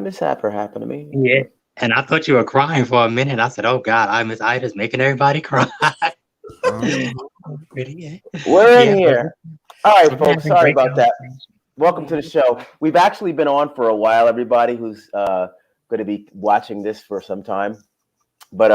mishap happened to me. Yeah. And I thought you were crying for a minute. I said, "Oh God, I Miss Ida's making everybody cry." Uh, Pretty, yeah. We're in Yeah, but here. All right, we're folks. having Sorry great about that. conversation. Welcome to the show. We've actually been on for a while. Everybody who's going to be watching this for some time, but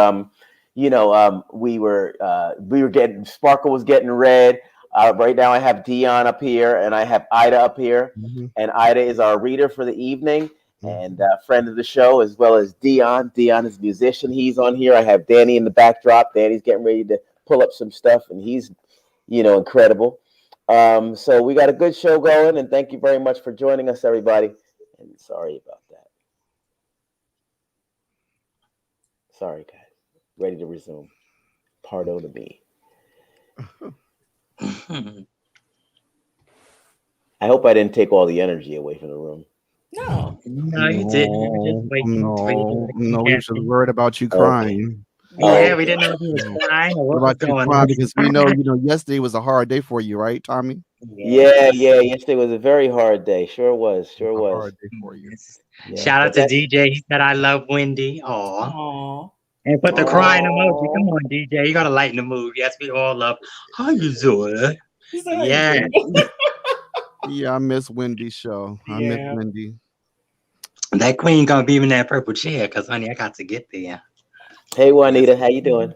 we were getting Sparkle was getting red. Right now, I have Dion up here, and I have Ida up here, mhm, and Ida is our reader for the evening and mhm. friend of the show, as well as Dion. Dion is a musician. He's on here. I have Danny in the backdrop. Danny's getting ready to pull up some stuff, and he's incredible. So we got a good show going, and thank you very much for joining us, everybody. And sorry about that. Sorry, guys. Ready to resume. Pardo to me. I hope I didn't take all the energy away from the room. No. No, you didn't. We were just No, waiting for you to no, like, be no. We was just happy. worried about you Okay. crying. Yeah, Right. we Okay. didn't know if he was No. crying or What what was about you going crying? on. Because we know, yesterday was a hard day for you, right, Tommy? Yeah, Yes. yeah. Yesterday was a very hard day. Sure was. It was Sure a was. hard day for you. Yes. Yeah, Shout out but to that's. DJ. He said, "I love Wendy." Aw. Aw. And put the crying emoji. Come Oh. on, DJ. You gotta lighten the mood. Yes, we all love. How you doing? He said, how you Yeah. doing? Yeah, I miss Wendy's show. I miss Yeah. Wendy. That queen gonna be in that purple chair, cause honey, I got to get there. Hey, Yes. Juanita. How you doing?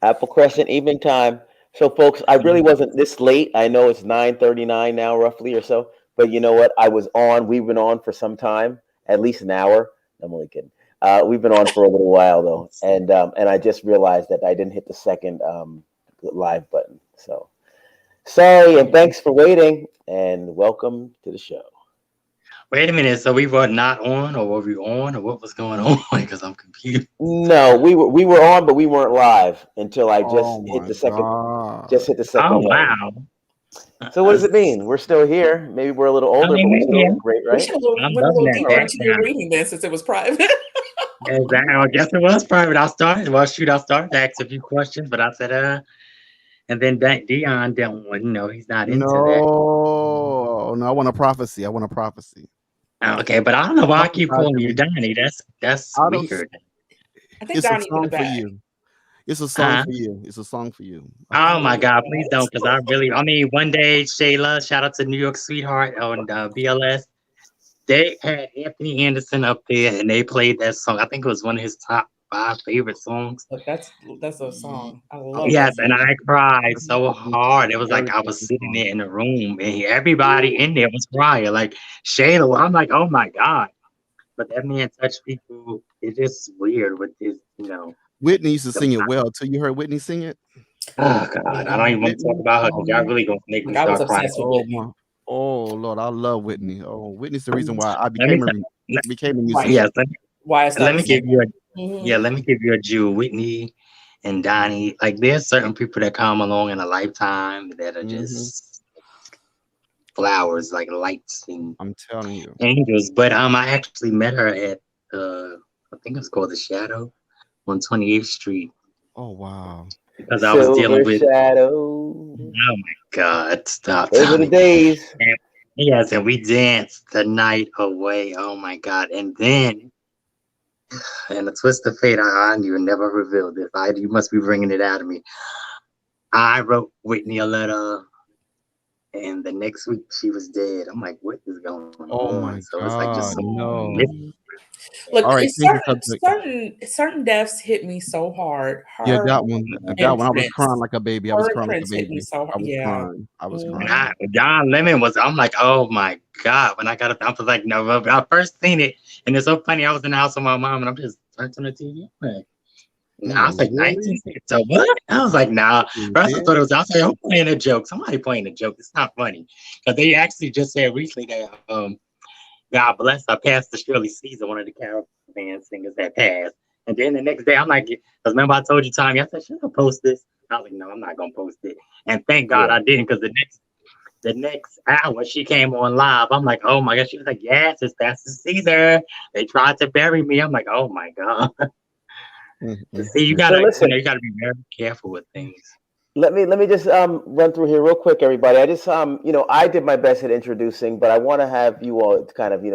Apple Crescent evening time. So, folks, I really wasn't this late. I know it's 9:39 now, roughly or so. But you know what? I was on. We've been on for some time, at least an hour. I'm only kidding. We've been on for a little while though, and I just realized that I didn't hit the second live button. So sorry, and thanks for waiting, and welcome to the show. Wait a minute. So we were not on, or were we on, or what was going on? Because I'm confused. No, we were on, but we weren't live until I Oh just hit my the second. Just God. hit the Oh second button. wow. So what does it mean? We're still here. Maybe we're a little I older, mean, but we still maybe look great, We right? should have I'm went a loving little that deeper into your background. reading then since it was private. Exactly. I guess it was private. I started. Well, shoot, I started to ask a few questions, but I said, and then Dion didn't. He's not into that. No, no. I want a prophecy. I want a prophecy. Okay, but I don't know why I keep Prophesy calling to you me. Donnie. That's I don't. weird. I think It's a Donnie's in the song for back. you. It's a song Huh? for you. It's a song for you. Oh my God, please don't, What? because I mean, one day, Shayla, shout out to New York Sweetheart on BLS. They had Anthony Anderson up there and they played that song. I think it was one of his top five favorite songs. Look, that's a song. I love Yes, that and song. I cried so hard. It was like Very I was touching sitting song. there in the room and everybody in there was crying. Like Shayla, I'm like, oh my God. But that man touched people. It's just weird with this. Whitney used to The, sing it well too. You heard Whitney sing it? oh God, I don't Yeah. even want to talk Whitney. about her because y'all Oh, really gonna make me Like I was start crying. obsessed with oh Whitney. my. Oh Lord, I love Whitney. Oh, Whitney's the reason why I Let me became a Right. yes, musician. Why I let started me give singing. you a Hmm. yeah, let me give you a Jew. Whitney and Donnie, like there's certain people that come along in a lifetime that are Hmm. just flowers, like lights and I'm telling you. angels. But I actually met her at I think it's called the Shadow on 28th Street Oh wow. because I was dealing Silver with shadow. oh my God, stop Those were the Tommy. days. And, yes, and we danced the night away. Oh my God. And then and a twist of fate, you never revealed this. You must be bringing it out of me. I wrote Whitney a letter, and the next week she was dead. I'm like, what is going Oh on? my So it's like just so God. No. Look, All right, it's change the certain subject. certain deaths hit me so hard. Yeah, Her that one. That and one. I was crying Prince. like a baby. I was Her and crying like a Prince hit me baby. so I hard. was Yeah. crying. I was and Hmm. crying. John Lemon was. I'm like, oh my God. When I got up, I was like, no. But I first seen it, and it's so funny. I was in the house with my mom, and I'm just turned on the TV. I'm like, I'm I like, was like really? 19. So what? I was like, nah. You First I did? thought it was. I was like, I'm playing a joke. Somebody playing a joke. It's not funny because they actually just said recently that God bless her, Pastor Shirley Caesar, one of the caravan singers that passed. And then the next day, I'm like, because remember I told you, Tommy, I said, should I post this? I was like, no, I'm not gonna post it. And thank God Yeah. I didn't, because the next hour she came on live. I'm like, oh my God. She was like, yes, it's Pastor Caesar. They tried to bury me. I'm like, oh my God. See, you Mm. So gotta, listen, you gotta be very careful with things. let me just run through here real quick, everybody. I just I did my best at introducing, but I want to have you all kind of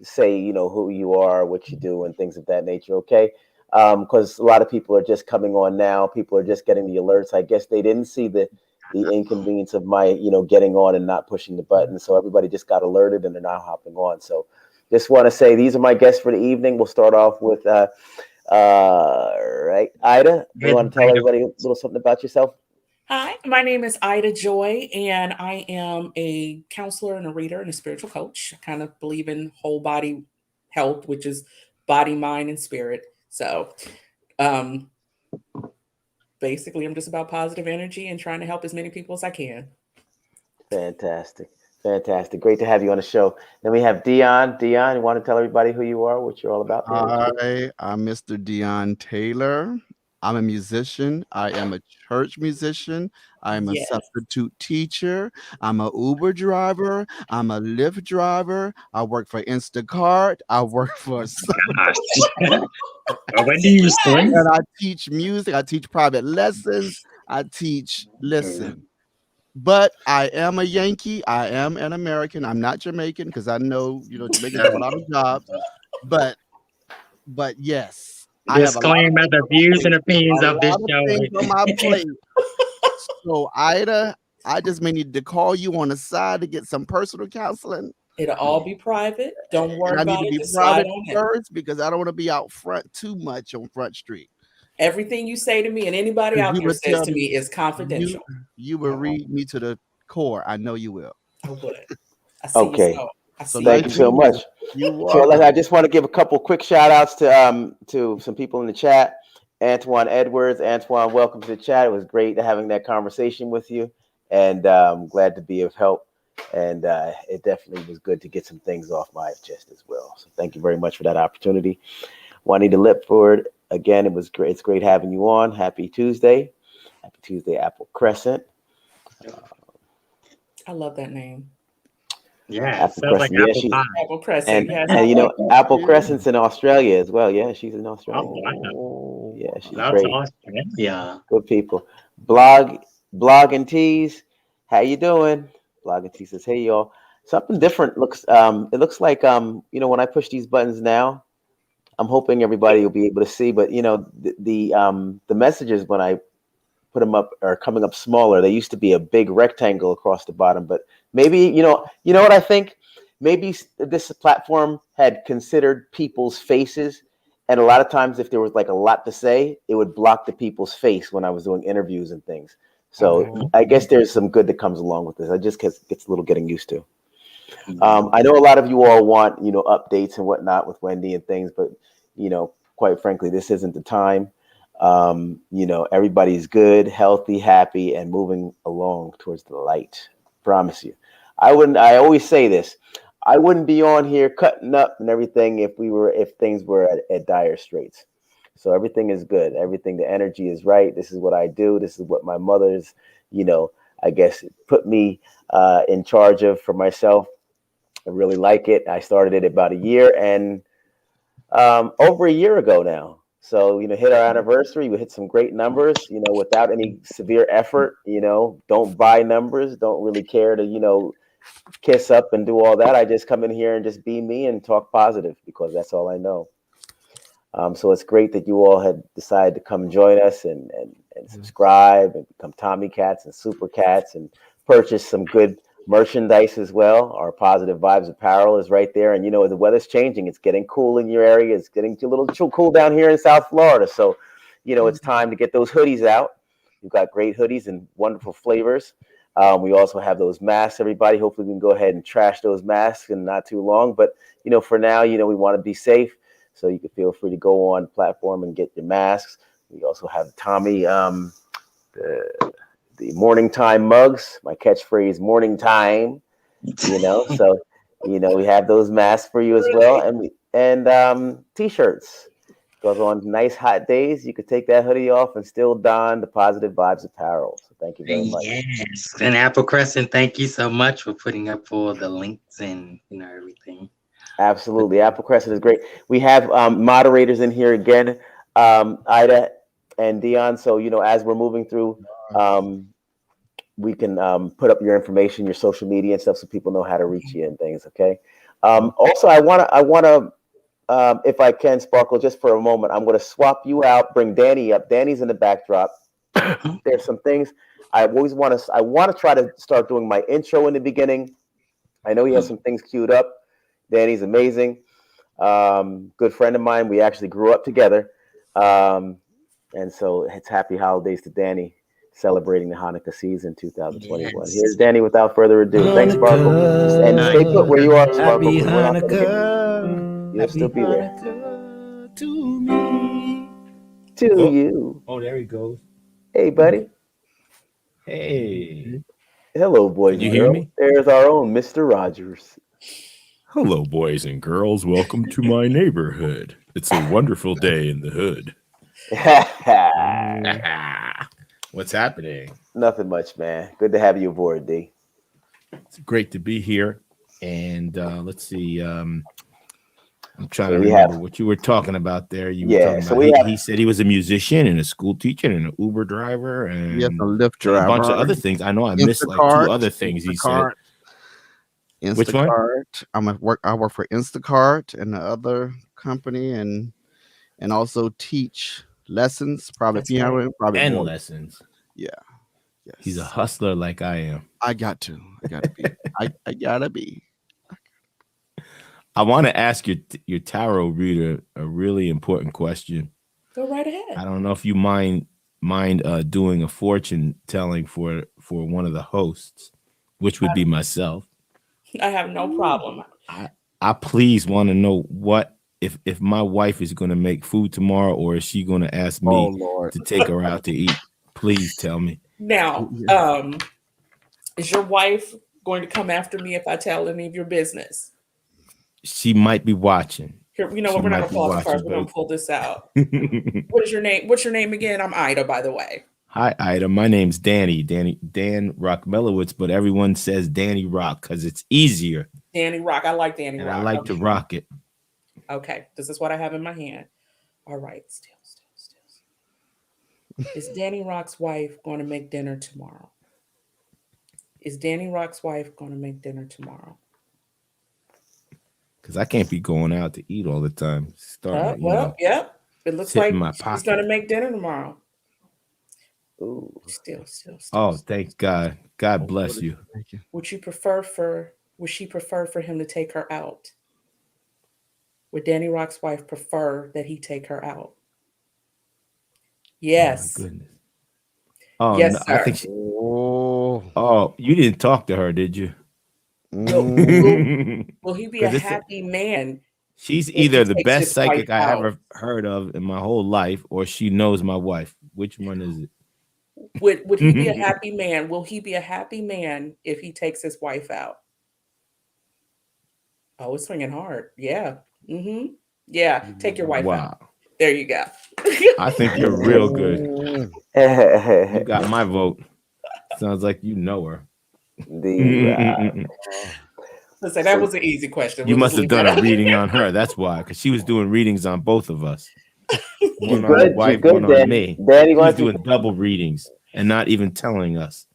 say, who you are, what you do, and things of that nature. Okay. Because a lot of people are just coming on now. People are just getting the alerts. I guess they didn't see the inconvenience of my, getting on and not pushing the button. So everybody just got alerted and they're now hopping on. So just want to say these are my guests for the evening. We'll start off with right, Ida. You want to tell everybody a little something about yourself? Hi, my name is Ida Joy, and I am a counselor and a reader and a spiritual coach. I kind of believe in whole body health, which is body, mind, and spirit. So um, basically, I'm just about positive energy and trying to help as many people as I can. Fantastic. Fantastic. Great to have you on the show. Then we have Dion. Dion, you want to tell everybody who you are, what you're all about? Hi, I'm Mr. Dion Taylor. I'm a musician. I am a church musician. I'm a Yes. substitute teacher. I'm a Uber driver. I'm a Lyft driver. I work for Instacart. I work for When do you swing? and I teach music. I teach private lessons. I teach, listen. But I am a Yankee. I am an American. I'm not Jamaican because I know, Jamaicans have a lot of jobs. But yes, I have Disclaimer: the views and opinions a of this lot of show. things on my plate. So Ida, I just may need to call you on the side to get some personal counseling. It'll all be private. Don't worry And I need about to it. be Just slide private on in. first because I don't want to be out front too much on Front Street. Everything you say to me and anybody out there says to me is confidential. You will read me to the core. I know you will. I would. I see Okay. you. I So see Thank you so much. So I just want to give a couple quick shout outs to some people in the chat. Antoine Edwards. Antoine, welcome to the chat. It was great having that conversation with you, and glad to be of help. And it definitely was good to get some things off my chest as well. So thank you very much for that opportunity. Juanita Lipford, again, it was great. It's great having you on. Happy Tuesday. Happy Tuesday, Apple Crescent. I love that name. Yeah, Apple sounds like Crescent. apple pie. Apple Crescent. And Yes. Apple Crescent's in Australia as well. Yeah, she's in Australia. Oh, wow. Yeah, she's That's great. Australia. Good people. Blog and Tees. How you doing? Blog and Tees says, hey y'all. Something different looks it looks like when I push these buttons now, I'm hoping everybody will be able to see, but the messages when I put them up are coming up smaller. They used to be a big rectangle across the bottom, but maybe you know what I think. Maybe this platform had considered people's faces, and a lot of times, if there was like a lot to say, it would block the people's face when I was doing interviews and things. So I guess there's some good that comes along with this. I just gets a little getting used to. I know a lot of you all want updates and whatnot with Wendy and things, but quite frankly, this isn't the time. Everybody's good, healthy, happy, and moving along towards the light. Promise you. I always say this. I wouldn't be on here cutting up and everything if things were at dire straits. So everything is good. Everything, the energy is right. This is what I do. This is what my mother's, I guess put me in charge of for myself. I really like it. I started it about a year and over a year ago now. So, hit our anniversary. We hit some great numbers, without any severe effort, don't buy numbers, don't really care to, kiss up and do all that. I just come in here and just be me and talk positive because that's all I know. So it's great that you all had decided to come join us and subscribe and become Tommy Cats and Super Cats and purchase some good merchandise as well. Our Positive Vibes apparel is right there. And, the weather's changing. It's getting cool in your area. It's getting a little too cool down here in South Florida. So, it's time to get those hoodies out. We've got great hoodies and wonderful flavors. We also have those masks, everybody. Hopefully we can go ahead and trash those masks in not too long. But, for now, we want to be safe. So you can feel free to go on the platform and get your masks. We also have Tommy, the morning time mugs, my catchphrase, morning time, so, we have those masks for you as well. And t-shirts, because on nice hot days, you could take that hoodie off and still don the Positive Vibes apparel. So thank you very much. Yes. And Apple Crescent, thank you so much for putting up all the links and, everything. Absolutely. Apple Crescent is great. We have moderators in here again, Ida and Dion. So, as we're moving through, we can put up your information, your social media and stuff so people know how to reach you and things. Okay. Also, I wanna, if I can, Sparkle, just for a moment, I'm gonna swap you out. Bring Danny up. Danny's in the backdrop. There's some things I always want to. I want to try to start doing my intro in the beginning. I know he has some things queued up. Danny's amazing. Good friend of mine. We actually grew up together. And so it's happy holidays to Danny, celebrating the Hanukkah season 2021. Yes. Here's Danny without further ado. Thanks, Sparkle. And stay put where you are, Sparkle, because we're not going to get you. You'll still be there. Hanukkah to me. To you. Oh, there he goes. Hey, buddy. Hey. Hello, boys. Can you and hear girls. me? There's our own Mr. Rogers. Hello, boys and girls. Welcome to my neighborhood. It's a wonderful day in the hood. What's happening? Nothing much, man. Good to have you aboard, D. It's great to be here. And let's see. I'm trying So to we remember have- what you were talking about there. You Yeah, were talking so about we have- he said he was a musician and a school teacher and an Uber driver and Yes, a Lyft driver. a bunch of other things. I know I missed like Instacart, two other things he said. Instacart. Instacart. Which one? I work for Instacart and the other company, and also teach lessons, private That's piano, right. and private And voice. lessons. Yeah. Yes. He's a hustler like I am. I got to. I gotta be. I gotta be. I want to ask your tarot reader a really important question. Go right ahead. I don't know if you mind doing a fortune telling for one of the hosts, which would be myself. I have no problem. I please want to know what if my wife is going to make food tomorrow, or is she going to ask me Oh Lord. to take her out to eat? Please tell me. Now, is your wife going to come after me if I tell any of your business? She might be watching. Here, you know She what? We're not might gonna be pause the watching, first. We're gonna but- pull this out. What is your name? What's your name again? I'm Ida, by the way. Hi, Ida. My name's Dan Rockmelowitz, but everyone says Danny Rock because it's easier, Danny Rock. I like Danny and Rock. I like to rock it. Okay, this is what I have in my hand. All right, still. Is Danny Rock's wife going to make dinner tomorrow? Is Danny Rock's wife going to make dinner tomorrow? Because I can't be going out to eat all the time. Starting, Yep. It looks sit like in my she's pocket. going to make dinner tomorrow. Ooh. Still. Oh, thank God. God bless you. Thank you. Would she prefer for him to take her out? Would Danny Rock's wife prefer that he take her out? Yes. Oh, my goodness. Oh, Yes, no, I sir. think she, Oh. oh, you didn't talk to her, did you? Mm. Will he be a 'Cause it's a- happy man? She's If he either the takes best his psychic wife I out. ever heard of in my whole life, or she knows my wife. Which one is it? Would he be a happy man? Will he be a happy man if he takes his wife out? Oh, it's swinging hard. Yeah. Mm-hmm. Yeah. Take your wife out. Wow. There you go. I think you're real good. You got my vote. Sounds like you know her. The, Listen, that was an easy question. You We'll must just have done leave a that. reading on her. That's why, because she was doing readings on both of us. One on good, the you wife, good, one on Dan. me. Danny, She why was don't you- doing double readings and not even telling us.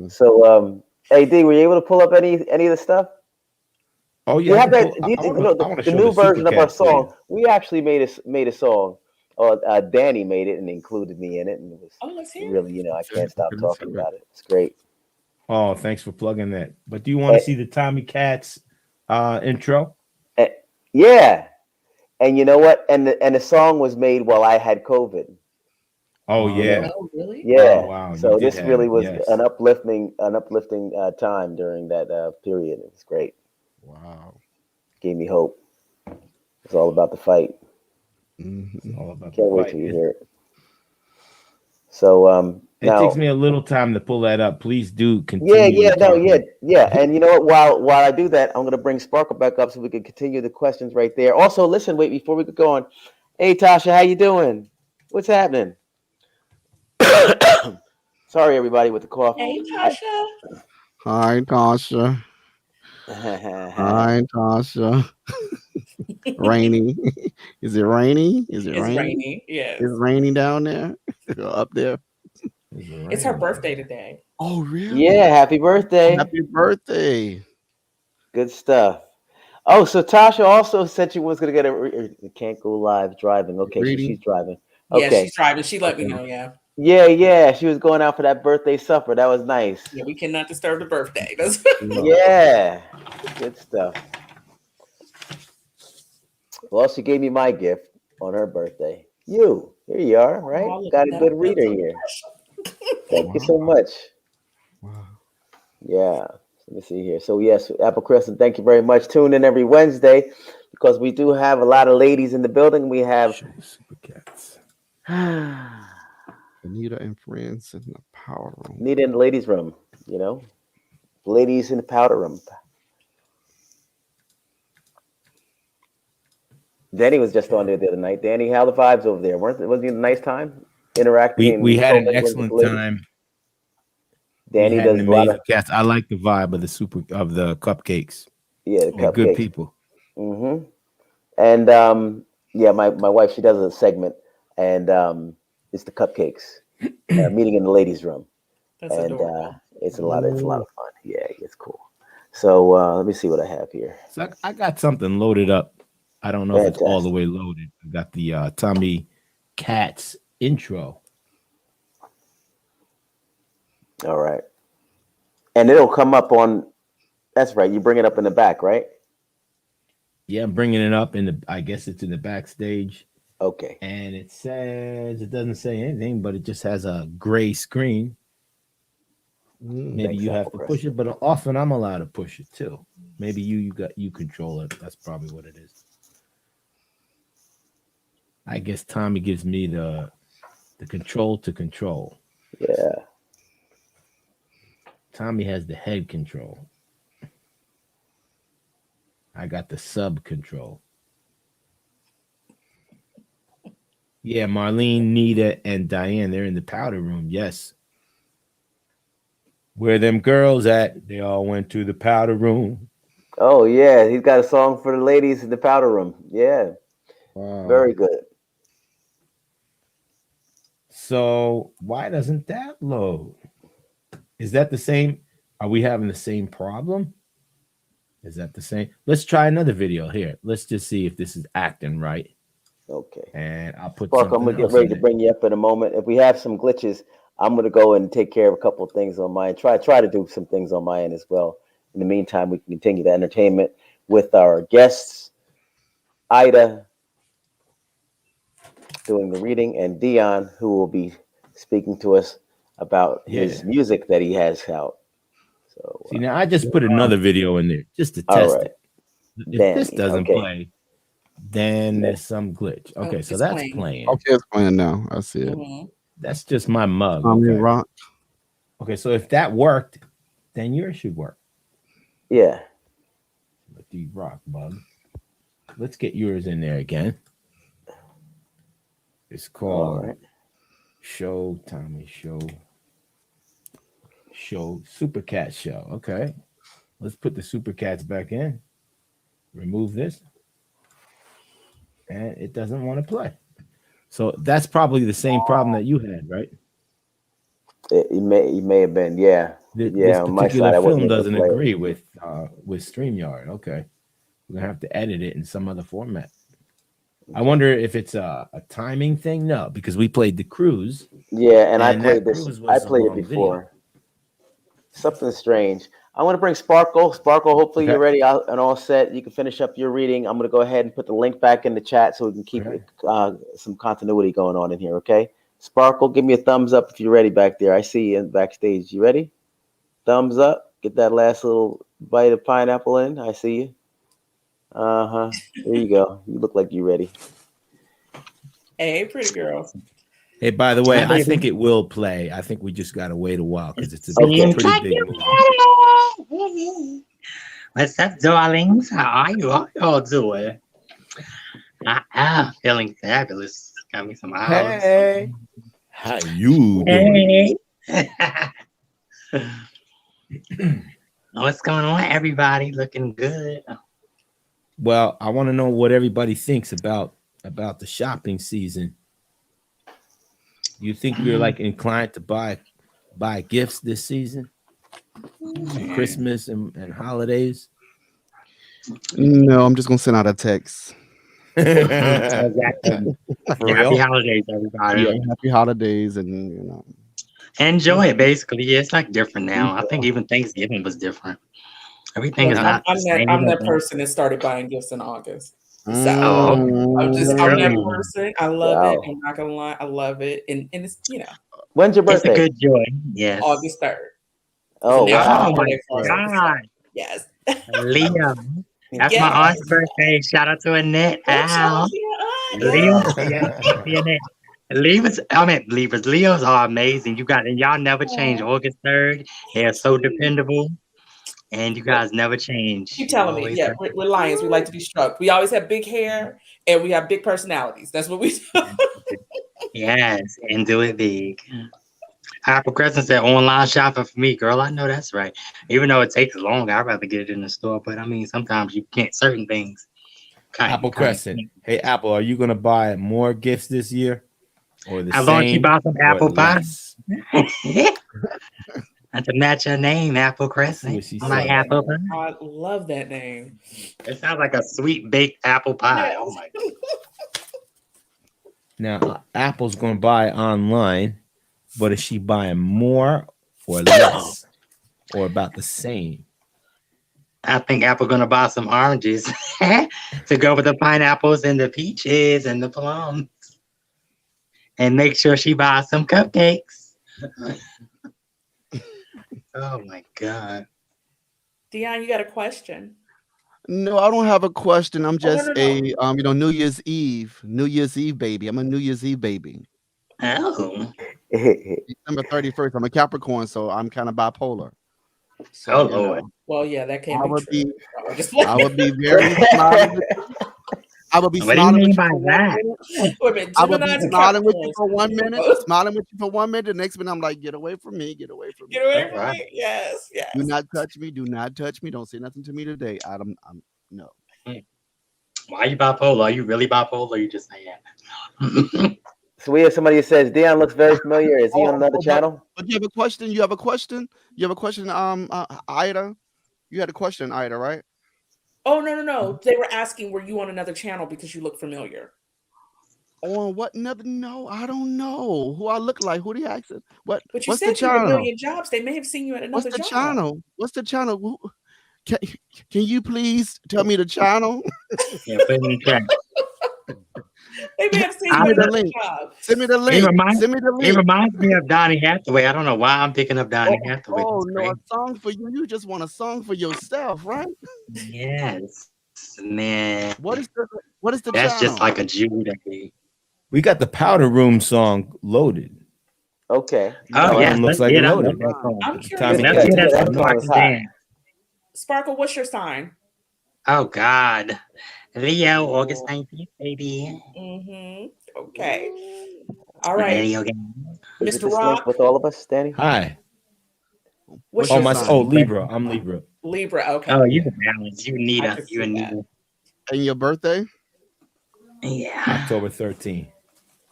So, hey D, were you able to pull up any of the stuff? Oh You yeah, have that. The new version of our song. We actually made a song. Danny made it and included me in it, and it was Oh, let's hear it. really, I can't stop Let's talking hear it. about it. It's great. Oh, thanks for plugging that. But do you want to see the Tommy Katz intro? Yeah, and you know what? And the song was made while I had COVID. Oh yeah. Oh, really? Yeah. Oh, wow, you So did this have really it, was yes. an uplifting time during that period. It was great. Wow. Gave me hope. It's all about the fight. Mhm. It's all about the Can't wait fight. till you hear it. So It now, takes me a little time to pull that up. Please do continue. yeah. talking. And you know what? While I do that, I'm gonna bring Sparkle back up so we can continue the questions right there. Also, listen, wait before we get going. Hey, Tasha, how you doing? What's happening? Sorry, everybody, with the cough. Hey, Tasha. Hi, Tasha. Hi, Tasha. Rainy. Is it rainy? Is it It's rainy? rainy. Yes. It's raining down there. Up there. It's her birthday today. Oh, really? Yeah, happy birthday. Happy birthday. Good stuff. Oh, so Tasha also said she was gonna get can't go live driving. Okay, so Reading. she's driving. Yeah, Okay. she's driving. She let me Okay. know. Yeah. Yeah. She was going out for that birthday supper. That was nice. Yeah, we cannot disturb the birthday. That's Yeah. Good stuff. Well, she gave me my gift on her birthday. Here you are, right? Oh, look Got at a that. good That's reader so here. special. Thank you so much. Wow. Yeah. Let me see here. So yes, Apple Crescent, thank you very much. Tune in every Wednesday because we do have a lot of ladies in the building. We have Show Super Cats. Anita and friends in the power room. Need in the ladies' room, ladies in the powder room. Danny was just on there the other night. Danny, how the vibes over there? Was it a nice time interacting? We and had an commingling with the excellent ladies? time. We Danny had an does a lot amazing of cast. I like the vibe of the cupcakes. the They're good cupcakes. people. Mm-hmm. And my wife, she does a segment, and it's the cupcakes meeting in the ladies' room, That's and adorable. it's a lot of fun. Yeah, it's cool. So let me see what I have here. So I got something loaded up. I don't know if it's all the Fantastic. way loaded. I got the Tommy Katz intro. All right, and it'll come up on. That's right. You bring it up in the back, right? Yeah, I'm bringing it up I guess it's in the backstage. Okay. And it doesn't say anything, but it just has a gray screen. Maybe Thanks, you have Apple to push Crescent. it, but often I'm allowed to push it too. Maybe you control it. That's probably what it is. I guess Tommy gives me the control to control. Yeah. Tommy has the head control. I got the sub control. Yeah, Marlene, Nita, and Diane, they're in the powder room. Yes. Where them girls at? They all went to the powder room. Oh yeah, he's got a song for the ladies in the powder room. Yeah. Wow. Very good. So why doesn't that load? Is that the same? Are we having the same problem? Is that the same? Let's try another video here. Let's just see if this is acting right. Okay. And I'll put Sparkle, I'm something gonna get else ready in to it. bring you up in a moment. If we have some glitches, I'm gonna go and take care of a couple of things on my end. Try to do some things on my end as well. In the meantime, we can continue the entertainment with our guests, Ida doing the reading, and Dion, who will be speaking to us about his music that he has out. So See, now I just put another video in there just to all test right. it. If this Danny, doesn't okay. play, then there's some glitch. Okay, so It's that's playing. playing. Okay, it's playing now. I see it. Mhm. That's just my mug. Tommy Okay. Rock. Okay, so if that worked, then yours should work. Yeah. The rock mug. Let's get yours in there again. It's called right. Show Tommy Show Super Cat Show. Okay. Let's put the Super Cats back in. Remove this. And it doesn't want to play. So that's probably the same problem that you had, right? It may have been, yeah. This On my particular side, I wasn't film able to doesn't play it. agree with StreamYard. Okay. We're gonna have to edit it in some other format. I wonder if it's a timing thing. No, because we played the cruise. Yeah, and I that played this. cruise I was a played it long before. video. Something strange. I want to bring Sparkle. Sparkle, hopefully Okay. you're ready and all set. You can finish up your reading. I'm going to go ahead and put the link back in the chat so we can keep some continuity going on in here, okay? Sparkle, give me a thumbs up if you're ready back there. I see you in backstage. You ready? Thumbs up. Get that last little bite of pineapple in. I see you. Uh-huh. There you go. You look like you're ready. Hey, pretty girl. Hey, by the way, Hi, I baby. think it will play. I think we just gotta wait a while because it's a Okay. pretty big movie. What's up, darlings? How are you? How y'all doing? Feeling fabulous. Got me some olives. Hey, how you doing? Hey. What's going on, everybody? Looking good. Well, I want to know what everybody thinks about the shopping season. You think you're like inclined to buy buy gifts this season? Christmas and holidays? No, I'm just gonna send out a text. Exactly. For Happy real? holidays, everybody. Yeah, happy holidays, and you know. Enjoy it, basically. Yeah, it's like different now. I think even Thanksgiving was different. Everything is Look, not the same. I'm that person that started buying gifts in August. So Oh, I'm that Ooh. person. I love it. I'm not gonna lie, I love it. And it's When's your It's a birthday? good joy. Yes. August 3rd. Oh, It's a national Oh wow. my holiday for us. God. Yes. Leo. That's Yes. my aunt's birthday. Shout out to Annette. Al. Leo. Yeah, Annette. Leos are amazing. And y'all never change. August 3rd. They are so dependable. And you guys never change. Keep You telling me. always Yeah, have. we're lions. We like to be struck. We always have big hair and we have big personalities. That's what we do. Yes, and do it big. Apple Crescent said online shopping for me, girl. I know that's right. Even though it takes long, I'd rather get it in the store. But I mean, sometimes you can't certain things. Apple Crescent. Hey, Apple, are you gonna buy more gifts this year, or the As long as you same, buy some or apple pie. less? And to match your name, Apple That's Crescent. what she My said. apple pie. I love that name. It sounds like a sweet baked apple pie. Oh my God. Now, Apple's gonna buy online, but is she buying more or less, or about the same? I think Apple gonna buy some oranges to go with the pineapples and the peaches and the plums. And make sure she buys some cupcakes. Oh my God. Dion, you got a question? No, I don't have a question. I'm just no. a New Year's Eve baby. I'm a New Year's Eve baby. Oh. December 31st. I'm a Capricorn, so I'm kind of bipolar. So, Oh Lord. Well, yeah, that can't I be would true. be, No, just I would be very smiling. I would be What do you smiling mean with you by for 1 that? minute. Wait a minute. I would be Gemini's and smiling with you Capricorns. for 1 minute, smiling with you for 1 minute. The next minute, I'm like, get away from me, get away from me. Get away All from right. me. Yes, yes. Do not touch me. Do not touch me. Don't say nothing to me today. I'm no. Why are you bipolar? Are you really bipolar? Or you just saying that? So we have somebody who says Dion looks very familiar. Is he on another channel? But you have a question? You have a question? You have a question, Ida? You had a question, Ida, right? Oh, no. They were asking, were you on another channel because you look familiar? On what? No, I don't know who I look like. Who they asking? But you What's the said you had a channel? million jobs. They may have seen you at What's another the job. channel? What's the channel? Can you please tell me the channel? Yeah, put it in the chat. They may have seen Send you me at the another link. job. Send me the It link. reminds, Send me the it link. reminds me of Donnie Hathaway. I don't know why I'm picking up Donnie Hathaway. Oh That's no, great. a song for you. You just want a song for yourself, right? Yes, man. What is the That's channel? just like a Jude. We got the Powder Room song loaded. Okay. Oh, That yes. one looks Let's like hear it that. loaded. That song. I'm Let's curious. Let's hear that that song so I song is can hot. dance. Sparkle, what's your sign? Oh, God. Leo, August 19th, baby. Mm-hmm. Okay. All My right. video game. Is it Mr. this link Rock, with all of us, Danny? Hi. what's Oh, your my. sign? Oh, Libra. I'm Libra. Libra. Okay. Oh, you can balance. You I Nita. can You see and that. Nita. And your birthday? Yeah. October 13th.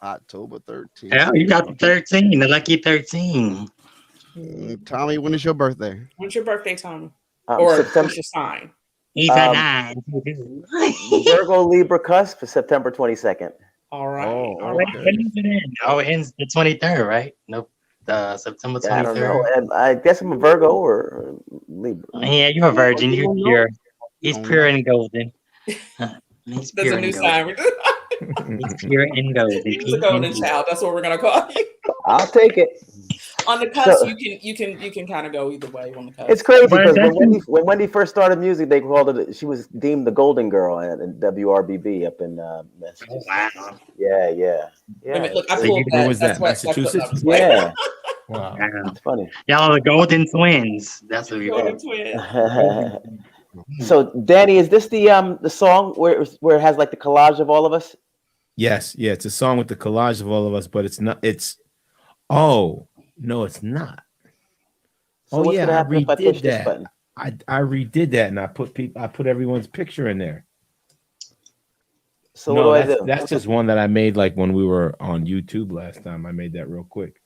October 13th. Oh, you got the 13, the lucky 13. Tommy, when is your birthday? When's your birthday, Tommy? Or September. what's your sign? He's a 9. Virgo Libra cusp for September 22nd. All right. Oh, All When right. okay. is it in? Oh, it ends the 23rd, right? Nope. September 23rd. I don't know. I guess I'm a Virgo or Libra. Yeah, you're a virgin. You You're don't know? pure. He's Don't pure know. and golden. He's That's pure a and new golden. sign. He's pure and golden. He's a golden child. That's what we're gonna call him. I'll take it. On the cusp, So- you can kind of go either way on the cusp. It's crazy But because that's- when Wendy first started music, they called it. She was deemed the Golden Girl in WRBB up in Massachusetts. Oh, wow. Yeah. Wait a minute, look, I So pulled where that. was That's that? what. That's what Massachusetts? I was like. Yeah, Wow. Wow. it's funny. Y'all are the golden twins. That's what we Golden are. twin. So, Danny, is this the song where it has like the collage of all of us? Yes, yeah, it's a song with the collage of all of us, but it's not. It's no, it's not. So what's gonna happen if I push this that. button? I redid that, and I put everyone's picture in there. So no, what do I do? that's just one that I made like when we were on YouTube last time. I made that real quick.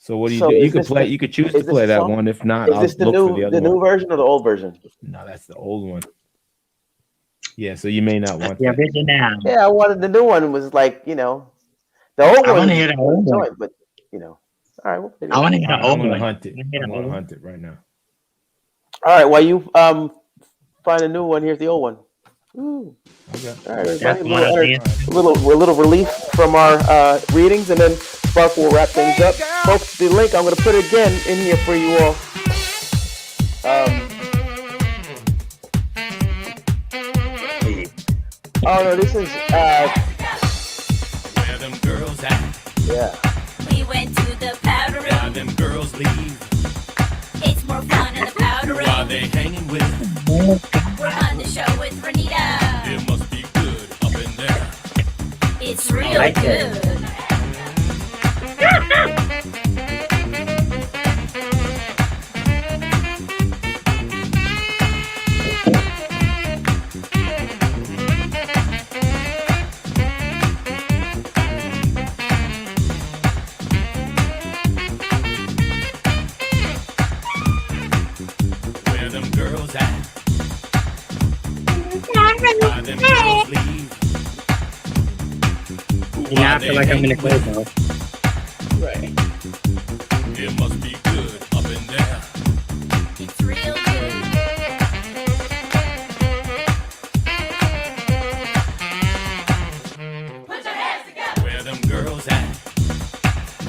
So what do you So do? You is could this play. the- You could choose is to this play the that song? one. If not, Is I'll this the look for the new other one. version or the old version? No, that's the old one. Yeah, so you may not want The that. original. Yeah, I wanted the new one. It was like, you know, the old I one want to is hear the old one. joint, but you know. All right, we'll play the I old want to one. hear the I'm old gonna one. hunt it. I wanna hear the I'm old gonna one. hunt it right now. All right, while you find a new one, here's the old one. Ooh. Okay. All right, That's everybody, the one I did. a little relief from our readings, and then Spark will wrap things up. Folks, the link, I'm going to put it again in here for you all. Oh no, this is Where them girls at? yeah. We went to the powder Why room. them girls leave? It's more fun in the powder Why room. they hanging with? We're on the show with Renita. It must be good up in there. It's real like good. Where them girls at? Why them girls leave? You know, I feel like I'm in the club though. Right. It must be good up in there. It's real good. Where them girls at?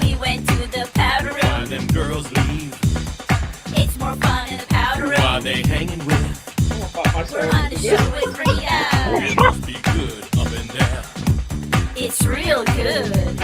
We went to the powder Why room. them girls leave? It's more fun in the powder Why room. they hanging with? We're on the show with Renita. It must be good up in there. It's real good.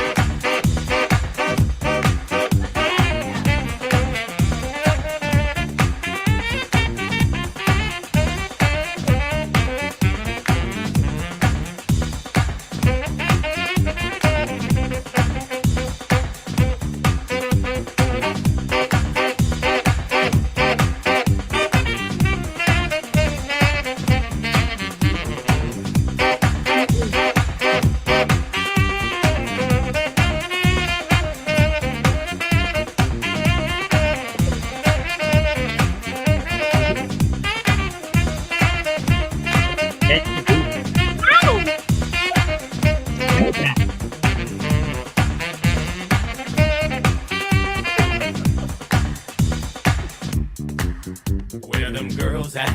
Where them girls at?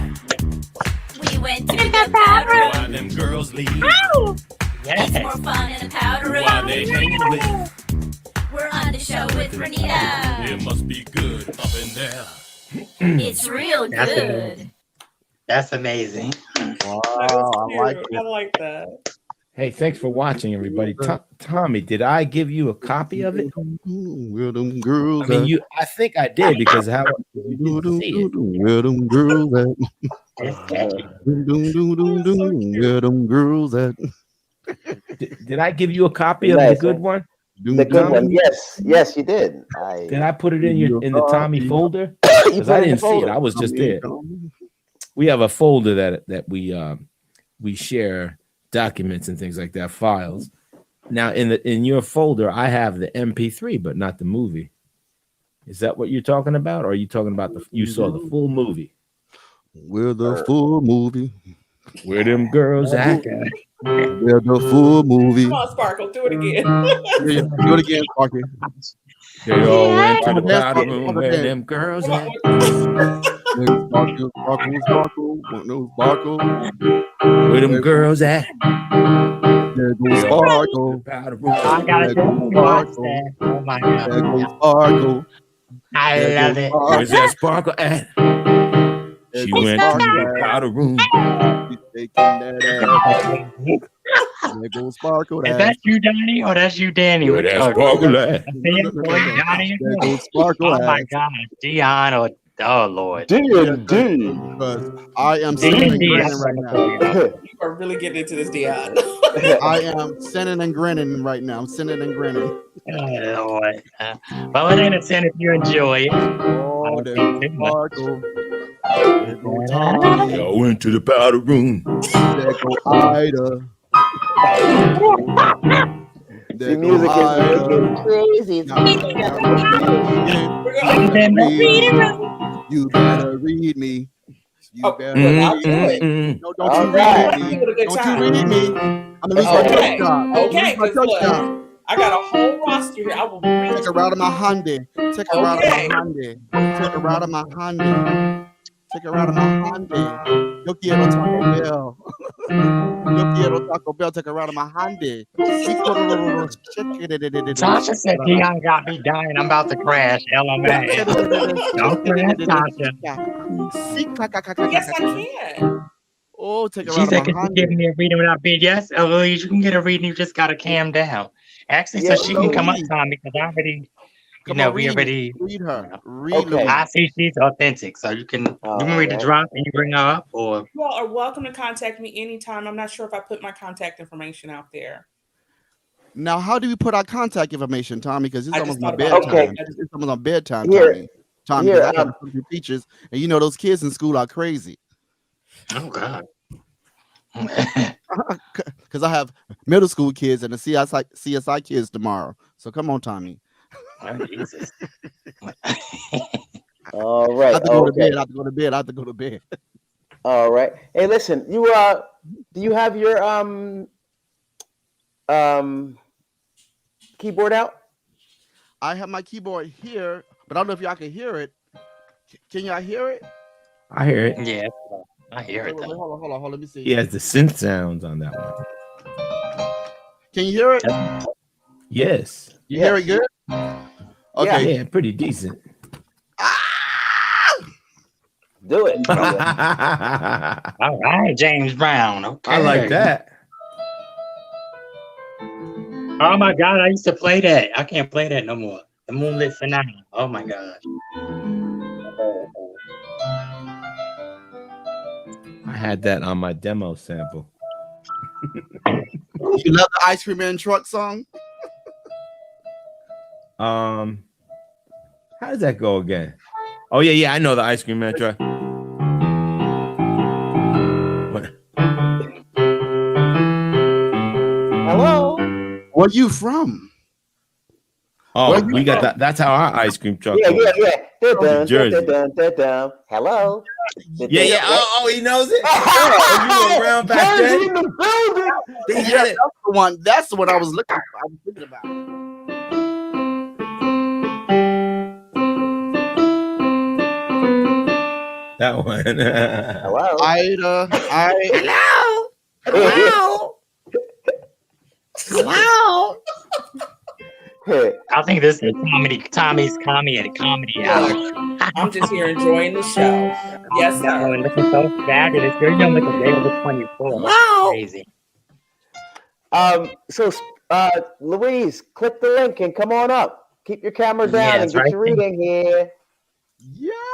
We went to the powder room. Why them girls leave? It's more fun in the powder Why room. they hanging with? We're on the show with Renita. It must be good up in there. It's real That's good. That's amazing. Wow, That was I like cute. it. I like that. Hey, thanks for watching, everybody. Tommy, did I give you a copy of it? Where them I girls mean, at? I think I did because how you didn't see it. Where them girls at? Where them girls at? Did I give you a copy of the Nice, good huh? one? The good one. Yes, you did. Did I put it in the Tommy folder? You Because put I it in the didn't see it. folder. I was just there. We have a folder that we share documents and things like that, files. Now in your folder, I have the MP3, but not the movie. Is that what you're talking about? Or are you talking about you saw the full movie? Where the full movie? Where them girls at? Where the full movie? Come on, Sparkle, do it again. Yeah, do it again, Sparky. They all went to the Yes, powder Sparky, room come where again. them girls Come at. on. Sparkle, sparkle, sparkle. Want no sparkle? Where them girls at? There goes sparkle. Powder room. I gotta There goes watch sparkle. that. Oh my There goes god. sparkle. I There love goes it. Where's that sparkle at? There She goes went to the sparkle. powder room. She's taking that ass. There goes sparkle. Is that you, Donnie, or that's you, Danny? Where Which that one? sparkle at? I see it, boy, Donnie. There goes sparkle. Oh my ass. god, Dion, or oh Lord. D&D. Because I am sitting and D&D, grinning right now. You are really getting into this, Dion. I am sitting and grinning right now. I'm sitting and grinning. Oh Lord. Well, it ain't a sin if you enjoy it. Oh, there goes Too much. sparkle. There goes Tommy. Y'all went to the powder room. There goes Ida. There The go music is Ida. making crazy. Now, you better read me. You Oh, better look, I'll read do me. it. No, don't All you read right. me. With a good Don't time. you read me. I'm gonna lose my church Okay, job. I'm gonna okay, lose my because church look, job. I got a whole roster here. I will read Take to a ride you. of my Hyundai. Take a ride of my Okay. Hyundai. Take a ride of my Hyundai. Take a ride of my Hyundai. Yo quiero Taco Bell. Yo quiero Taco Bell. Take a ride of my Hyundai. Tasha said Dion got me dying. I'm about to crash. LMA. Don't crash, Tasha. Yes, I can. Oh, take a She ride of said, my "Could you give Hyundai. me a reading without being yes, Eloise? You can get a reading. You just gotta calm down." Actually, Yeah, so she can come up, Louise. Tommy, because I already, Come on, we read me. already. Read her. You know, Read Okay. Louise. I see she's authentic, so you can. You want me to Alright. drop and you bring her up, or You all are welcome to contact me anytime. I'm not sure if I put my contact information out there. Now, how do we put our contact information, Tommy? Because it's I almost just my thought about Okay. bedtime. It's almost on bedtime, Here, Tommy, because here. I got some teachers, and you know those kids in school are crazy. oh god. Because I have middle school kids and the CSI kids tomorrow. So come on, Tommy. Oh, Jesus. All I right. have to go to Okay. bed. I have to go to bed. I have to go to bed. All right. Hey, listen. You do you have your keyboard out? I have my keyboard here, but I don't know if y'all can hear it. Can y'all hear it? I hear it. Yeah, I hear Wait, it wait, though. hold on. Let me see. He has the synth sounds on that one. Can you hear it? Yes. You hear it good? Okay. Yeah, pretty decent. Do it. All right, James Brown. Okay. I like that. Oh my god, I used to play that. I can't play that no more. The Moonlit Sonata. Oh my god. I had that on my demo sample. You love the Ice Cream Man Truck song? How does that go again? Oh yeah, I know the Ice Cream Man truck. What? Hello. Where you from? Oh, Where you we got from? that. That's how our ice cream truck Yeah. goes. Dun, Jersey. dun, dun, dun. Hello. Yeah. Oh, he knows it. Oh, you were around back Jersey then. in the building. He had it. That's the one I was looking for. I was thinking about. That one. Hello. Hello. I think this is Tommy's comedy hour. I'm just here enjoying the show. Yes, Oh, sir. and looking so fabulous. You're young like a day over 24. That's crazy. So, Louise, click the link and come on up. Keep your camera down Yeah, and it's get right your reading here.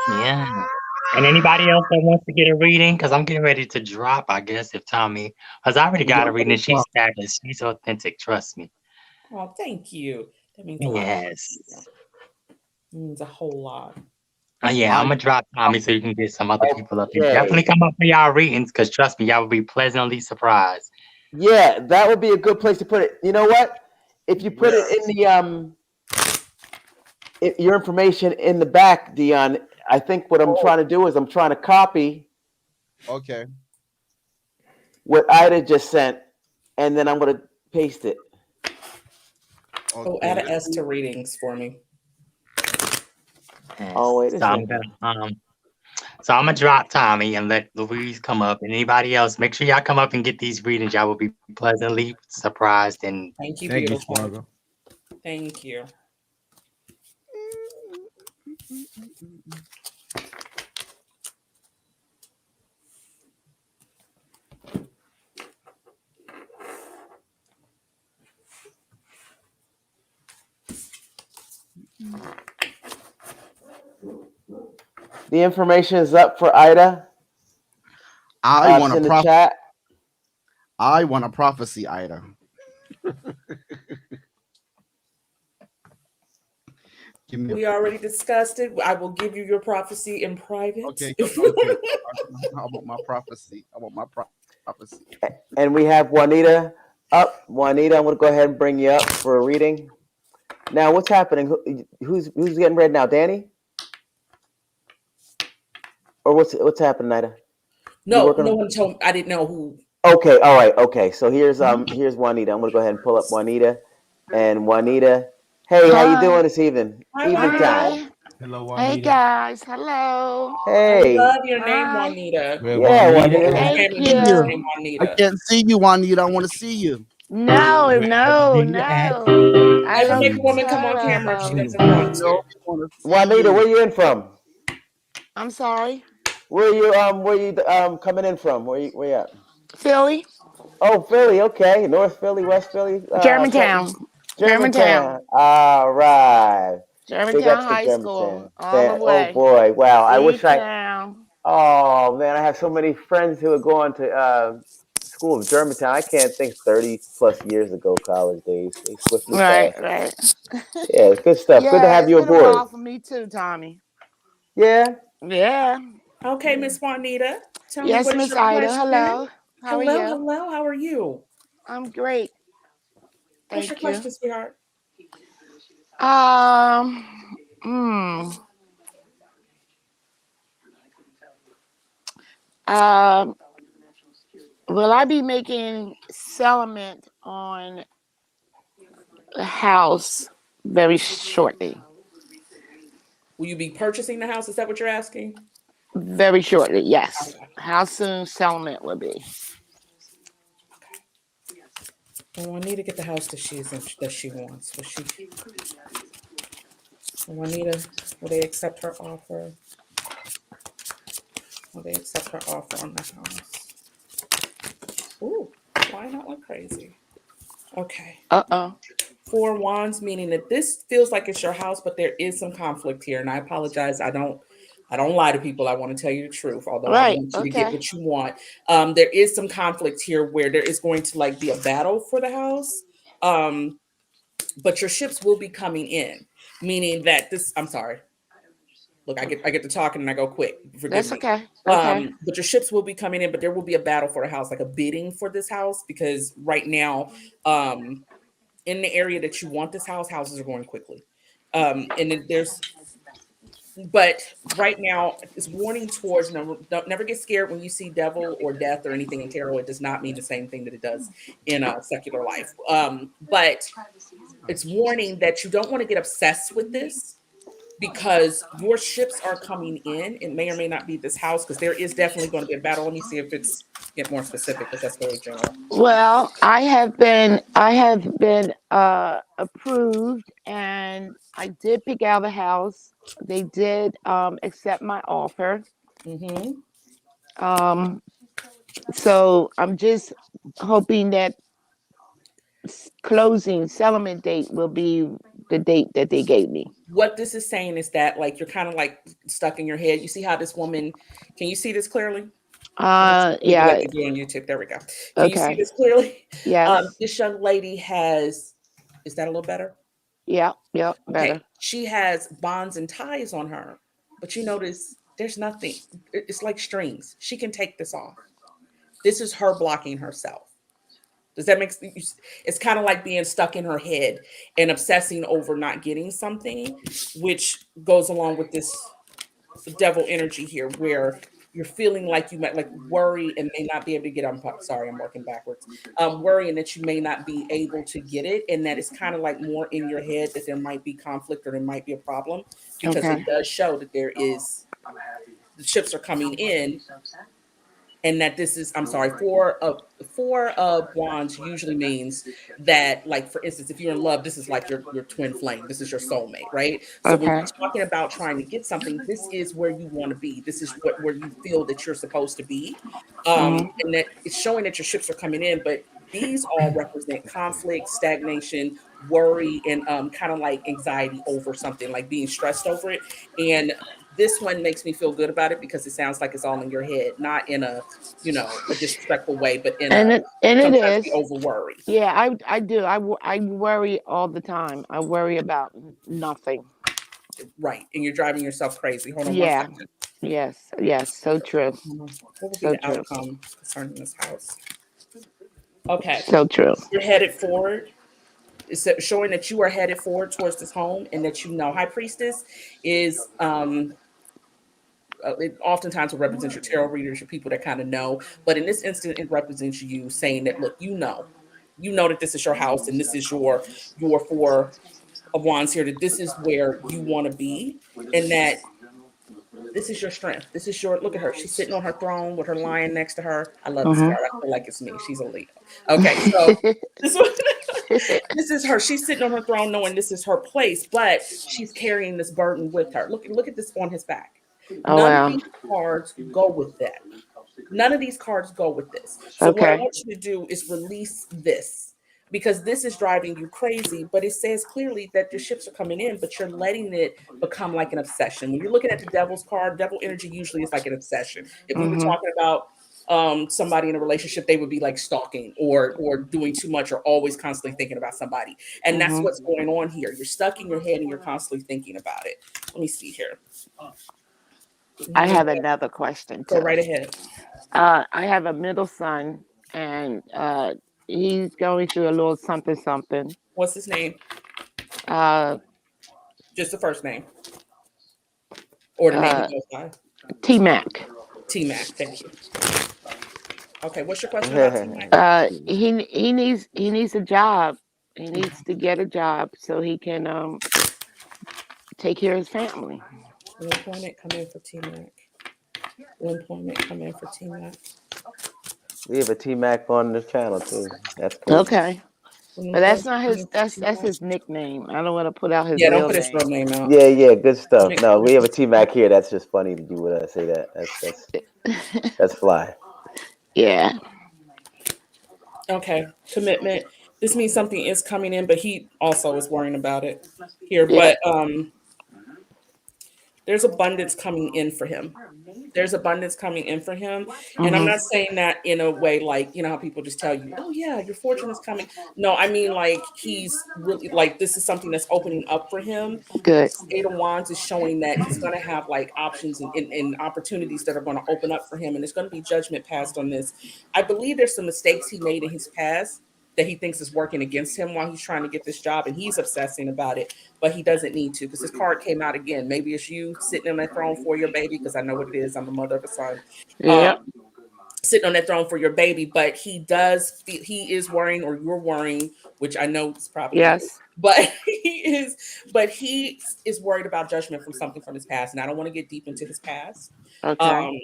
Yeah. And anybody else that wants to get a reading, because I'm getting ready to drop, I guess, if Tommy, because I already got a reading. She's fabulous. She's authentic. Trust me. Oh, thank you. That means a lot. Yes. It means a whole lot. Yeah, I'm going to drop Tommy so you can get some other people up here. Okay. Definitely come up for y'all readings, because trust me, y'all will be pleasantly surprised. Yeah, that would be a good place to put it. You know what? If you put it in the your information in the back, Dion, I think what I'm trying to do is I'm trying to copy Okay. what Ida just sent, and then I'm going to paste it. Oh, add an S to readings for me. Oh, wait a So I'm second. gonna drop Tommy and let Louise come up. And anybody else, make sure y'all come up and get these readings. Y'all will be pleasantly surprised. And Thank you, Thank you, beautiful. Spargo. Thank you. The information is up for Ida. I want It's in a the chat. I want a prophecy, Ida. Give me We already discussed it. I will give you your prophecy in private. okay. I want my prophecy. I want my prophecy. And we have Juanita Up, Juanita. I'm gonna go ahead and bring you up for a reading. Now, what's happening? Who's getting read now? Danny, or what's happening, Nida? You No, working no on? one told me. I didn't know who. Okay, all right, okay. So here's Juanita. I'm gonna go ahead and pull up Juanita, and Juanita. Hey, how you Hi. doing this evening? Hi, Evening Juanita. time. Hi. Hello, Hey Juanita. guys. Hello. I Hey, love your name, Hi. Juanita. Well, yeah, Juanita Juanita. My at Thank family See members you. named you. I Juanita. can't see you, Juanita. I want to see you. No, no, Juanita at no. I Never don't make a woman come on care camera if she about. doesn't want No, to. I want to see Juanita, you. where you in from? I'm sorry. Where you coming in from? Where you at? Philly, Oh, Philly. Okay, North Philly, West Philly. Germantown, Germantown, Germantown. All right. Big Germantown ups to High School, Germantown. all the Oh way. boy, wow. I wish I. C-Town. Oh man, I have so many friends who are going to school of Germantown. I can't think 30+ years ago, college days. They swiftly Right, passed. right. Yeah, good stuff. Good to Yeah, have it's you been a aboard. while for me too, Tommy. Yeah. Yeah. Okay, Miss Juanita, tell me Yes, what is Miss your Ida. question? Hello. How are Hello, you? hello. How are you? I'm great. What's your Thank you. question, sweetheart? Um, mm, um, will I be making settlement on a house very shortly? Will you be purchasing the house? Is that what you're asking? Very shortly, yes. Okay. How soon settlement will be? Well, I need to get the house that that she wants. Juanita, will they accept her offer? Will they accept her offer on the house? Ooh, why not went crazy? Okay. Uh-oh. Four wands, meaning that this feels like it's your house, but there is some conflict here. And I apologize. I don't lie to people. I want to tell you the truth, although I Right. want you to get Okay. what you want. There is some conflict here where there is going to like be a battle for the house. Um, but your ships will be coming in, meaning that this, I'm sorry. Look, I get to talking and I go quick. Forgive That's me. okay. Okay. But your ships will be coming in, but there will be a battle for a house, like a bidding for this house, because right now, in the area that you want this house, houses are going quickly. And then but right now it's warning towards never get scared when you see devil or death or anything in tarot. It does not mean the same thing that it does in a secular life. But it's warning that you don't want to get obsessed with this because your ships are coming in. It may or may not be this house because there is definitely going to be a battle. Let me see if it's get more specific because that's very general. Well, I have been approved and I did pick out a house. They did accept my offer. Mm-hmm. Um so I'm just hoping that closing settlement date will be the date that they gave me. What this is saying is that like you're kind of like stuck in your head. You see how this woman, can you see this clearly? Let me do like Yeah, they do on YouTube. There we go. Can you see okay. this clearly? Yes. This young lady has, is that a little better? Yeah, yep, Okay. better. She has bonds and ties on her, but you notice there's nothing. It's like strings. She can take this off. This is her blocking herself. Does that make sense? It's kind of like being stuck in her head and obsessing over not getting something, which goes along with this devil energy here where you're feeling like you might like worry and may not be able to get. I'm sorry, I'm working backwards. Worrying that you may not be able to get it, and that it's kind of like more in your head that there might be conflict or there might be a problem because it Okay. does show that there is the chips are coming in and that this is, I'm sorry, four of wands usually means that, like, for instance, if you're in love, this is like your twin flame, this is your soulmate, right? So when Okay. you're talking about trying to get something, this is where you want to be, this is where you feel that you're supposed to be. Mhm. And that it's showing that your ships are coming in, but these all represent conflict, stagnation, worry, and kind of like anxiety over something, like being stressed over it. And this one makes me feel good about it because it sounds like it's all in your head, not in a disrespectful way, but in a And it sometimes we is. over worry. Yeah, I do. I worry all the time. I worry about nothing. Right. And you're driving yourself crazy. Hold on one Yeah. second. Yes. Yes. So true. What will be So the true. outcome concerning this house? Okay. So true. You're headed forward. It's showing that you are headed forward towards this home and that you know. High Priestess is it oftentimes will represent your tarot readers, your people that kind of know. But in this instance, it represents you saying that, look, you know that this is your house and this is your four of wands here, that this is where you want to be, and that this is your strength. This is your look at her. She's sitting on her throne with her lion next to her. I love this Mhm. card. I feel like it's me. She's a Leo. Okay, so this one, this is her. She's sitting on her throne knowing this is her place, but she's carrying this burden with her. Look at this on his back. Oh None of wow. these cards go with that. None of these cards go with this. So what I Okay. want you to do is release this because this is driving you crazy. But it says clearly that your ships are coming in, but you're letting it become like an obsession. When you're looking at the devil's card, devil energy usually is like an obsession. If we were Mhm. talking about somebody in a relationship, they would be like stalking or doing too much or always constantly thinking about somebody. And that's Mhm. what's going on here. You're stuck in your head and you're constantly thinking about it. Let me see here. I Mhm. have another question Go too. right ahead. I have a middle son, and he's going through a little something something. What's his name? Uh, Just the first name. Or the name he uh, goes by. T Mac. T Mac. Thank you. Okay. What's your question about T Mac? He needs a job. He needs to get a job so he can take care of his family. Will employment come in for T Mac? Will employment come in for T Mac? We have a T Mac on the channel too. That's crazy. Okay, Will but that's employment not come his. in for That's T that's Mac? his nickname. I don't want to put out his Yeah, don't real put his real name. name out. Yeah, yeah, good stuff. Employment No, come we in have a for T T Mac. Mac here. That's just funny to do when I say that. That's fly. Yeah. Okay. Commitment. This means something is coming in, but he also is worrying about it here. Yeah. But there's abundance coming in for him. There's abundance coming in for him. And I'm Mhm. not saying that in a way like, you know, how people just tell you, oh, yeah, your fortune is coming. No, I mean, like, he's really like, this is something that's opening up for him. Good. This Eight of Wands is showing that he's going to have like options and opportunities that are going to open up for him. And there's going to be judgment passed on this. I believe there's some mistakes he made in his past that he thinks is working against him while he's trying to get this job. And he's obsessing about it, but he doesn't need to because this card came out again. Maybe it's you sitting on that throne for your baby because I know what it is. I'm the mother of a son. Yeah. Um, sitting on that throne for your baby, but he does feel he is worrying, or you're worrying, which I know is probably you, Yes. but he is worried about judgment from something from his past. And I don't want to get deep into his past. Okay. Um,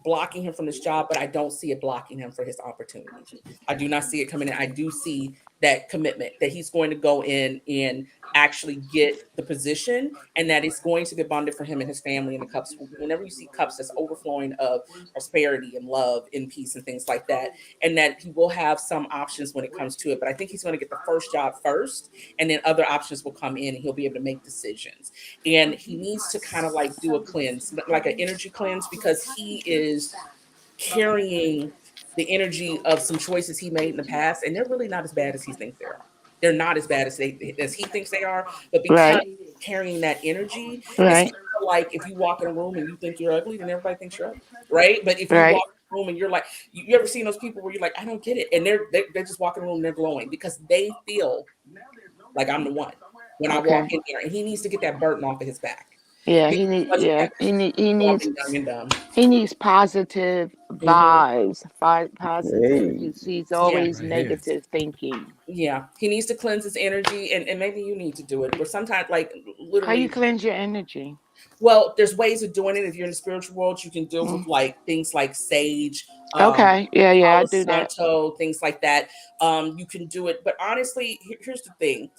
blocking him from this job, but I don't see it blocking him for his opportunities. I do not see it coming in. I do see that commitment that he's going to go in and actually get the position, and that it's going to be abundant for him and his family and the cups. Whenever you see cups, that's overflowing of prosperity and love and peace and things like that. And that he will have some options when it comes to it. But I think he's going to get the first job first, and then other options will come in and he'll be able to make decisions. And he needs to kind of like do a cleanse, like an energy cleanse, because he is carrying the energy of some choices he made in the past, and they're really not as bad as he thinks they are. They're not as bad as he thinks they are, but because Right. he's carrying that energy, it's Right. kind of like if you walk in a room and you think you're ugly, then everybody thinks you're ugly, right? But if you Right. walk in a room and you're like, you ever seen those people where you're like, I don't get it, and they're just walking in the room and they're glowing because they feel like I'm the one when I walk Okay. in there, and he needs to get that burden off of his back Yeah. because He he need. doesn't Yeah. have He dumb needs. and young and dumb. He needs positive Mhm. vibes. Positive. Hey. He's Yeah. always Right here. negative thinking. Yeah, he needs to cleanse his energy, and maybe you need to do it. But sometimes, like How you literally, cleanse your energy? well, there's ways of doing it. If you're in the spiritual world, you can deal with Mm. like things like sage, Okay. Yeah. Yeah. I Palo do that. Santo, things like that. You can do it. But honestly, here's the thing: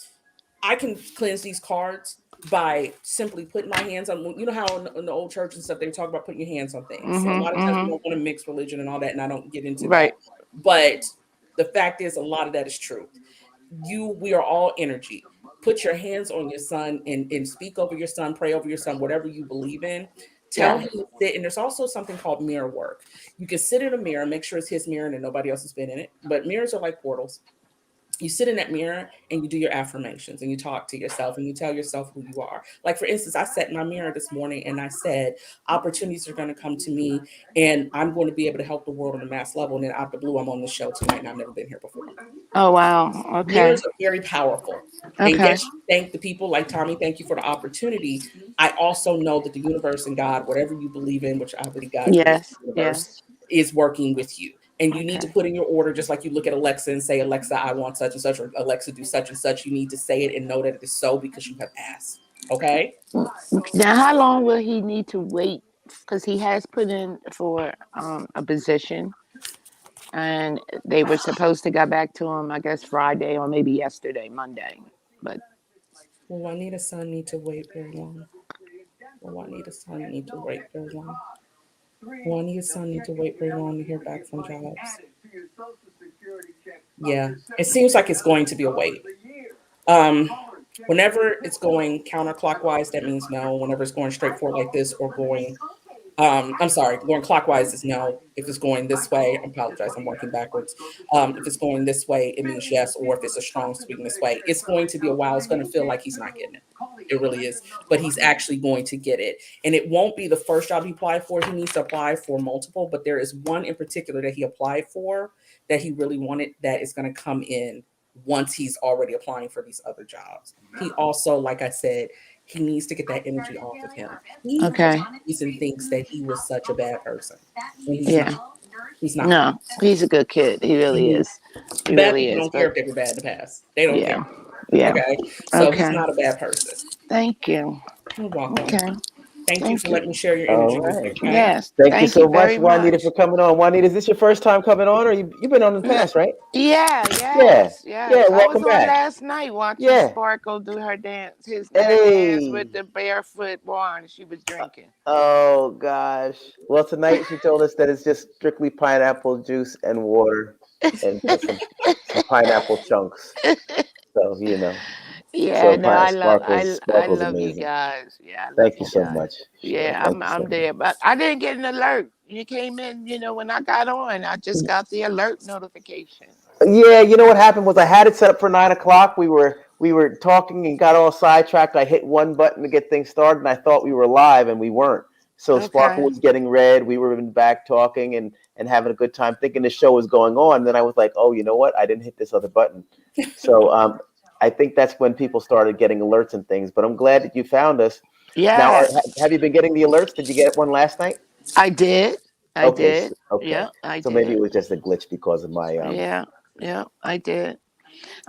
I can cleanse these cards by simply putting my hands on. You know how in the old church and stuff they talk about putting your hands on things. A Mhm. lot of times we Mhm. don't want to mix religion and all that, and I don't get into that. Right. But the fact is, a lot of that is truth. We are all energy. Put your hands on your son and speak over your son, pray over your son, whatever you believe in. Tell Yes. him to sit. And there's also something called mirror work. You can sit in a mirror, make sure it's his mirror and that nobody else has been in it. But mirrors are like portals. you sit in that mirror and you do your affirmations and you talk to yourself and you tell yourself who you are. Like, for instance, I sat in my mirror this morning and I said, opportunities are going to come to me and I'm going to be able to help the world on a mass level. And then out the blue, I'm on the show tonight and I've never been here before. Oh, wow. Okay. Mirrors are very powerful. And Okay. yes, you thank the people like Tommy, thank you for the opportunity. I also know that the universe and God, whatever you believe in, which I believe God created Yes. the universe, Yes. is working with you. And you need to Okay. put in your order, just like you look at Alexa and say, Alexa, I want such and such, or Alexa, do such and such. You need to say it and know that it is so because you have asked. Okay. Now, how long will he need to wait? Because he has put in for a position, and they were supposed to get back to him, I guess, Friday or maybe yesterday, Monday. But Will Juanita's son need to wait very long? Will Juanita's son need to wait very long? Will Juanita's son need to wait very long to hear back from jobs? Yeah, it seems like it's going to be a wait. Um, Whenever it's going counterclockwise, that means no. Whenever it's going straight forward like this or going, I'm sorry, going clockwise is no. If it's going this way, I apologize, I'm working backwards. If it's going this way, it means yes. Or if it's a strong swing this way, it's going to be a while. It's going to feel like he's not getting it. It really is. But he's actually going to get it. And it won't be the first job he applied for. He needs to apply for multiple, but there is one in particular that he applied for that he really wanted that is going to come in once he's already applying for these other jobs. He also, like I said, he needs to get that energy off of him. He okay. reason thinks that he was such a bad person. And he's Yeah. not. He's not. No, he's a good kid. He really is. He Bad really people is. don't care But if they were bad in the past. They don't yeah. care. Yeah. Okay. So he's Okay. not a bad person. Thank you. You're welcome. Okay. Thank you Thank for you. letting me share your All energy with you. right. Okay. Yes. Thank you Thank you so much, very Juanita, much. for coming on. Juanita, is this your first time coming on, or you've been on in the past, right? Yeah, Yeah. yes, Yeah. yes. I Welcome was on back. last night watching Yeah. Sparkle do her dance, her dance Hey. with the barefoot wine she was drinking. Oh gosh. Well, tonight she told us that it's just strictly pineapple juice and water and some pineapple chunks. So Yeah, so no, I love I sparkle's love you amazing. guys. Yeah, I love Thank you you so guys. much, Cheryl. Yeah, Thank you so I'm much. there, but I didn't get an alert. You came in, when I got on. I just got the alert notification. Yeah, you know what happened was I had it set up for 9 o'clock. We were talking and got all sidetracked. I hit one button to get things started, and I thought we were live, and we weren't. So Sparkle Okay. was getting red. We were in back talking and having a good time, thinking the show was going on. And then I was like, oh, you know what? I didn't hit this other button. So I think that's when people started getting alerts and things. But I'm glad that you found us. Now, Yes, have you been getting the alerts? Did you get one last night? I did. I Okay, did. okay. Yeah, I So maybe did. it was just a glitch because of my Yeah, yeah, I did.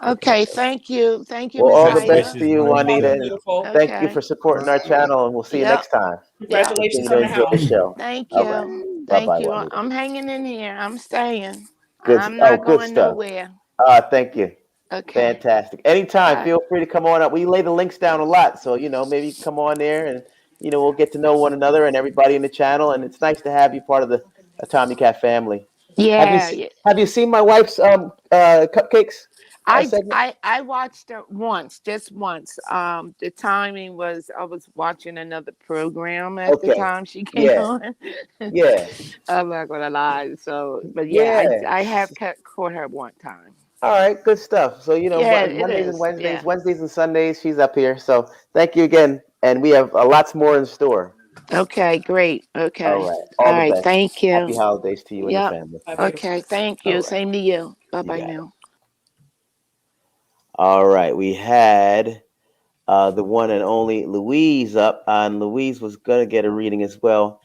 Okay. Okay, thank you. Thank you, Well, Miss all the Ida. best to Congratulations, you, You're Juanita, welcome, Juanita. and beautiful. thank you for Okay. supporting our channel. And we'll see you Yep. next time. Yep. Congratulations Continue to on the enjoy the house. show. Thank All right. you. Bye Thank bye, you. Juanita. I'm hanging in here. I'm staying. Good. I'm Oh, not good going stuff. nowhere. Thank you. Okay. Fantastic. Anytime, Bye. feel free to come on up. We lay the links down a lot, so maybe you can come on there and we'll get to know one another and everybody in the channel. And it's nice to have you part of the Tommy Cat family. Have you Yeah, se- yeah. have you seen my wife's cupcakes segment? I watched it once, just once. The timing was I was watching another program at the Okay. time she came Yeah. on. Yeah. I'm not gonna lie. So, but yeah, Yeah. I have caught her one time. All right, good stuff. So, Yeah, it Mondays and is. Wednesdays, Yeah. Wednesdays and Sundays, she's up here. So, thank you again. And we have lots more in store. Okay, great. All Okay. right. All All the right. best. Thank Happy you. holidays to you and your Yep. family. Bye, beautiful. Okay. Thank All you. right. Same to you. Bye You bye got it. now. All right. We had the one and only Louise up, and Louise was going to get a reading as well.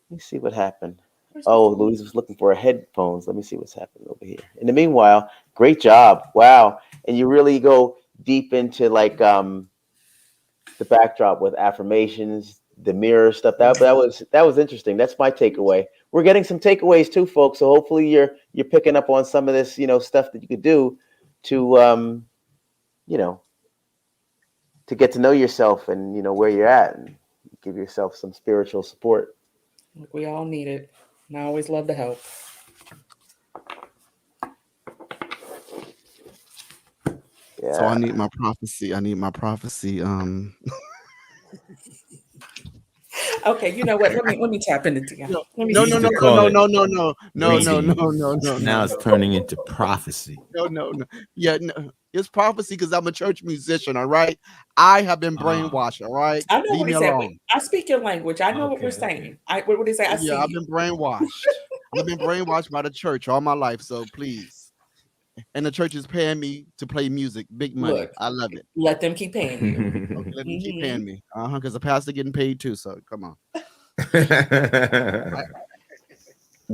Let me see what happened. Where's Oh, my phone? Louise was looking for her headphones. Let me see what's happening over here. In the meanwhile, great job. Wow. And you really go deep into like the backdrop with affirmations, the mirror stuff. That was interesting. That's my takeaway. We're getting some takeaways too, folks. So hopefully you're picking up on some of this, stuff that you could do to you know, to get to know yourself and where you're at and give yourself some spiritual support. We all need it. And I always love to help. So I Yeah. need my prophecy. I need my prophecy. Okay, you know what? Let me tap into Dion. No, Let me no, We no, used see. no, to no, call no, it no, no, no, no, no, no, reading. no, Now it's turning into prophecy. no. Yeah, no. It's prophecy because I'm a church musician. All right, I have been Ah, brainwashed. All right, I know leave what me he said. alone. I speak your language. I know what we're okay, okay. saying. What did he say? I Yeah, see I've you. been brainwashed. I've been brainwashed by the church all my life. So please, and the church is paying me to play music, big money. Look, I love it. let them keep paying you. Okay, let them keep Mhm. paying me. Because the pastor getting paid too. So come on.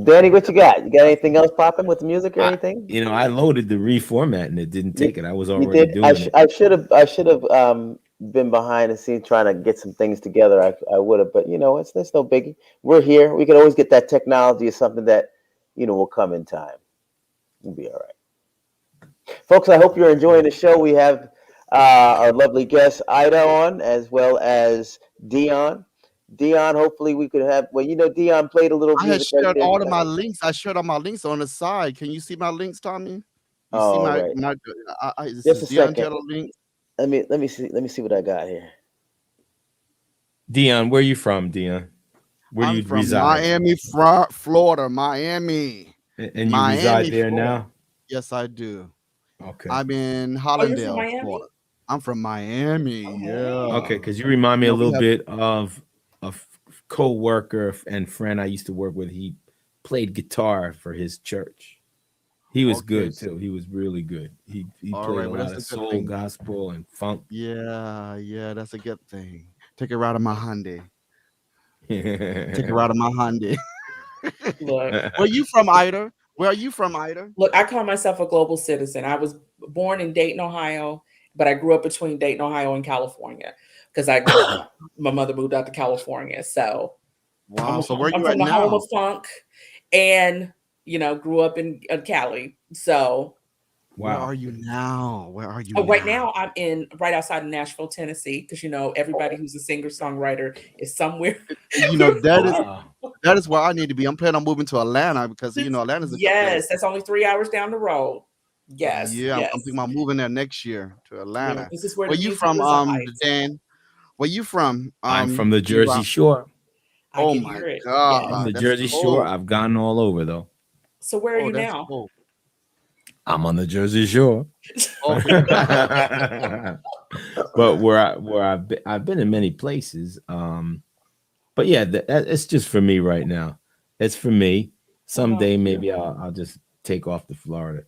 Danny, what you got? You got anything else popping with music or anything? I loaded the reformat and it didn't take it. I was You already did. I, doing sh- it. I should have been behind the scenes trying to get some things together. I would have, but it's no biggie. We're here. We can always get that technology is something that will come in time. We'll be all right, folks. I hope you're enjoying the show. We have our lovely guest Ida on, as well as Dion. Dion, hopefully we could have. Well, Dion played a little I had music right shared there. all of my links. I shared all my links on the side. Can you see my links, Tommy? You see All my right, my this just is a Dion second. Taylor link. Let me see what I got here. Dion, where you from, Dion? Where do I'm you from reside? Miami, Florida. Miami. And you reside there Florida. now? Yes, I do. Okay. I'm in Oh, you're from Hollandale, Miami? Florida. I'm from Miami. Oh, Yeah. Okay, because you remind me a We little have bit of a co-worker and friend I used to work with. He played guitar for his church. He was okay. good too. He was really good. He All played right. a Well, lot that's of a good soul, thing. gospel, and funk. Yeah, that's a good thing. Take a ride of my Hyundai. Take a ride of my Hyundai. Look, Where you from, Ida? Where are you from, Ida? look. I call myself a global citizen. I was born in Dayton, Ohio, but I grew up between Dayton, Ohio, and California because my mother moved out to California. So Wow. So where I'm you at from the home now? of funk, and grew up in Cali. So Where Wow. are you now? Where are you right now? now I'm right outside of Nashville, Tennessee, because everybody who's a singer songwriter is somewhere. Wow. that is where I need to be. I'm planning on moving to Atlanta because Atlanta's a good place. Yes, that's only 3 hours down the road. Yes, Yeah, I'm yes. thinking about moving there next year to Atlanta. This is where Where the you music from, resides. Dan? Where you from? I'm from the D-Rock? Jersey Shore. I Oh can my hear it. Yes. From the God, that's Jersey Shore. cold. I've gone all over though. So where are Oh, you that's now? cold. I'm on the Jersey Shore. Okay. But I've been in many places. But yeah, it's just for me right now. It's for me. Someday maybe I'll just take off to Florida.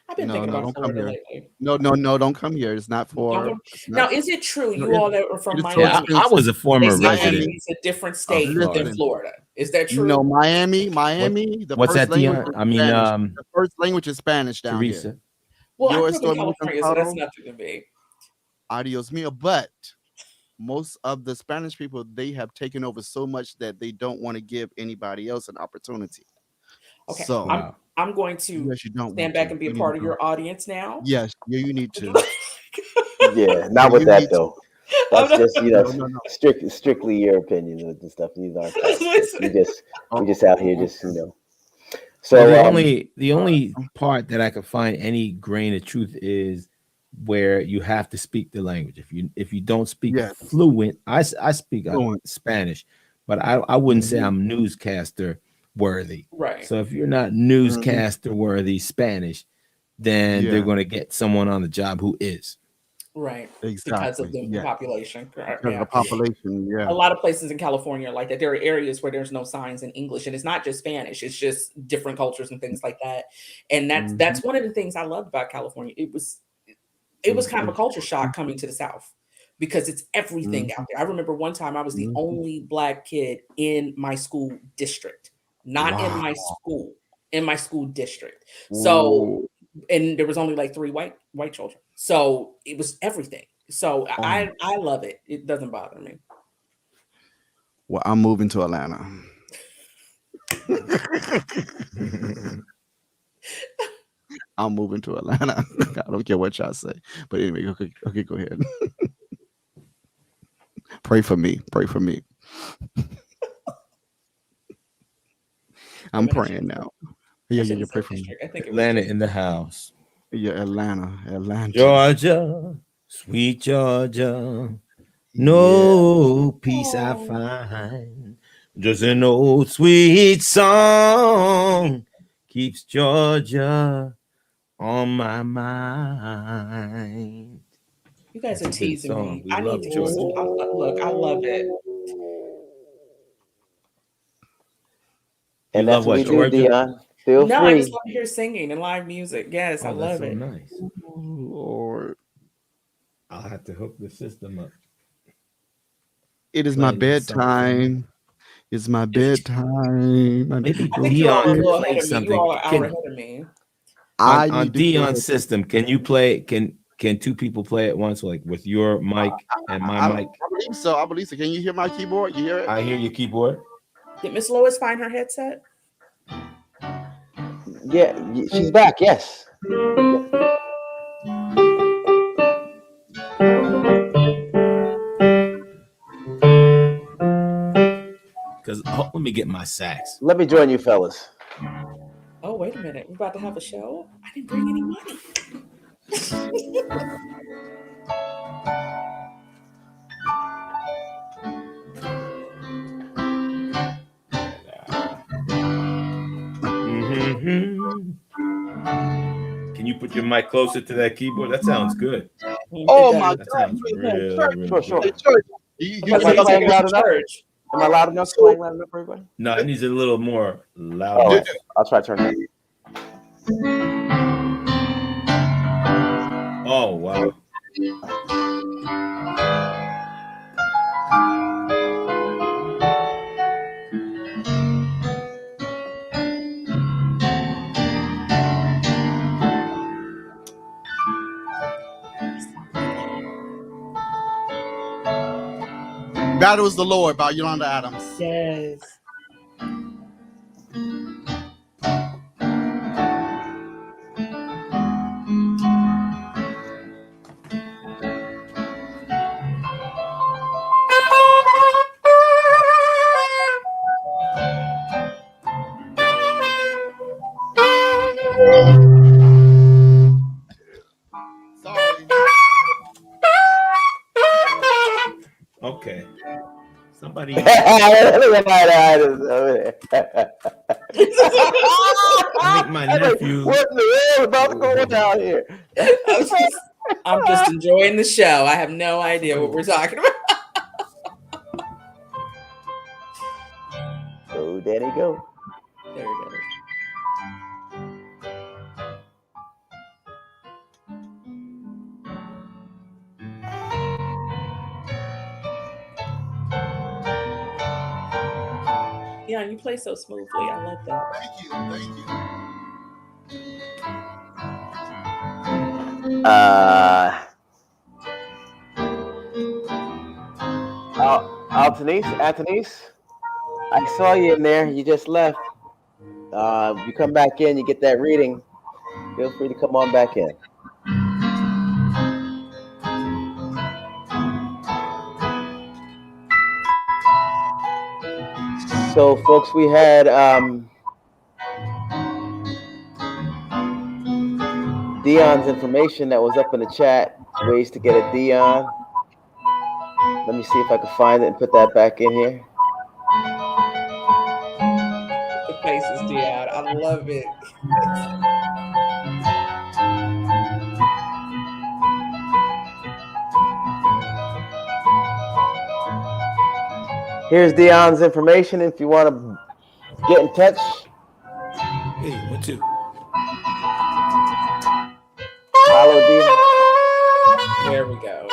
I've been No, thinking about don't come Florida here. lately. No, don't come here. It's not for. It's Now, not. is it true No, you all that are from it is so Yeah, Miami, I was expensive. a former they say resident Miami. Miami is a different of state than Florida. Listen, Florida? Is that no, true? Miami. The What's first that, language Dion? is I mean, Spanish. The first language is Spanish down here. Teresa. Well, I Yo grew up in estoy muy California, so that's cansado. nothing to me. Adios mío. But most of the Spanish people, they have taken over so much that they don't want to give anybody else an opportunity. Okay, So Wow. I'm going to yes, you don't stand want back to. and be a You need to part of go. your audience now. Yes, yeah, you need to. Yeah, not Yeah, with you that need to. though. I'm That's not- just No. strictly your opinions and stuff. These aren't facts. We just Oh, we just out here just okay. Well, So the only part that I could find any grain of truth is where you have to speak the language. If you don't speak Yes, fluent, I speak fluent. Spanish, but I wouldn't say Mhm, I'm newscaster worthy. right, So if you're not mhm. newscaster worthy Spanish, then they're Yeah, going to get someone on the job who is. right, because of exactly. the Yeah, population. Correct. because of Yeah. the population. A Yeah. lot of places in California are like that. There are areas where there's no signs in English, and it's not just Spanish. It's just different cultures and things like that. And Mhm, that's one of the things I loved about California. It was kind of a culture shock coming to the South because it's everything mhm, out there. I remember one time I was the mhm. only Black kid in my school district, not Wow. in my school district. So, Ooh. and there was only like three white children. So it was everything. So Oh my. I love it. It doesn't bother me. Well, I'm moving to Atlanta. I'm moving to Atlanta. I don't care what y'all say. But anyway, okay, go ahead. Pray for me. Pray for me. I'm Women, praying now. I Yeah, shouldn't pray say for me. district. I think it was Atlanta just in the house. Yeah, Atlanta. Georgia, sweet Georgia, No peace I Oh. find, just an old sweet song keeps Georgia on my mind. You guys That's are a good teasing song. me. We I love need to hear some. Georgia. Look, I love it. You And that's love what what, we do, Georgia? Dion. Feel No, I just free. love to hear singing and live music. Yes, I Oh, that's love so it. nice. Oh, Lord. I'll have to hook the system up. It is my Playing that song for me. bedtime. It's my bedtime. I need Maybe to I go think you to all Dion are a can bed. little play ahead of me. You something. all are an hour ahead of me. I On need to go Dion's ahead. system, can you play? Can two people play at once, like with your mic and my I mic? believe so. I believe so. Can you hear my keyboard? You hear it? I hear your keyboard. Did Miss Lois find her headset? Yeah, she's back. Yes. Because let me get my sax. Let me join you, fellas. Oh, wait a minute. We're about to have a show? I didn't bring any money. Mm-hmm. Can you put your mic closer to that keyboard? That sounds good. It Oh my does. That God! sounds You ain't playing real, church. real Sure, good. sure. Hey, church. You I'm about to Am I say, it's like playing I'm loud in enough? church. Am I loud enough? so Playing loud enough for everybody? No, it needs a little more loud. Oh, did, I'll try to turn it up. Oh wow. Battle is the Lord by Yolanda Adams. Yes. Sorry. Okay. Somebody. Look at that over there. I think my I'm like, nephew. what in the hell is about to go down here? I'm just enjoying the show. I have no idea what we're talking about. Go, Danny, go. There we go. Yeah, you play so smoothly. I love that. Thank you. Thank you. Altonese, I saw you in there. You just left. You come back in, you get that reading. Feel free to come on back in. So, folks, we had Dion's information that was up in the chat. Ways to get a Dion. Let me see if I can find it and put that back in here. The faces, Dion. I love it. Here's Dion's information if you want to get in touch. Hey, what you? Follow Dion. There we go.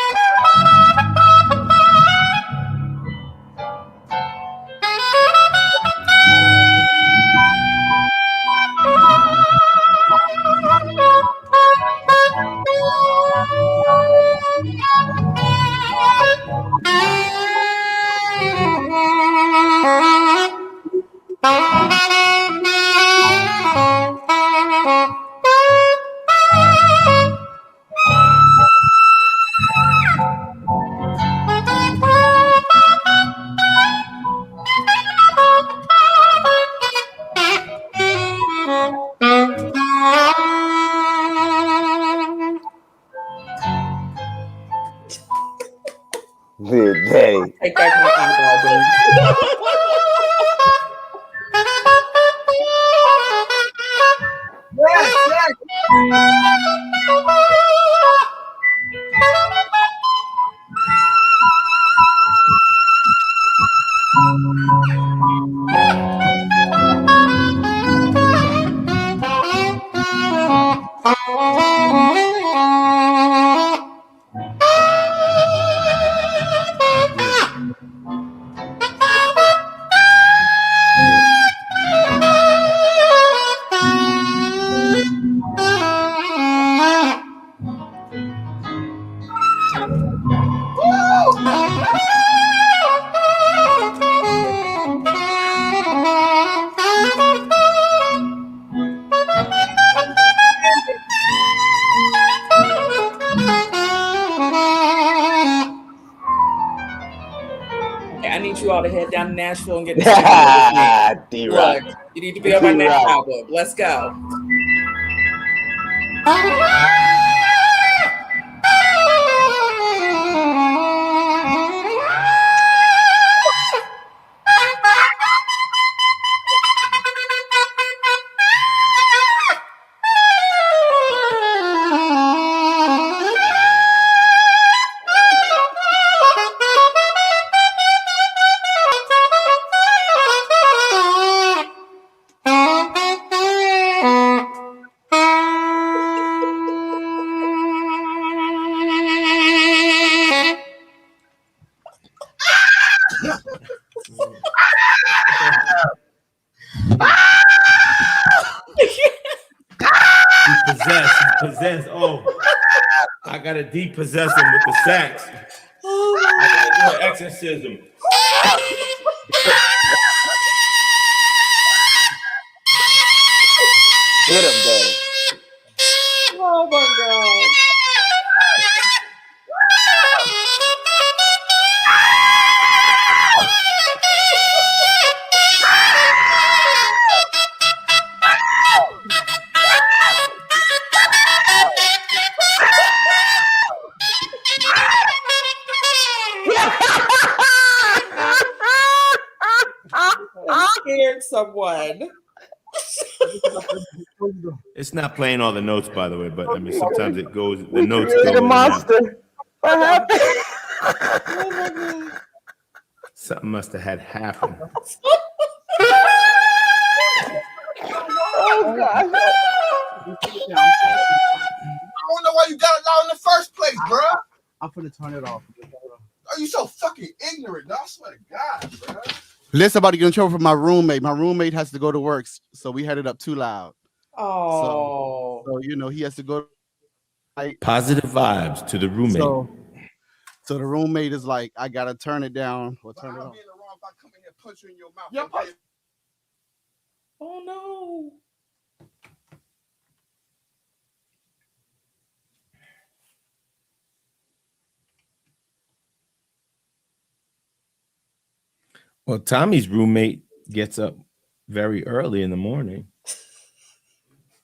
Daddy. Take back my eyeball, dude. Yes, yes. Okay, I need you all to head down to Nashville and get in the studio with me. D-Rock. Look, you need to be on my next D-Rock. album. Let's go. He's possessed. He's possessed. Oh, I gotta depossess him with the sax. I gotta do an exorcism. Hit him, Daddy. Oh my God. I scared someone. It's not playing all the notes, by the way, but I mean sometimes it goes. The We notes go created in a and out. monster. What happened? Oh my God. Something must have had happened. Oh God. I don't know why you got it out in the first place, bro. I'm gonna turn it off. Are you so fucking ignorant? I swear to God, bro. Listen, about to get in trouble from my roommate. My roommate has to go to work, so we had it up too loud. Oh. So you know he has to go. Positive vibes to the roommate. So the roommate is like, I gotta turn it down or turn it I'll on. be in the wrong if I come in here and punch you in your mouth. Your punch- Oh no. Well, Tommy's roommate gets up very early in the morning,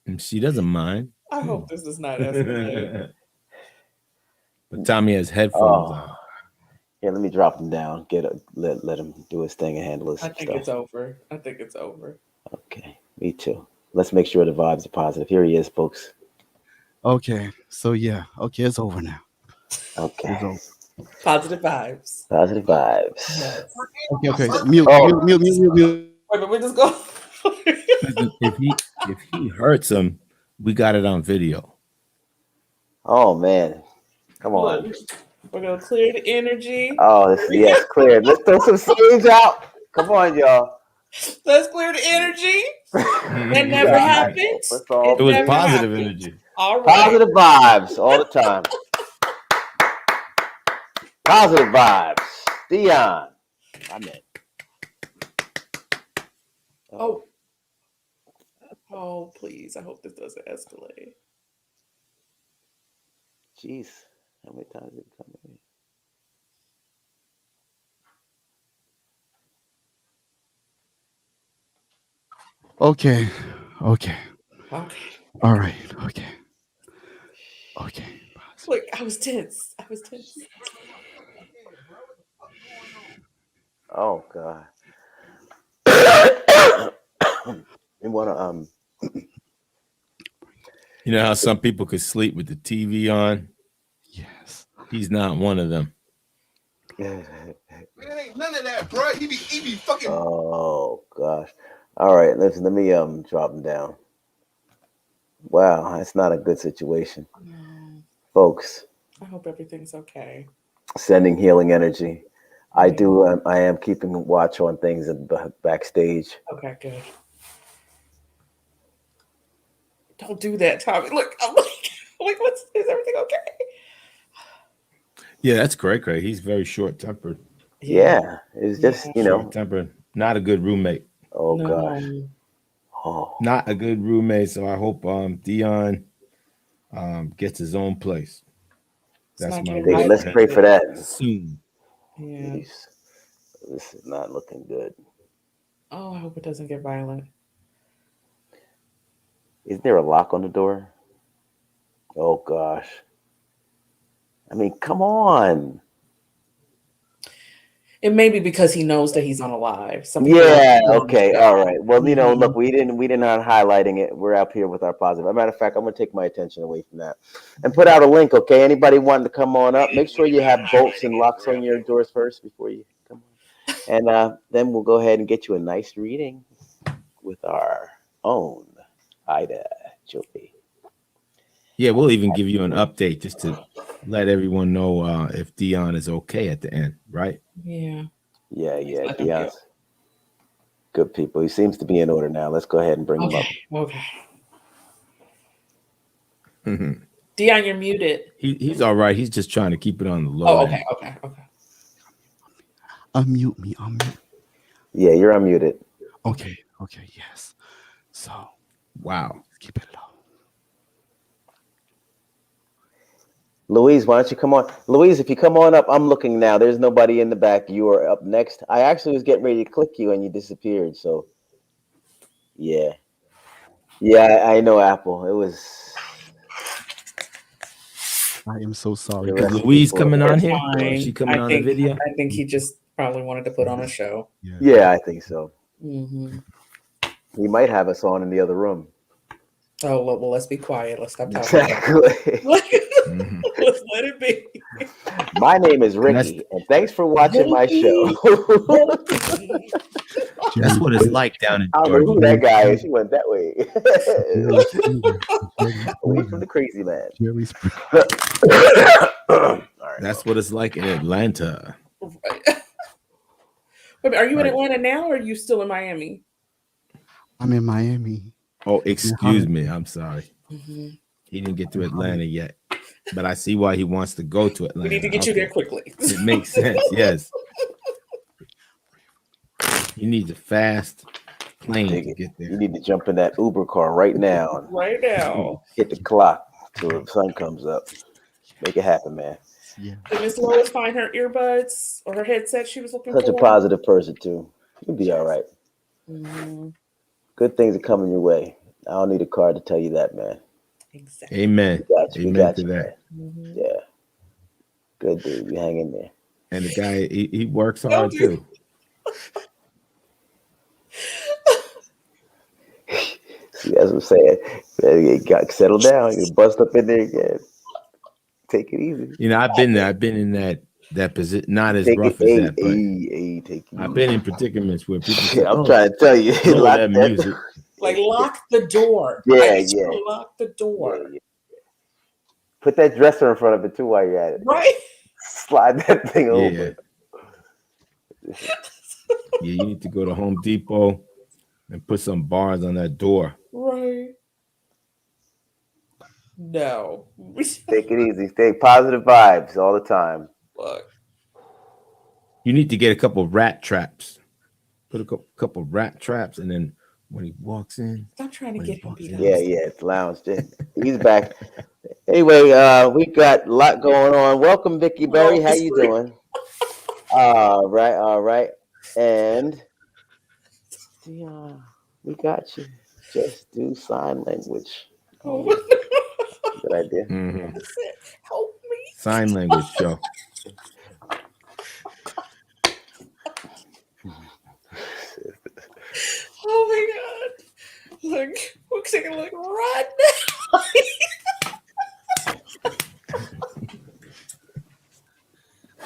and she doesn't mind. I hope this is not escalating. But Tommy has headphones on. Yeah, let me drop him down. Let him do his thing and handle his I think stuff. it's over. I think it's over. Okay, me too. Let's make sure the vibes are positive. Here he is, folks. Okay, so yeah, okay, it's over now. Okay. It's over. Positive vibes. Positive vibes. Yes. Okay, mute. Wait, but we just go. If he hurts him, we got it on video. Oh man. Come on. Look, we're gonna clear the energy. Oh, yes, cleared. Let's throw some sage out. Come on, y'all. Let's clear the energy. That never Yeah. happened. Let's all It was never positive happened. energy. All right. positive vibes all the time. Positive vibes. Dion. I'm in. Oh. Oh, please. I hope this doesn't escalate. Jeez. How many times did it come in? Okay. Okay. All right. Okay. Look, I was tense. Oh God. You wanna You know how some people could sleep with the TV on? Yes. He's not one of them. Man, ain't none of that, bro. He be fucking. Oh gosh. All right, listen, let me drop him down. Wow, that's not a good situation. No, Folks, I hope everything's okay. sending healing energy. I Yeah. do I am keeping watch on things backstage. Okay, good. Don't do that, Tommy. Look, I'm like, is everything okay? Yeah, that's correct, Craig. He's very short-tempered. Yeah, it's just, Yeah. Short-tempered. Not a good roommate. Oh gosh. No. Oh, Not a good roommate. So I hope Dion gets his own place. It's That's not my getting wish David, for let's violent. him. pray for that. Soon. Yeah. Jeez. This is not looking good. Oh, I hope it doesn't get violent. Isn't there a lock on the door? Oh gosh. I mean, come on. It may be because he knows that he's unalive. Some people Yeah, like okay, all right. Well, you know, Mhm. look, we didn't not highlighting it. We're up here with our positive. As a matter of fact, I'm gonna take my attention away from that and put out a link, okay? Anybody wanting to come on up, make sure you have bolts and locks on your doors first before you come on. And then we'll go ahead and get you a nice reading with our own Ida Joy. Yeah, we'll even give you an update just to let everyone know if Dion is okay at the end, right? Yeah. Yeah, Let them Dion's good people. He seems to be in order now. Let's go ahead and bring him up. Okay. Dion, you're muted. He's all right. He's just trying to keep it on the low Oh, end. okay. Unmute me. Unmute. Yeah, you're unmuted. Okay. Yes. So Wow. keep it low. Louise, why don't you come on? Louise, if you come on up, I'm looking now. There's nobody in the back. You are up next. I actually was getting ready to click you and you disappeared. So, yeah. Yeah, I know, Apple. It was. I am so sorry. The Is rest of Louise people are coming on there. here? Or is Fine. she coming on the video? I think he just probably wanted to put on a show. Yeah, I think so. Mm-hmm. He might have us on in the other room. Oh, well, let's be quiet. Let's stop talking. Exactly. Let's let it be. My name is Ricky, and thanks for watching my show. That's what it's like down in I don't know who Georgia. that guy is. He went that way. Away from the crazy man. All right. That's what it's like in Atlanta. Wait, are you in Right. Atlanta now, or are you still in Miami? I'm in Miami. Oh, excuse me. I'm sorry. Mm-hmm. He didn't get to Atlanta yet, but I see why he wants to go to Atlanta. We need to get you there quickly. It makes sense. Yes. You need a fast plane to get there. You need to jump in that Uber car right now. Right now. Hit the clock till the sun comes up. Make it happen, man. Yeah. Did Miss Lois find her earbuds or her headset she was looking Such for? a positive person too. You'll be all right. Mm-hmm. Good things are coming your way. I don't need a card to tell you that, man. Exactly. Amen. We got you. Amen to that. Mm-hmm. Yeah. Good dude. You hang in there. And the guy, he works hard too. See, that's what I'm saying. You got settled down. You bust up in there again. Take it easy. You know, I've been there. I've been in that position, not as Take rough it, as that, but take it I've easy. been in predicaments where people say, Shit, I'm "Oh, trying to tell you. lower Lock that that music." Like lock the door. Yeah, I need you yeah. to lock the door. Yeah. Put that dresser in front of it too while you're at it. Right? Slide that thing Yeah. over. Yeah, you need to go to Home Depot and put some bars on that door. Right. No. Take it easy. Stay positive vibes all the time. Look. You need to get a couple rat traps. Put a couple rat traps, and then when he walks in, Stop trying to get him beat up. Yeah, it's lounge. He's back. Anyway, we got a lot going on. Welcome, Vicky Berry. How you doing? All right. And yeah, we got you. Just do sign language. Oh. Good idea. mm-hmm. Help me. Sign language show.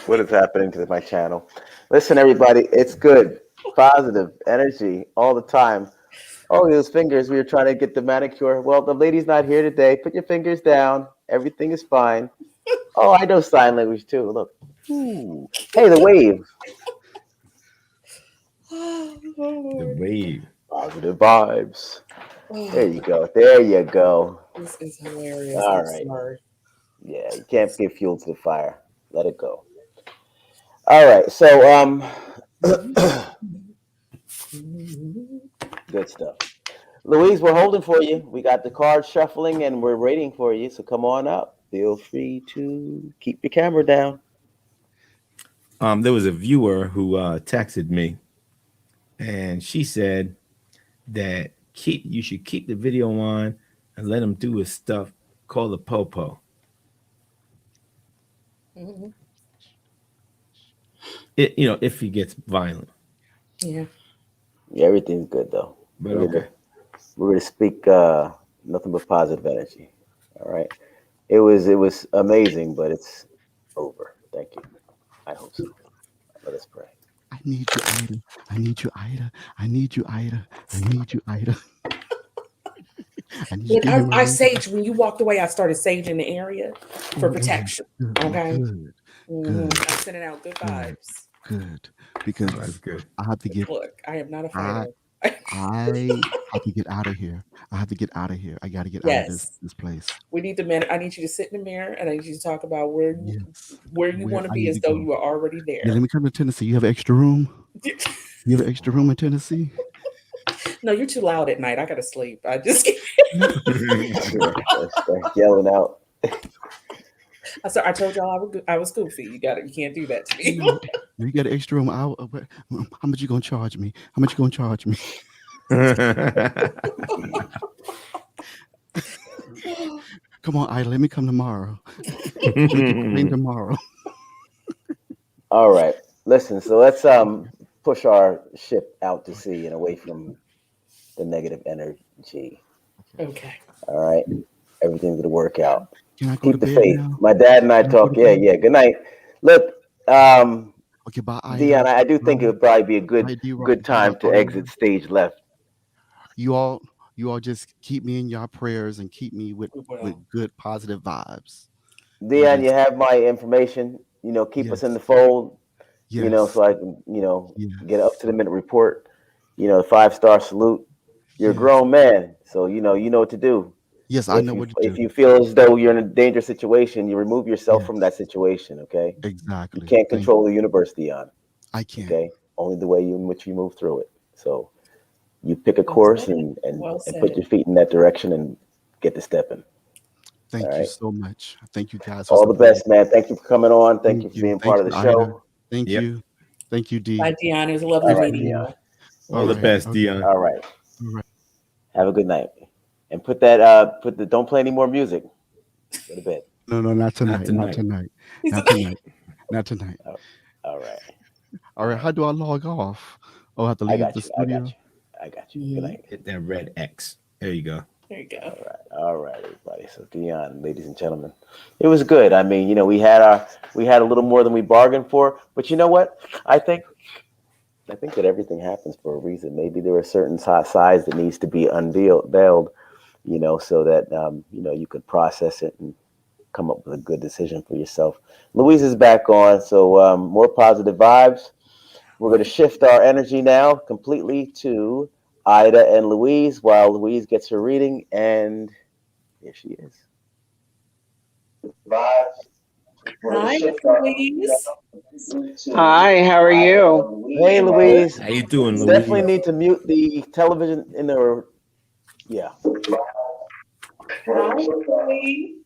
What is happening to my channel? Listen, everybody, it's good. Positive energy all the time. Oh, those fingers. We were trying to get the manicure. Well, the lady's not here today. Put your fingers down. Everything is fine. Oh, I know sign language too. Look. Ooh. Hey, the wave. Oh, The Lord. wave. Positive vibes. Oh, There you go. There you go. this is hilarious. All I'm right. sorry. Yeah, you can't give fuel to the fire. Let it go. All right. So, good stuff. Louise, we're holding for you. We got the cards shuffling and we're waiting for you. So come on up. Feel free to keep your camera down. There was a viewer who texted me, and she said that you should keep the video on and let him do his stuff called the popo. Mhm. If he gets violent. Yeah. Yeah, everything's good though. But We're gonna speak nothing but positive energy. All right. It was amazing, but it's over. Thank you. I hope so. Let us pray. I need you, Ida. I need you, Ida. I need you, Ida. I need you, Ida. I need you Look, to hear my I radio. saged when you walked away. I started saging the area for protection. Good, Okay. good, Mhm. I'm sending out good vibes. good. Because that's good. I have to get. Look, I am not a I fighter. I have to get out of here. I have to get out of here. I got to get out of Yes. this place. We need to I need you to sit in the mirror and I need you to talk about where you Yes. want Where to I be need as to though go. you are already Yeah, there. let me come to Tennessee. You have extra room? You have extra room in Tennessee? No, you're too loud at night. I gotta sleep. I just Start yelling out. I told y'all I was goofy. You can't do that to me. No, you got extra room. How much you gonna charge me? How much you gonna charge me? Come on, Ida. Let me come tomorrow. Make it clean tomorrow. All right. Listen, so let's push our ship out to sea and away from the negative energy. Okay. All right. Everything's gonna work out. Can I go to Keep the bed faith. now? My dad and I Can I go talk. to Yeah, bed? yeah. Good night. Look, Okay, bye, Ida. Dion, I do think it Bye. would probably be a Bye, good time to Ida. exit stage left. You all just keep me in your prayers and keep me with Well, good positive vibes. Dion, you Just have my information. Keep us in the yes, fold. yes, So I can, get up to yes, the minute report. 5-star salute. You're a yes, grown man, so you know what to do. yes. I If know you what to if do. you feel as though you're in a dangerous situation, you remove yourself from that Yes, situation. Okay, you exactly. can't Thank control the universe, Dion. I can't. Okay, only the way in which you move through it. So you pick a well course said. and Well put said. your feet in that direction and get to stepping. All Thank you right. so much. Thank you guys for All the supporting. best, man. Thank you for coming on. Thank Thank you for you. being Thank part of you, the Ida. show. Thank Yep. you. Thank you, D. Bye, Dion. It was All lovely right, meeting Dion. you. All the right. best, Okay. Dion. All right. All right. Have a good night. And don't play any more music. Go to bed. No, not tonight. Not tonight. tonight. Not tonight. Not tonight. All right. All right. How do I log off? Oh, I have to I leave got the you. I got studio. you. I got you. Good Mhm. night. Hit that red X. There you go. There you go. All right, everybody. So Dion, ladies and gentlemen, it was good. I mean, we had a little more than we bargained for, but you know what? I think that everything happens for a reason. Maybe there are certain sides that needs to be unveiled, so that you could process it and come up with a good decision for yourself. Louise is back on, so more positive vibes. We're going to shift our energy now completely to Ida and Louise while Louise gets her reading, and here she is. Hi, Louise. Hi, how are you? Hey, Louise. How you doing, Definitely Louise? need to mute the television in the. Yeah. Hi, Louise.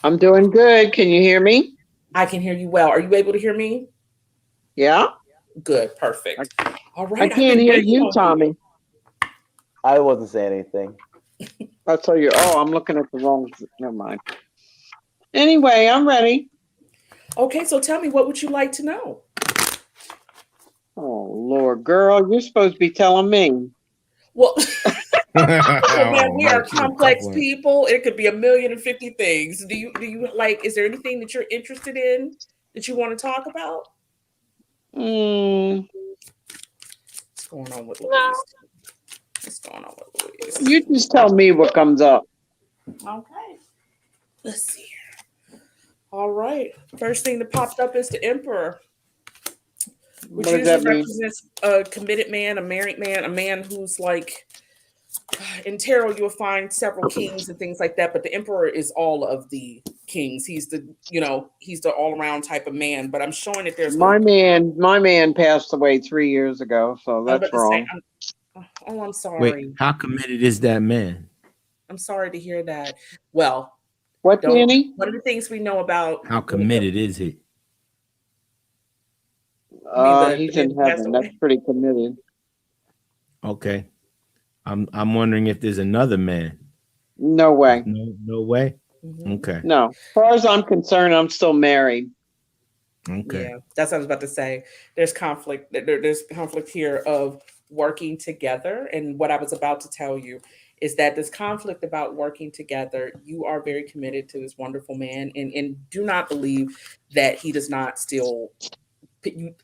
I'm doing good. Can you hear me? I can hear you well. Are you able to hear me? Yeah. Good. Perfect. All I right. I've can't been hear waiting you, on Tommy. I wasn't saying anything. I'll tell you. Oh, I'm looking at the wrong. Never mind. Anyway, I'm ready. Okay, so tell me, what would you like to know? Oh, Lord, girl, you're supposed to be telling me. Well, Oh, man, we are she's a tough complex one. people. It could be 1,050,000 things. Do you like? Is there anything that you're interested in? that you want to talk about? Mm, What's going on with No. Louise? What's going on with Louise? you just tell me what comes up. Okay. Let's see here. All right. First thing that popped up is the Emperor, which What does that usually mean? represents a committed man, a married man, a man who's like in tarot you'll find several kings and things like that, but the Emperor is all of the kings. He's the, he's the all-around type of man, but I'm showing that there's My man passed away 3 years ago, so I was that's about to say, wrong. I'm sorry. Wait, how committed is that man? I'm sorry to hear that. Well, What, Danny? one of the things we know about How committed is he? He's in heaven. That's pretty committed. Okay. I'm wondering if there's another man. No way. No way. Okay. No. As far as I'm concerned, I'm still married. Okay. Yeah, that's what I was about to say. There's conflict. There's conflict here of working together, and what I was about to tell you is that this conflict about working together. You are very committed to this wonderful man, and do not believe that he does not still.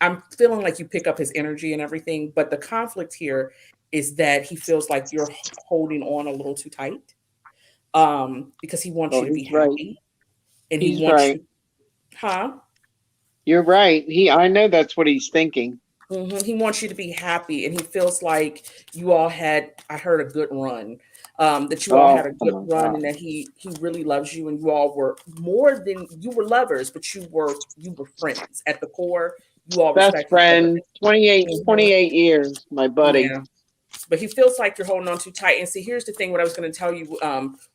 I'm feeling like you pick up his energy and everything, but the conflict here is that he feels like you're holding on a little too tight, because he wants you to be happy, and he wants you, huh? You're right. I know that's what he's thinking. He wants you to be happy, and he feels like you all had. I heard a good run. That you all had a good run, and that he really loves you, and you all were more than you were lovers, but you were friends at the core. You all best respect friend. 28 years, my buddy. Yeah. But he feels like you're holding on too tight. And see, here's the thing. What I was going to tell you,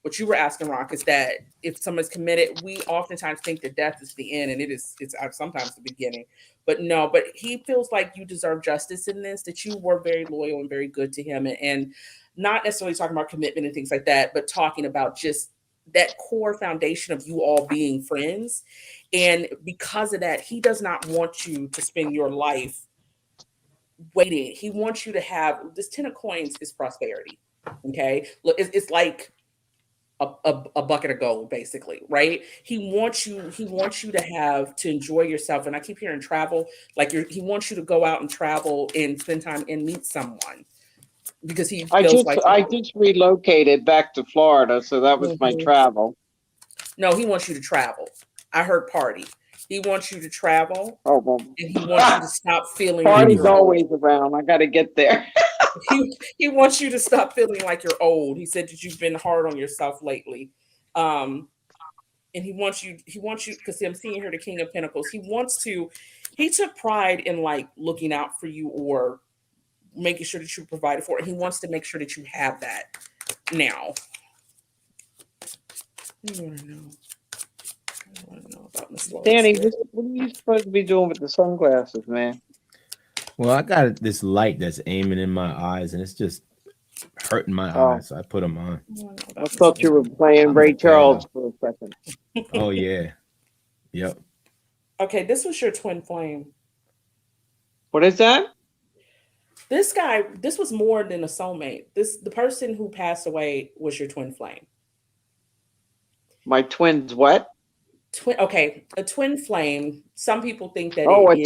what you were asking, Rock, is that if someone's committed, we oftentimes think that death is the end, and it's sometimes the beginning. But no, but he feels like you deserve justice in this, that you were very loyal and very good to him, and not necessarily talking about commitment and things like that, but talking about just that core foundation of you all being friends. And because of that, he does not want you to spend your life waiting. He wants you to have this 10 of coins is prosperity. Okay. Look, it's like a bucket of gold, basically, right? He wants you to enjoy yourself. And I keep hearing travel, like he wants you to go out and travel and spend time and meet someone, because he feels I just relocated back to Florida, so that was my travel. No, he wants you to travel. I heard party. He wants you to travel. Oh, well. And he wants you to stop feeling Party's like always around. I got to get there. he wants you to stop feeling like you're old. He said that you've been hard on yourself lately. And he wants you, because I'm seeing here the King of Pentacles. He took pride in like looking out for you or making sure that you provided for it. He wants to make sure that you have that now. I want to know about Miss Lois. Danny, what are you supposed to be doing with the sunglasses, man? Well, I got this light that's aiming in my eyes, and it's just hurting my eyes, so I put them on. I thought you were playing Ray Charles for a second. Oh, yeah. Yep. Okay, this was your twin flame. What is that? This was more than a soulmate. The person who passed away was your twin flame. My twin's what? Okay, a twin flame. Some people think that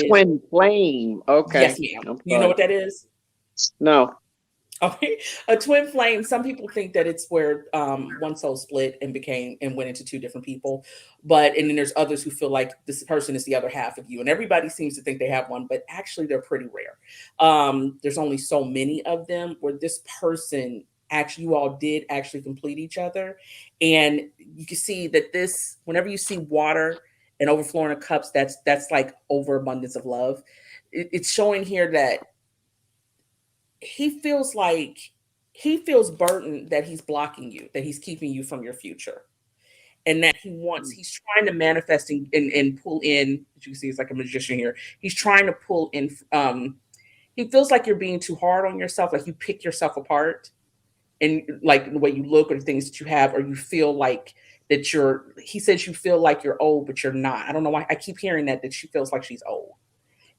twin flame. Okay. Yes, ma'am. You know what that is? No. Okay, a twin flame. Some people think that it's where one soul split and went into two different people. And then there's others who feel like this person is the other half of you. And everybody seems to think they have one, but actually they're pretty rare. There's only so many of them where this person actually, you all did actually complete each other. And you can see that whenever you see water and overflowing of cups, that's like overabundance of love. It's showing here that he feels burdened that he's blocking you, that he's keeping you from your future. And that he's trying to manifest and pull in, as you can see, it's like a magician here. He's trying to pull in, he feels like you're being too hard on yourself, like you pick yourself apart. And like the way you look or the things that you have, or you feel like that he says you feel like you're old, but you're not. I don't know why I keep hearing that she feels like she's old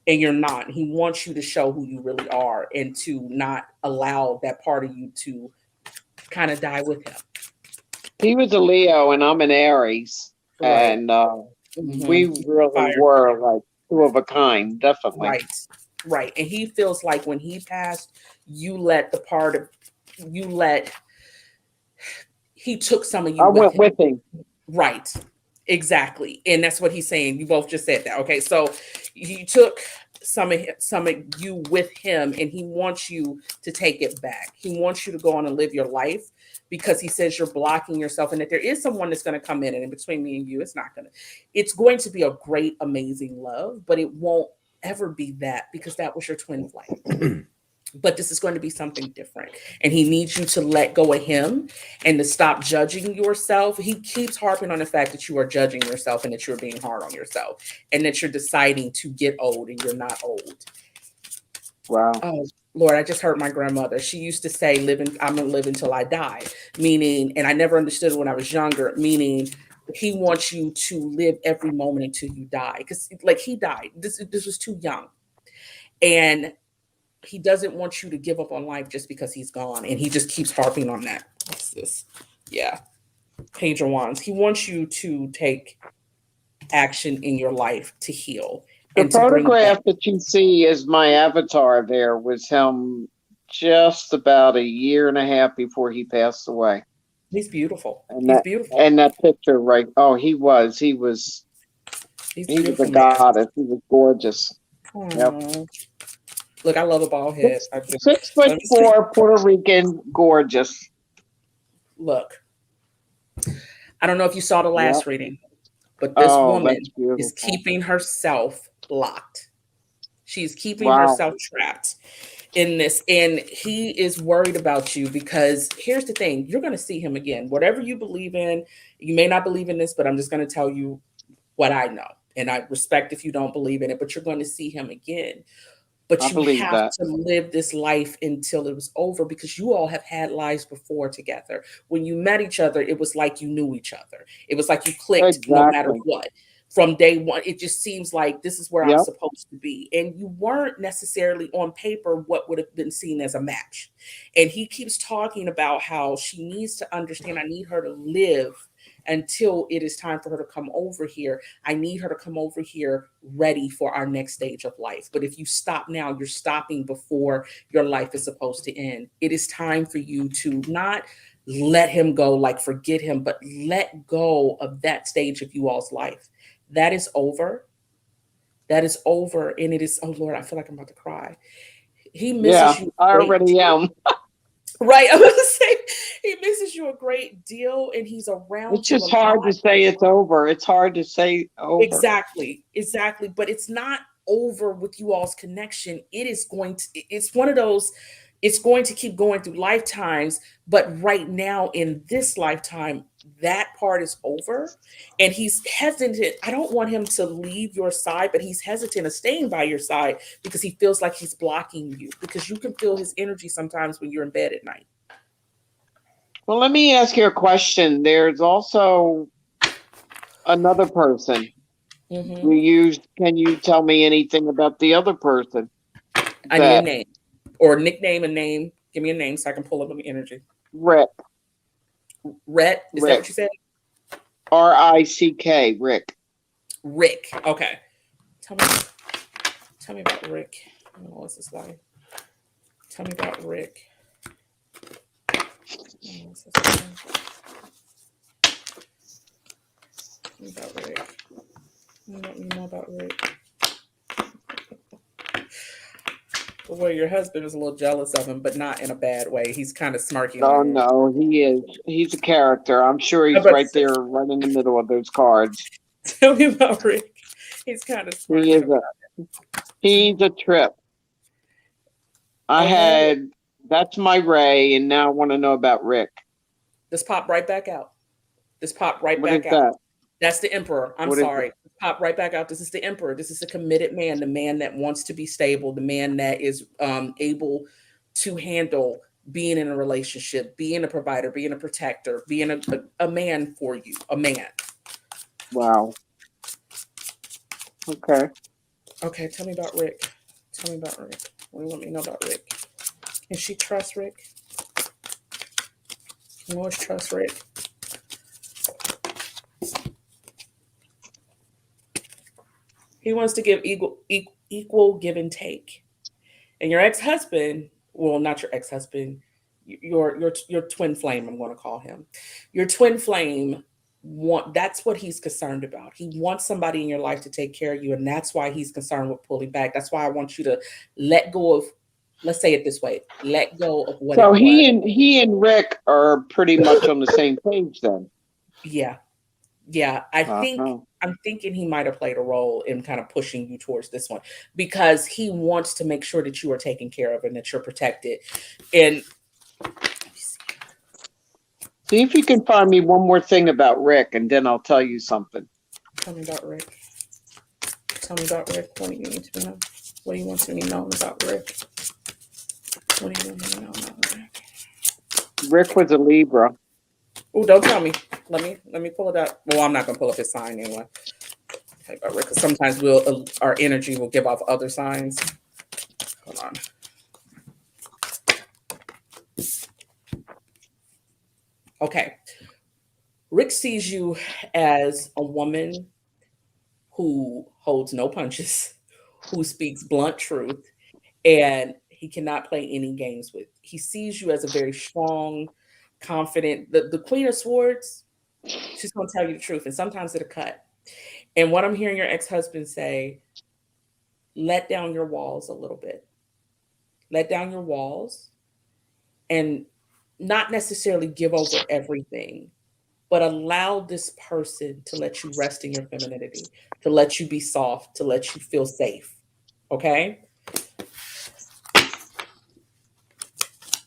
and you're not. He wants you to show who you really are and to not allow that part of you to kind of die with him. He was a Leo and I'm an Aries. Right. And We Mhm. really Fire. were like two of a kind, definitely. Right. Right. And he feels like when he passed, you let the part of you let he took some of you I with went him. with him. Right. Exactly. And that's what he's saying. You both just said that. Okay. So he took some of you with him and he wants you to take it back. He wants you to go on and live your life because he says you're blocking yourself and that there is someone that's going to come in and between me and you, it's going to be a great, amazing love, but it won't ever be that because that was your twin flame. But this is going to be something different. And he needs you to let go of him and to stop judging yourself. He keeps harping on the fact that you are judging yourself and that you're being hard on yourself and that you're deciding to get old and you're not old. Wow. Oh, Lord, I just heard my grandmother. She used to say, I'm going to live until I die, meaning, and I never understood it when I was younger, meaning he wants you to live every moment until you die. Because like he died, this was too young. And he doesn't want you to give up on life just because he's gone. And he just keeps harping on that. What's this? Yeah. Page of Wands. He wants you to take action in your life to heal. The And to bring photograph that you see as my avatar there was him just about a year and a half before he passed away. He's beautiful. And He's beautiful. And that picture, right? Oh, he was He's a beautiful, man. goddess. He was gorgeous. Yep. Aww. Look, I love a bald head. 6'4", Puerto Rican, gorgeous. Look, I don't know if you saw the last Yep. reading, but this woman that's beautiful. is keeping herself locked. She's keeping Wow. herself trapped in this. And he is worried about you because here's the thing. You're going to see him again. Whatever you believe in, you may not believe in this, but I'm just going to tell you what I know. And I respect if you don't believe in it, but you're going to see him again. But I you believe have that. to live this life until it was over because you all have had lives before together. When you met each other, it was like you knew each other. It was like you clicked no matter Exactly. what. From day one, it just seems like this is where I'm Yep. supposed to be. And you weren't necessarily on paper what would have been seen as a match. And he keeps talking about how she needs to understand, I need her to live until it is time for her to come over here. I need her to come over here ready for our next stage of life. But if you stop now, you're stopping before your life is supposed to end. It is time for you to not let him go, like forget him, but let go of that stage of you all's life. That is over. That is over. And it is, oh Lord, I feel like I'm about to cry. He misses you. I already am. Right. I was gonna say he misses you a great deal and he's around. It's just hard to say it's over. It's hard to say over. Exactly. But it's not over with you all's connection. It's one of those, it's going to keep going through lifetimes, but right now in this lifetime, that part is over. And he's hesitant. I don't want him to leave your side, but he's hesitant of staying by your side because he feels like he's blocking you because you can feel his energy sometimes when you're in bed at night. Well, let me ask you a question. There's also another person. Mm-hmm. Can you tell me anything about the other person? I need a name or nickname, a name. Give me a name so I can pull up my energy. Rick. Rhett? Is that what you said? R-I-C-K, Rick. Rick. Okay. Tell me about Rick. I don't know what's this like. Tell me about Rick. Tell me about Rick. Let me know about Rick. Well, your husband is a little jealous of him, but not in a bad way. He's kind of smirking. Oh, no, he is. He's a character. I'm sure he's right there, right in the middle of those cards. Tell me about Rick. He's kind of smirking. He's a trip. That's my Ray, and now I want to know about Rick. This popped right back out. What is that? That's the Emperor. I'm sorry. Pop right back out. This is the Emperor. This is a committed man, the man that wants to be stable, the man that is able to handle being in a relationship, being a provider, being a protector, being a man for you, a man. Wow. Okay. Okay, tell me about Rick. What do you want me to know about Rick? Can she trust Rick? Can you always trust Rick? He wants to give equal give and take. And your ex-husband, well, not your ex-husband, your twin flame, I'm going to call him. Your twin flame that's what he's concerned about. He wants somebody in your life to take care of you, and that's why he's concerned with pulling back. That's why I want you to let go of, let's say it this way, let go of what So it was. he and Rick are pretty much on the same page then. Yeah. Yeah, I think Uh-huh. I'm thinking he might have played a role in kind of pushing you towards this one because he wants to make sure that you are taken care of and that you're protected. And See if you can find me one more thing about Rick, and then I'll tell you something. tell me about Rick. Tell me about Rick. What do you need to know? What do you want to be known about Rick? What do you want to know about Rick? Rick was a Libra. Oh, don't tell me. Let me pull it up. Well, I'm not gonna pull up his sign anyway. Okay, about Rick, because sometimes our energy will give off other signs. Hold on. Okay. Rick sees you as a woman who holds no punches, who speaks blunt truth, and he cannot play any games with. He sees you as a very strong, confident, the Queen of Swords, she's going to tell you the truth, and sometimes it'll cut. And what I'm hearing your ex-husband say, let down your walls a little bit. Let down your walls and not necessarily give over everything, but allow this person to let you rest in your femininity, to let you be soft, to let you feel safe. Okay?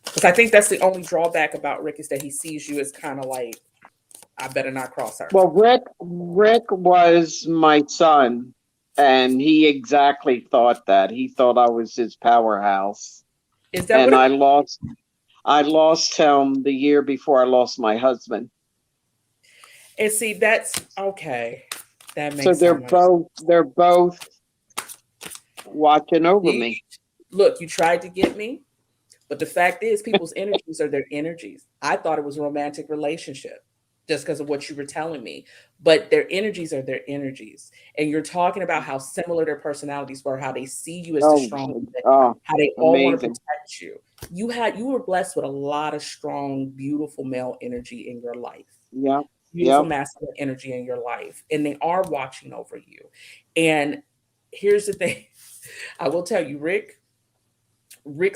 Because I think that's the only drawback about Rick is that he sees you as kind of like, I better not cross her. Well, Rick was my son, and he exactly thought that. He thought I was his powerhouse. Is that and what I lost him the year before I lost my husband. And see, that's okay. That makes So so they're both watching over me. Look, you tried to get me, but the fact is people's energies are their energies. I thought it was a romantic relationship just because of what you were telling me, but their energies are their energies. And you're talking about how similar their personalities were, how they see you as the strong, how they all want to amazing. protect you. You were blessed with a lot of strong, beautiful male energy in your life. Yeah. Beautiful masculine energy in your life, and they are watching over you. And here's the thing, I will tell you, Rick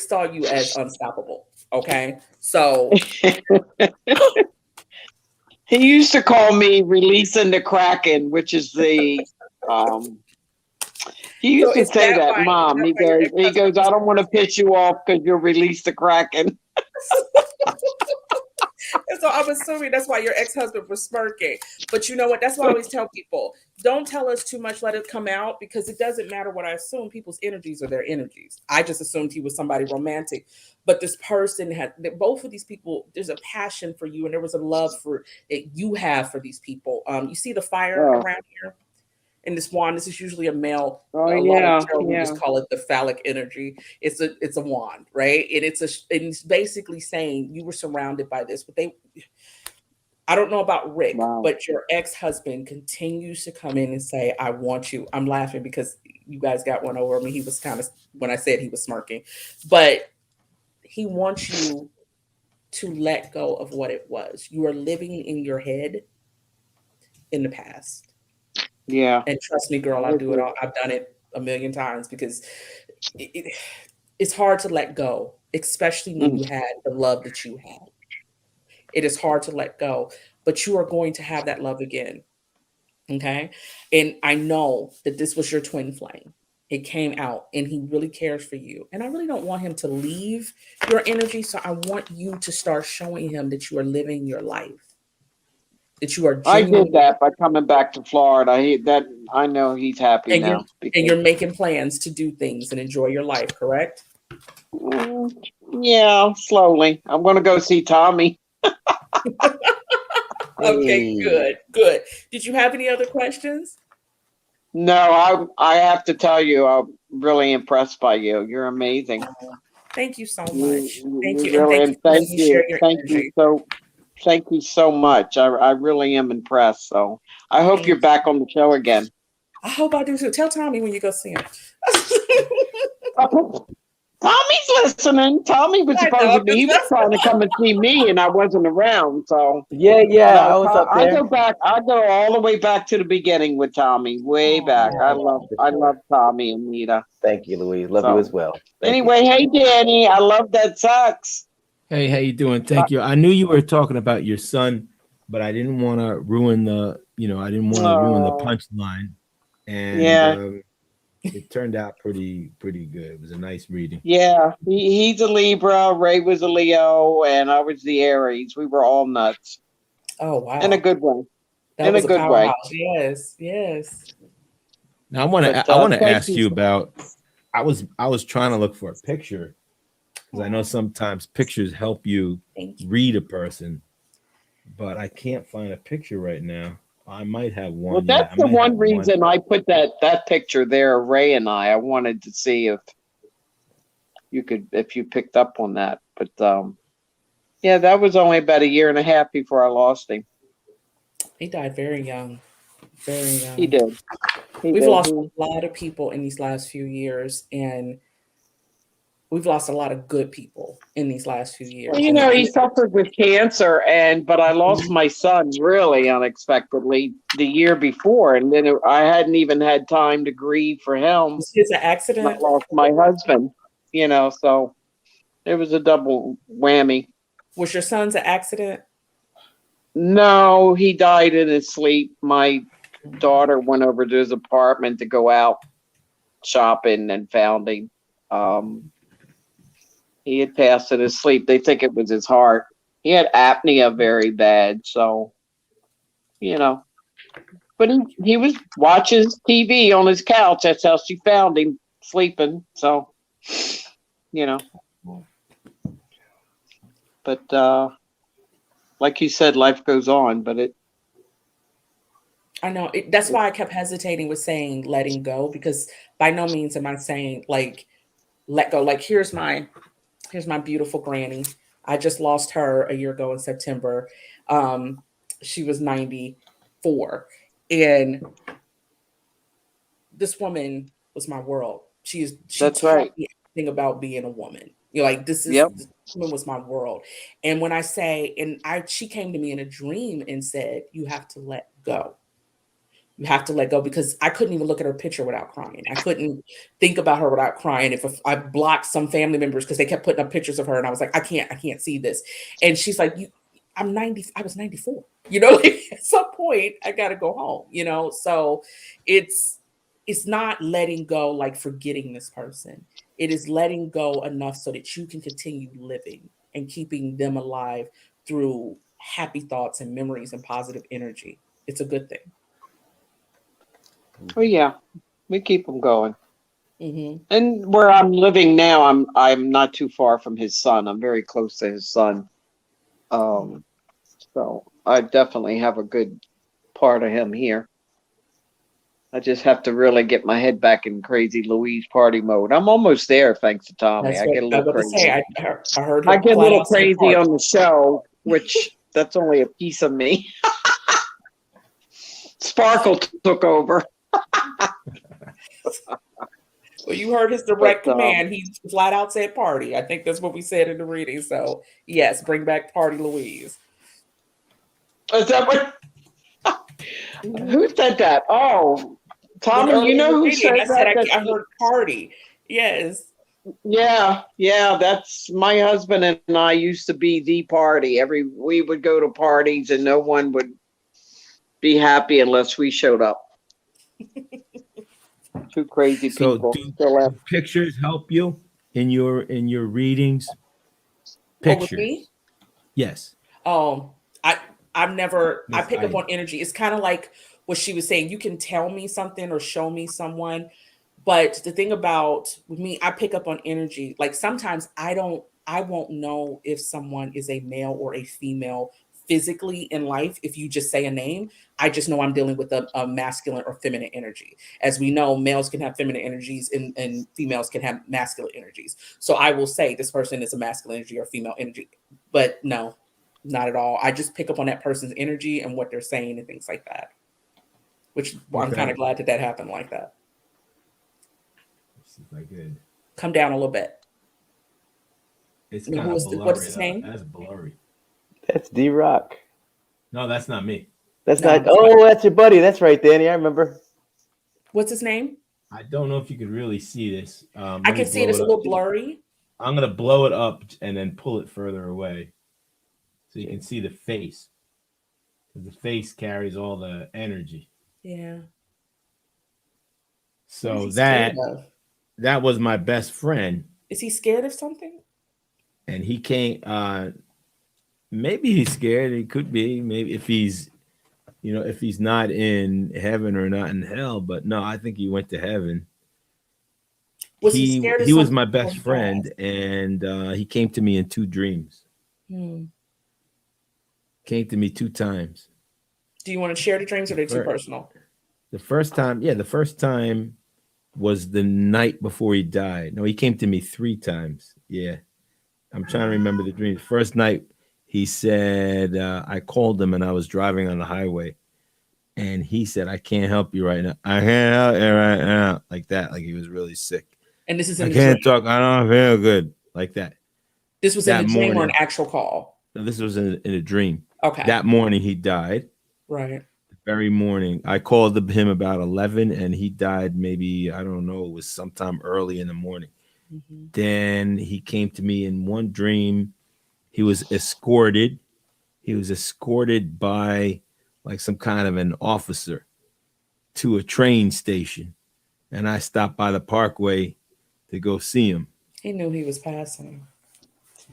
saw you as unstoppable. Okay, so he used to call me releasing the Kraken, which is the he used to say that, Mom. He goes, I don't want to piss you off because you'll release the Kraken. And so I'm assuming that's why your ex-husband was smirking. But you know what? That's why I always tell people, don't tell us too much, let it come out, because it doesn't matter what I assume. People's energies are their energies. I just assumed he was somebody romantic. But this person both of these people, there's a passion for you, and there was a love that you have for these people. You see the fire around here? In this wand, this is usually a male. We just call it the phallic energy. It's a wand, right? And it's basically saying you were surrounded by this. But I don't know about Rick, but your ex-husband continues to come in and say, "I want you." I'm laughing because you guys got one over me. He was kind of, when I said he was smirking, but he wants you to let go of what it was. You are living in your head in the past. Yeah. And trust me, girl, I do it all. I've done it a million times because it's hard to let go, especially when you had the love that you had. It is hard to let go, but you are going to have that love again. Okay. And I know that this was your twin flame. It came out and he really cares for you. And I really don't want him to leave your energy. So I want you to start showing him that you are living your life. That you are I did that by coming back to Florida. I know he's happy now. And you're making plans to do things and enjoy your life, correct? Yeah, slowly. I'm going to go see Tommy. Okay, good. Did you have any other questions? No, I have to tell you, I'm really impressed by you. You're amazing. Thank you so much. Thank you. Really, and thank you. Thank you so much. I really am impressed. So I hope you're back on the show again. I hope I do too. Tell Tommy when you go see him. Tommy's listening. Tommy was supposed to be. He was trying to come and see me, and I wasn't around. So Yeah, no, I was up I there. go back. I go all the way back to the beginning with Tommy. Way back. I love Tommy and Nita. Thank you, Louise. Love you as well. Thank Anyway, hey Danny, I love that sucks. Hey, how you doing? Thank you. I knew you were talking about your son, but I didn't want to ruin the, I didn't want to ruin the punchline. And it turned out pretty good. It was a nice reading. Yeah, he's a Libra. Ray was a Leo, and I was the Aries. We were all nuts. Oh wow! In a good way. That was a good way. Yes. Now I want to ask you about. I was trying to look for a picture because I know sometimes pictures help you read a person, but I can't find a picture right now. I might have one. Well, that's the one reason I put that picture there, Ray and I wanted to see if you picked up on that. But yeah, that was only about a year and a half before I lost him. He died very young. Very young. He did. We've lost a lot of people in these last few years, and we've lost a lot of good people in these last few years. Well, he suffered with cancer, but I lost my son really unexpectedly the year before, and then I hadn't even had time to grieve for him. Was his an accident? I lost my husband, so it was a double whammy. Was your son's an accident? No, he died in his sleep. My daughter went over to his apartment to go out shopping and found him. He had passed in his sleep. They think it was his heart. He had apnea very bad, so But he was watching TV on his couch. That's how she found him sleeping. So, But like you said, life goes on. But I know that's why I kept hesitating with saying letting go, because by no means am I saying like let go. Like here's my beautiful granny. I just lost her a year ago in September. She was 94, and this woman was my world. She That's taught right. me everything about being a woman. This woman was my world. And when I say, she came to me in a dream and said, you have to let go. You have to let go, because I couldn't even look at her picture without crying. I couldn't think about her without crying. If I blocked some family members because they kept putting up pictures of her, and I was like, I can't see this. And she's like, I'm 90. I was 94. At some point I got to go home. So it's not letting go, like forgetting this person. It is letting go enough so that you can continue living and keeping them alive through happy thoughts and memories and positive energy. It's a good thing. Oh yeah, we keep them going. Mm-hmm. And where I'm living now, I'm not too far from his son. I'm very close to his son. So I definitely have a good part of him here. I just have to really get my head back in crazy Louise party mode. I'm almost there, thanks to Tommy. I get a little crazy. I heard. I get a little crazy on the show, which that's only a piece of me. Sparkle took over. Well, you heard his direct command. He flat out said party. I think that's what we said in the reading. So yes, bring back Party Louise. Is that what? Who said that? Oh, Tommy, who said that? I heard party. Yes. Yeah. That's my husband and I used to be the party. We would go to parties and no one would be happy unless we showed up. Two crazy people. Do pictures help you in your readings? Pictures. With me? Yes. I've never, I pick up on energy. It's kind of like what she was saying. You can tell me something or show me someone, but the thing about with me, I pick up on energy. Like sometimes I won't know if someone is a male or a female physically in life. If you just say a name, I just know I'm dealing with a masculine or feminine energy. As we know, males can have feminine energies and females can have masculine energies. So I will say this person is a masculine energy or female energy, but no, not at all. I just pick up on that person's energy and what they're saying and things like that. which I'm Okay. kind of glad that happened like that. Let's see if I could. Come down a little bit. It's No, kind of blurry. what's his name? That's blurry. That's D-Rock. No, that's not me. That's No, not. Oh, that's your buddy. That's right, Danny. I remember. What's his name? I don't know if you could really see this. I can see it. It's a little blurry. I'm gonna blow it up and then pull it further away, so you can see the face. The face carries all the energy. Yeah. So that was my best friend. Is he scared of something? And he came. Maybe he's scared. He could be. Maybe if he's not in heaven or not in hell. But no, I think he went to heaven. Was he scared of he was something my best before he friend, passed? and he came to me in 2 dreams. Came to me 2 times. Do you want to share the dreams, or they're too personal? The first time was the night before he died. No, he came to me 3 times. Yeah. I'm trying to remember the dream. First night, he said, I called him and I was driving on the highway. And he said, I can't help you right now. I can't help you right now. Like that. Like he was really sick. And this is in I the can't dream. talk. I don't feel good. Like that. This was in the dream or an actual call? No, this was in a dream. Okay. That morning he died. Right. The very morning. I called him about 11 and he died maybe, I don't know, it was sometime early in the morning. Then he came to me in one dream. He was escorted. He was escorted by like some kind of an officer to a train station. And I stopped by the parkway to go see him. He knew he was passing.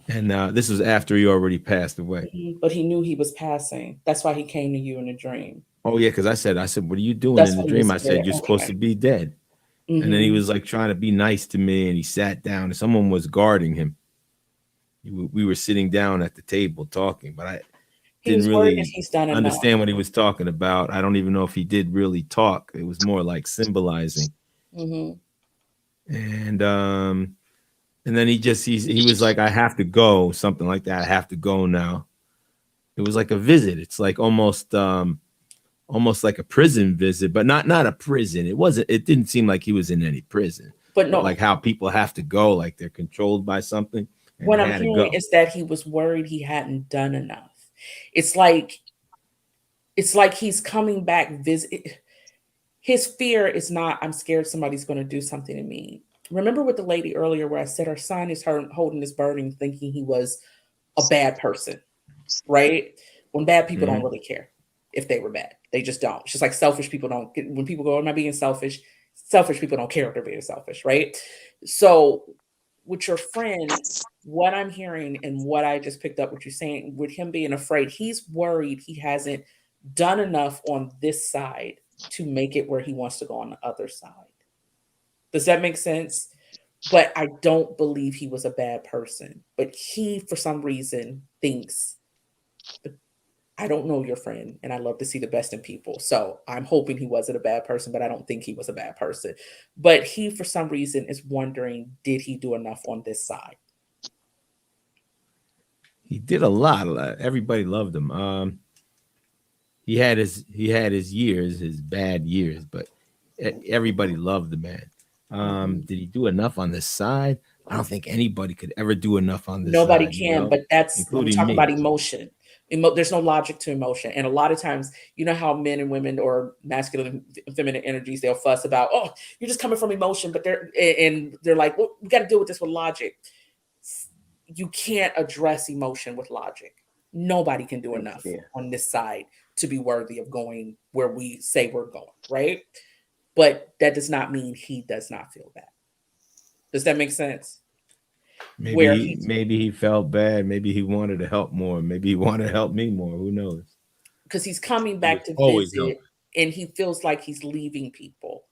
And this was after he already passed away. But he knew he was passing. That's why he came to you in a dream. Oh, yeah, because I said, what are you doing That's in the what he dream? was I said, scared. you're supposed to be dead. And then he was like trying to be nice to me, and he sat down, and someone was guarding him. We were sitting down at the table talking, but I didn't really understand what he was talking about. I don't even know if he did really talk. It was more like symbolizing. And then he was like, I have to go, something like that. I have to go now. It was like a visit. It's like almost like a prison visit, but not a prison. It didn't seem like he was in any prison. But no, like how people have to go, like they're controlled by something. What I'm hearing is that he was worried he hadn't done enough. It's like he's coming back visit. His fear is not, I'm scared somebody's going to do something to me. Remember with the lady earlier where I said her son is holding this burden, thinking he was a bad person, right? When bad people don't really care if they were bad. They just don't. It's just like selfish people don't get, when people go, am I being selfish? Selfish people don't care if they're being selfish, right? So with your friend, what I'm hearing and what I just picked up what you're saying, with him being afraid, he's worried he hasn't done enough on this side to make it where he wants to go on the other side. Does that make sense? But I don't believe he was a bad person. But he, for some reason, thinks, I don't know your friend, and I love to see the best in people. So I'm hoping he wasn't a bad person, but I don't think he was a bad person. But he, for some reason, is wondering, did he do enough on this side? He did a lot. Everybody loved him. He had his years, his bad years, but everybody loved the man. Did he do enough on this side? I don't think anybody could ever do enough on this Nobody side. can, but that's, I'm talking about emotion. There's no logic to emotion. And a lot of times, you know how men and women or masculine and feminine energies, they'll fuss about, oh, you're just coming from emotion, but they're like, well, we got to deal with this with logic. You can't address emotion with logic. Nobody can do enough on this side to be worthy of going where we say we're going, right? But that does not mean he does not feel that. Does that make sense? Maybe he felt bad. Maybe he wanted to help more. Maybe he wanted to help me more. Who knows? Because he's coming back to visit, and he feels like he's leaving people.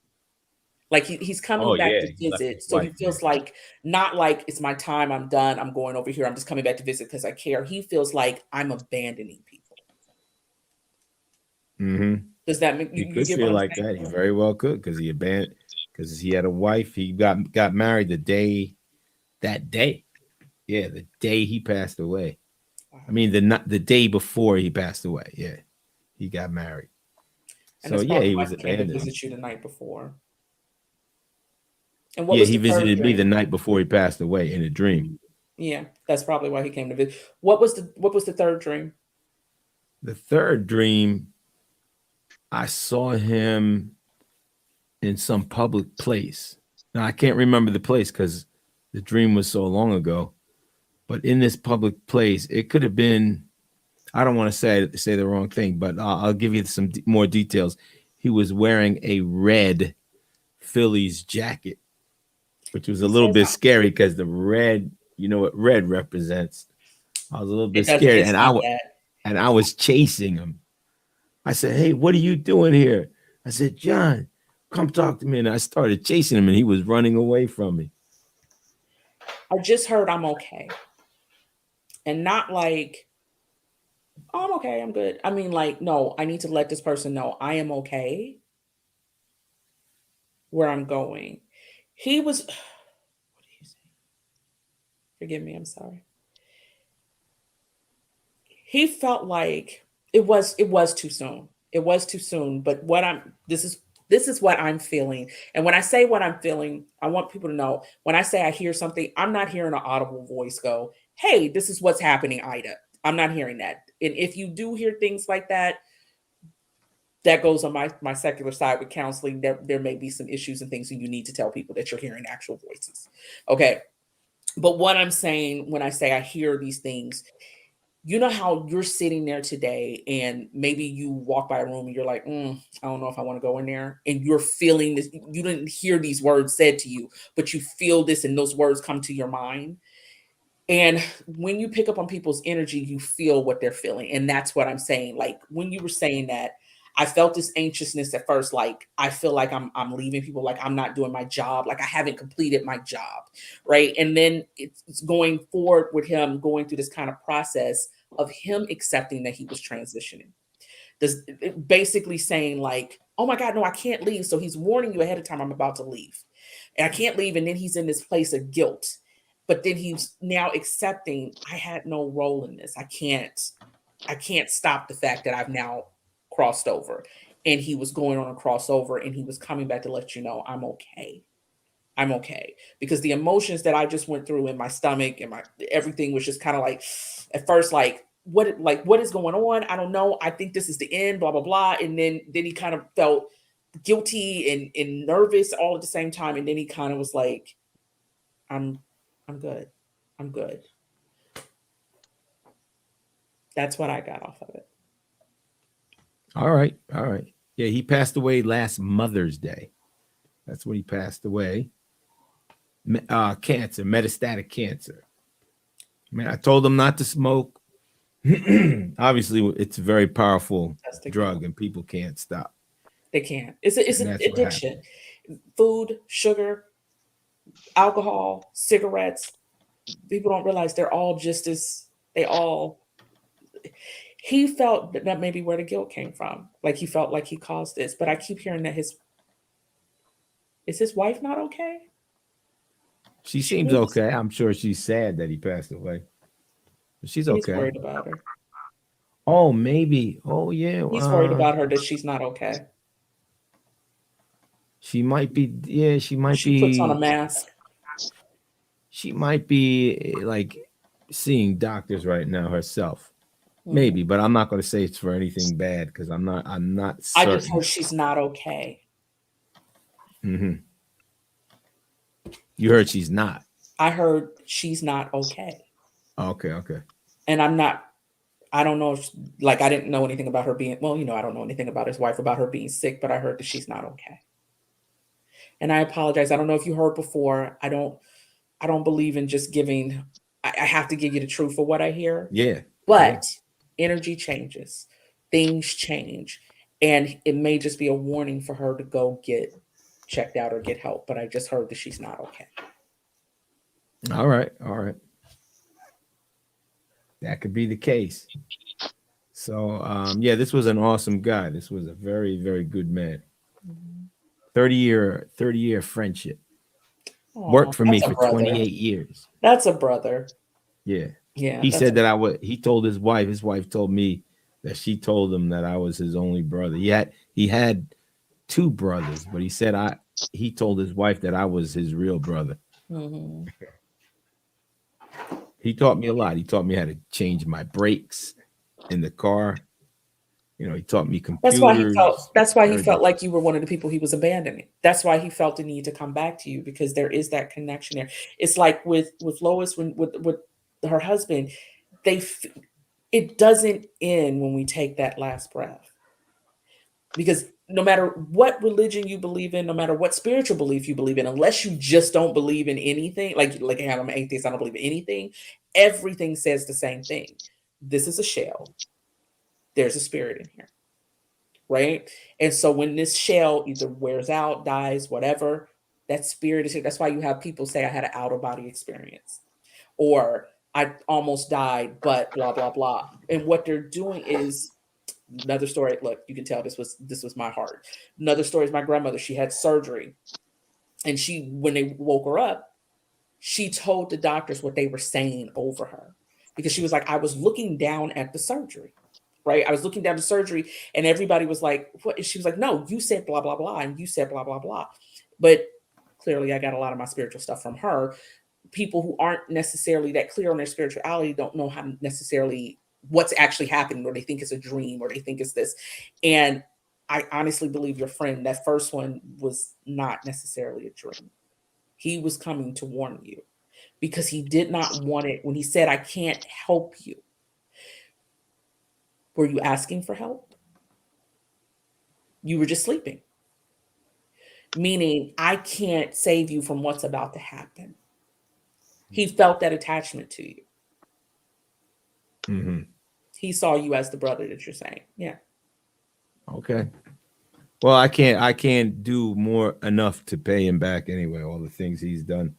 Like he's coming back to visit. So he feels like, not like it's my time, I'm done, I'm going over here, I'm just coming back to visit because I care. He feels like I'm abandoning people. Does that make you could feel like that? He very well could, because he had a wife. He got married that day. Yeah, the day he passed away. I mean, the day before he passed away. Yeah, he got married. And So that's yeah, probably he why was he came to abandoned. visit you the night before. And what Yeah, was he the third visited me the dream? night before he passed away in a dream. Yeah, that's probably why he came to visit. What was the third dream? The third dream, I saw him in some public place. Now I can't remember the place because the dream was so long ago. But in this public place, it could have been. I don't want to say the wrong thing, but I'll give you some more details. He was wearing a red Phillies jacket, which was a little bit scary because the red, you know what red represents. I was a little bit scared, It's not that. and I was chasing him. I said, "Hey, what are you doing here?" I said, "John, come talk to me." And I started chasing him, and he was running away from me. I just heard I'm okay. And not like, oh, I'm okay, I'm good. I mean, like, no, I need to let this person know I am okay where I'm going. He was, what did he say? Forgive me, I'm sorry. He felt like it was too soon. It was too soon. But this is what I'm feeling. And when I say what I'm feeling, I want people to know when I say I hear something, I'm not hearing an audible voice go, hey, this is what's happening, Ida. I'm not hearing that. And if you do hear things like that, that goes on my secular side with counseling. There may be some issues and things, and you need to tell people that you're hearing actual voices. Okay. But what I'm saying when I say I hear these things, you know how you're sitting there today and maybe you walk by a room and you're like, I don't know if I want to go in there. And you're feeling this. You didn't hear these words said to you, but you feel this and those words come to your mind. And when you pick up on people's energy, you feel what they're feeling. And that's what I'm saying. Like when you were saying that, I felt this anxiousness at first. Like I feel like I'm leaving people, like I'm not doing my job, like I haven't completed my job, right? And then it's going forward with him going through this kind of process of him accepting that he was transitioning. This basically saying like, oh my God, no, I can't leave. So he's warning you ahead of time, I'm about to leave. And I can't leave. And then he's in this place of guilt. But then he's now accepting I had no role in this. I can't stop the fact that I've now crossed over. And he was going on a crossover and he was coming back to let you know I'm okay. I'm okay. Because the emotions that I just went through in my stomach and my everything was just kind of like at first like what is going on? I don't know. I think this is the end, blah, blah, blah. And then he kind of felt guilty and nervous all at the same time. And then he kind of was like, I'm good. I'm good. That's what I got off of it. All right. Yeah, he passed away last Mother's Day. That's when he passed away. Cancer, metastatic cancer. Man, I told him not to smoke. Obviously, it's a very powerful drug, and people can't stop. They can't. It's an addiction. Food, sugar, alcohol, cigarettes. People don't realize they're all just as he felt that maybe where the guilt came from. Like he felt like he caused this. But I keep hearing that is his wife not okay? She seems okay. I'm sure she's sad that he passed away. But she's okay. He's worried about her. Oh, maybe. Oh, yeah. He's worried about her that she's not okay. She might be. Yeah, she might be. She puts on a mask. She might be like seeing doctors right now herself. Maybe, but I'm not going to say it's for anything bad because I'm not certain. I just heard she's not okay. Mm-hmm. You heard she's not. I heard she's not okay. Okay. And I don't know if, like, I didn't know anything about her being, well, I don't know anything about his wife, about her being sick, but I heard that she's not okay. And I apologize. I don't know if you heard before. I don't believe in just giving, I have to give you the truth for what I hear. Yeah. But energy changes, things change, and it may just be a warning for her to go get checked out or get help. But I just heard that she's not okay. All right. That could be the case. So, this was an awesome guy. This was a very, very good man. 30-year friendship. Worked for me for 28 years. That's a brother. Yeah. Yeah. He said that he told his wife told me that she told him that I was his only brother. he had two brothers, but he said he told his wife that I was his real brother. Mhm. He taught me a lot. He taught me how to change my brakes in the car. You know, he taught me That's why he computers. felt. That's why he everything. felt like you were one of the people he was abandoning. That's why he felt the need to come back to you because there is that connection there. It's like with Lois when with her husband, it doesn't end when we take that last breath. Because no matter what religion you believe in, no matter what spiritual belief you believe in, unless you just don't believe in anything, like hey, I'm an atheist, I don't believe in anything. Everything says the same thing. This is a shell. There's a spirit in here. Right? And so when this shell either wears out, dies, whatever, that spirit is here. That's why you have people say I had an out of body experience or I almost died, but blah, blah, blah. And what they're doing is another story. Look, you can tell this was my heart. Another story is my grandmother. She had surgery and when they woke her up, she told the doctors what they were saying over her because she was like, I was looking down at the surgery. Right. I was looking down the surgery and everybody was like, what? And she was like, no, you said blah, blah, blah. And you said blah, blah, blah. But clearly I got a lot of my spiritual stuff from her. People who aren't necessarily that clear on their spirituality don't know how to necessarily what's actually happening, or they think it's a dream, or they think it's this. And I honestly believe your friend, that first one was not necessarily a dream. He was coming to warn you because he did not want it. When he said, I can't help you. Were you asking for help? You were just sleeping. Meaning, I can't save you from what's about to happen. He felt that attachment to you. Mm-hmm. He saw you as the brother that you're saying. Yeah. Okay. Well, I can't do enough to pay him back anyway. All the things he's done.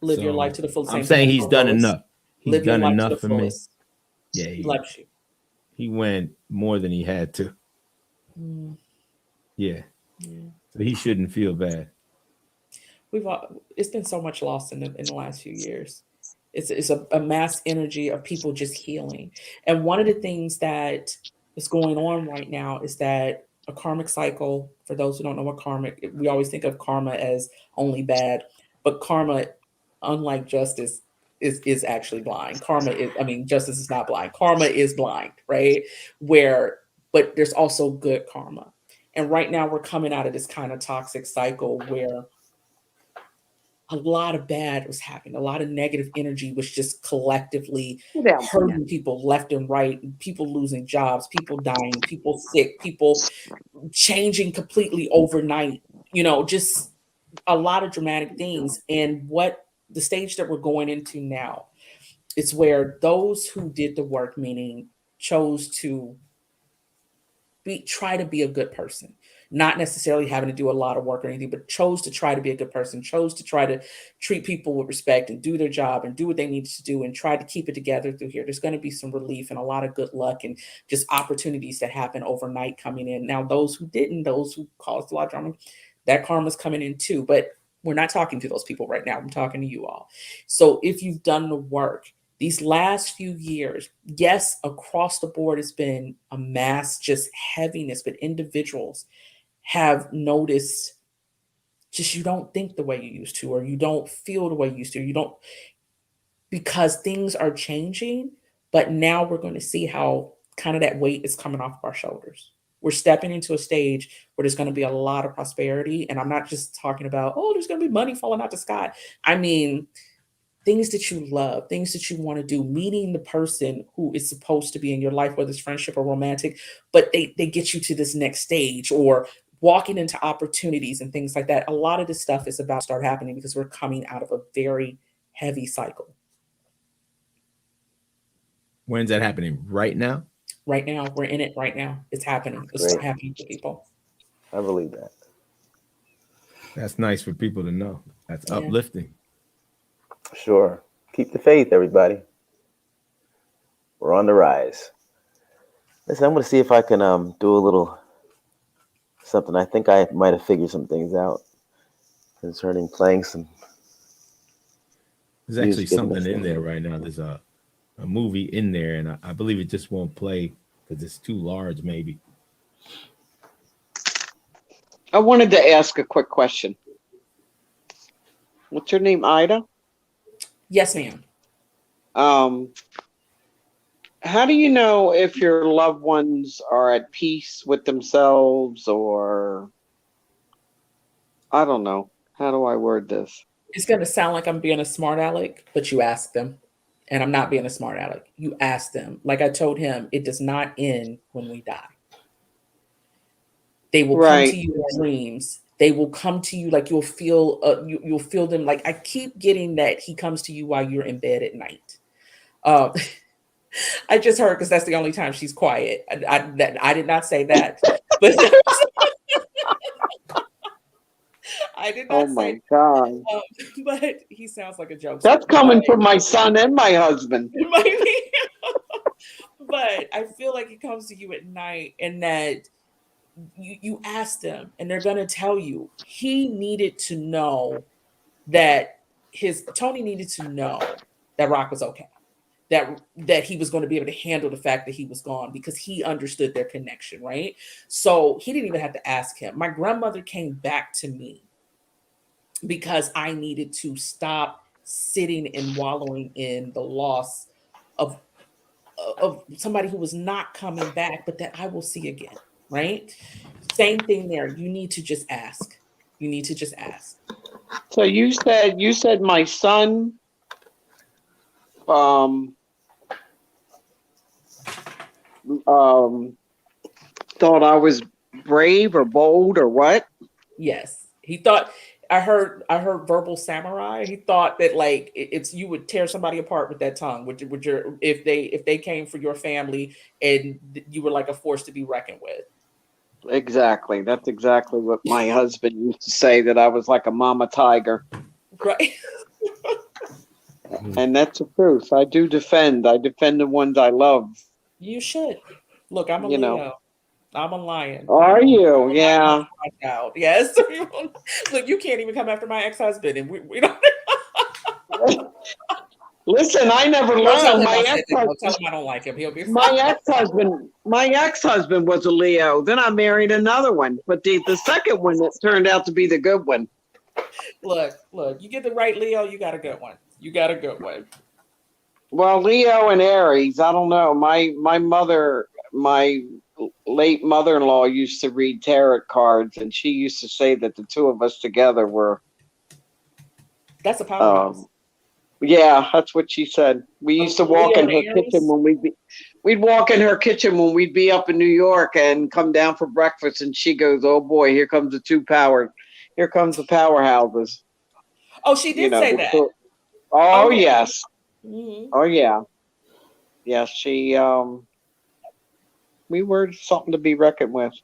Live your life to the fullest. I'm saying he's done enough. He's done enough for me. Yeah, he loves you. He went more than he had to. Yeah. So he shouldn't feel bad. It's been so much lost in the last few years. It's a mass energy of people just healing. And one of the things that is going on right now is that a karmic cycle, for those who don't know what karmic, we always think of karma as only bad, but karma, unlike justice, is actually blind. Justice is not blind. Karma is blind, right? But there's also good karma. And right now we're coming out of this kind of toxic cycle where a lot of bad was happening. A lot of negative energy was just collectively hurting people left and right, people losing jobs, people dying, people sick, people changing completely overnight, just a lot of dramatic things. And what the stage that we're going into now is where those who did the work, meaning chose to try to be a good person, not necessarily having to do a lot of work or anything, but chose to try to be a good person, chose to try to treat people with respect and do their job and do what they needed to do and try to keep it together through here. There's going to be some relief and a lot of good luck and just opportunities that happen overnight coming in. Now, those who didn't, those who caused a lot of drama, that karma's coming in too. But we're not talking to those people right now. I'm talking to you all. So if you've done the work, these last few years, yes, across the board, it's been a mass just heaviness, but individuals have noticed just you don't think the way you used to, or you don't feel the way you used to, because things are changing. But now we're going to see how kind of that weight is coming off of our shoulders. We're stepping into a stage where there's going to be a lot of prosperity. And I'm not just talking about, there's going to be money falling out the sky. I mean, things that you love, things that you want to do, meeting the person who is supposed to be in your life, whether it's friendship or romantic, but they get you to this next stage, or walking into opportunities and things like that. A lot of this stuff is about to start happening because we're coming out of a very heavy cycle. When's that happening? Right now? Right now. We're in it right now. It's happening. It's happening to people. I believe that. That's nice for people to know. That's uplifting. Sure. Keep the faith, everybody. We're on the rise. Listen, I'm going to see if I can do a little something. I think I might have figured some things out concerning playing some. There's actually something in there right now. There's a movie in there, and I believe it just won't play because it's too large, maybe. I wanted to ask a quick question. What's your name, Ida? Yes, ma'am. How do you know if your loved ones are at peace with themselves, or I don't know. How do I word this? It's going to sound like I'm being a smart aleck, but you ask them. And I'm not being a smart aleck. You ask them. Like I told him, it does not end when we die. They will come to Right. you in dreams. They will come to you like you'll feel you'll feel them. Like I keep getting that he comes to you while you're in bed at night. Uh, I just heard because that's the only time she's quiet. I did not say that, but I did Oh not my say. God. But he sounds like a jokester. That's coming from my son and my husband. It might be. But I feel like it comes to you at night, and that you ask them, and they're gonna tell you he needed to know that Tony needed to know that Rock was okay. That he was going to be able to handle the fact that he was gone because he understood their connection, right? So he didn't even have to ask him. My grandmother came back to me because I needed to stop sitting and wallowing in the loss of somebody who was not coming back, but that I will see again, right? Same thing there. You need to just ask. You need to just ask. So you said my son thought I was brave or bold or what? Yes. He thought I heard verbal samurai. He thought that like it's you would tear somebody apart with that tongue. Would your if they came for your family and you were like a force to be reckoned with. Exactly. That's exactly what my husband used to say, that I was like a mama tiger. Right. And that's the truth. I defend the ones I love. You should. Look, I'm a You Leo. know. I'm a lion. Are you? Yeah. Child. Yes. Look, you can't even come after my ex-husband, and we don't. Listen, I never Don't tell learned. him My I said that. Don't tell ex-husband, him I don't like him. He'll be my ex-husband was a Leo. Then I married another one, but the second one that turned out to be the good one. Look, you get the right Leo, you got a good one. You got a good one. Well, Leo and Aries, I don't know. My late mother-in-law used to read tarot cards, and she used to say that the two of us together were. That's a powerhouse. Yeah, that's what she said. We used to walk in her kitchen when we'd walk in her kitchen when we'd be up in New York and come down for breakfast, and she goes, "Oh boy, here comes the powerhouses." Oh, she did say that. Oh Okay. yes. Mm-hmm. Oh yeah. Yes, she we were something to be reckoned with.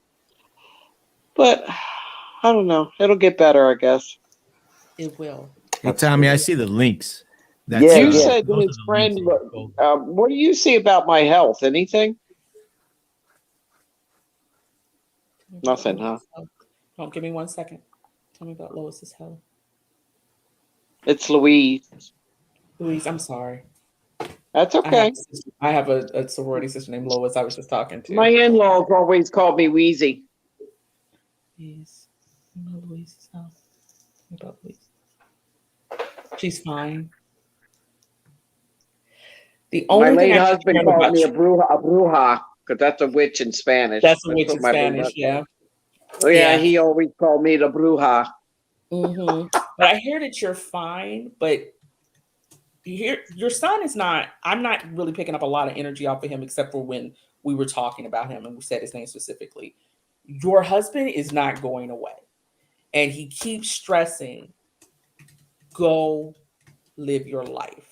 But I don't know. It'll get better, I guess. It will. Hey, Tommy, I see the links. You said to his friend, what do you see about my health? Anything? Nothing, huh? Don't give me 1 second. Tell me about Lois's health. It's Louise. Louise, I'm sorry. That's okay. I have a sorority sister named Lois I was just talking to. My in-laws always called me Wheezy. Louise. Louise's health. What about Louise? She's fine. The only my thing late husband called me a bruja, because that's a witch in Spanish. That's a witch in Spanish, yeah. Oh yeah, he always called me the bruja. Mm-hmm. But I hear that you're fine, but your son is not. I'm not really picking up a lot of energy off of him, except for when we were talking about him and we said his name specifically. Your husband is not going away, and he keeps stressing, "Go live your life.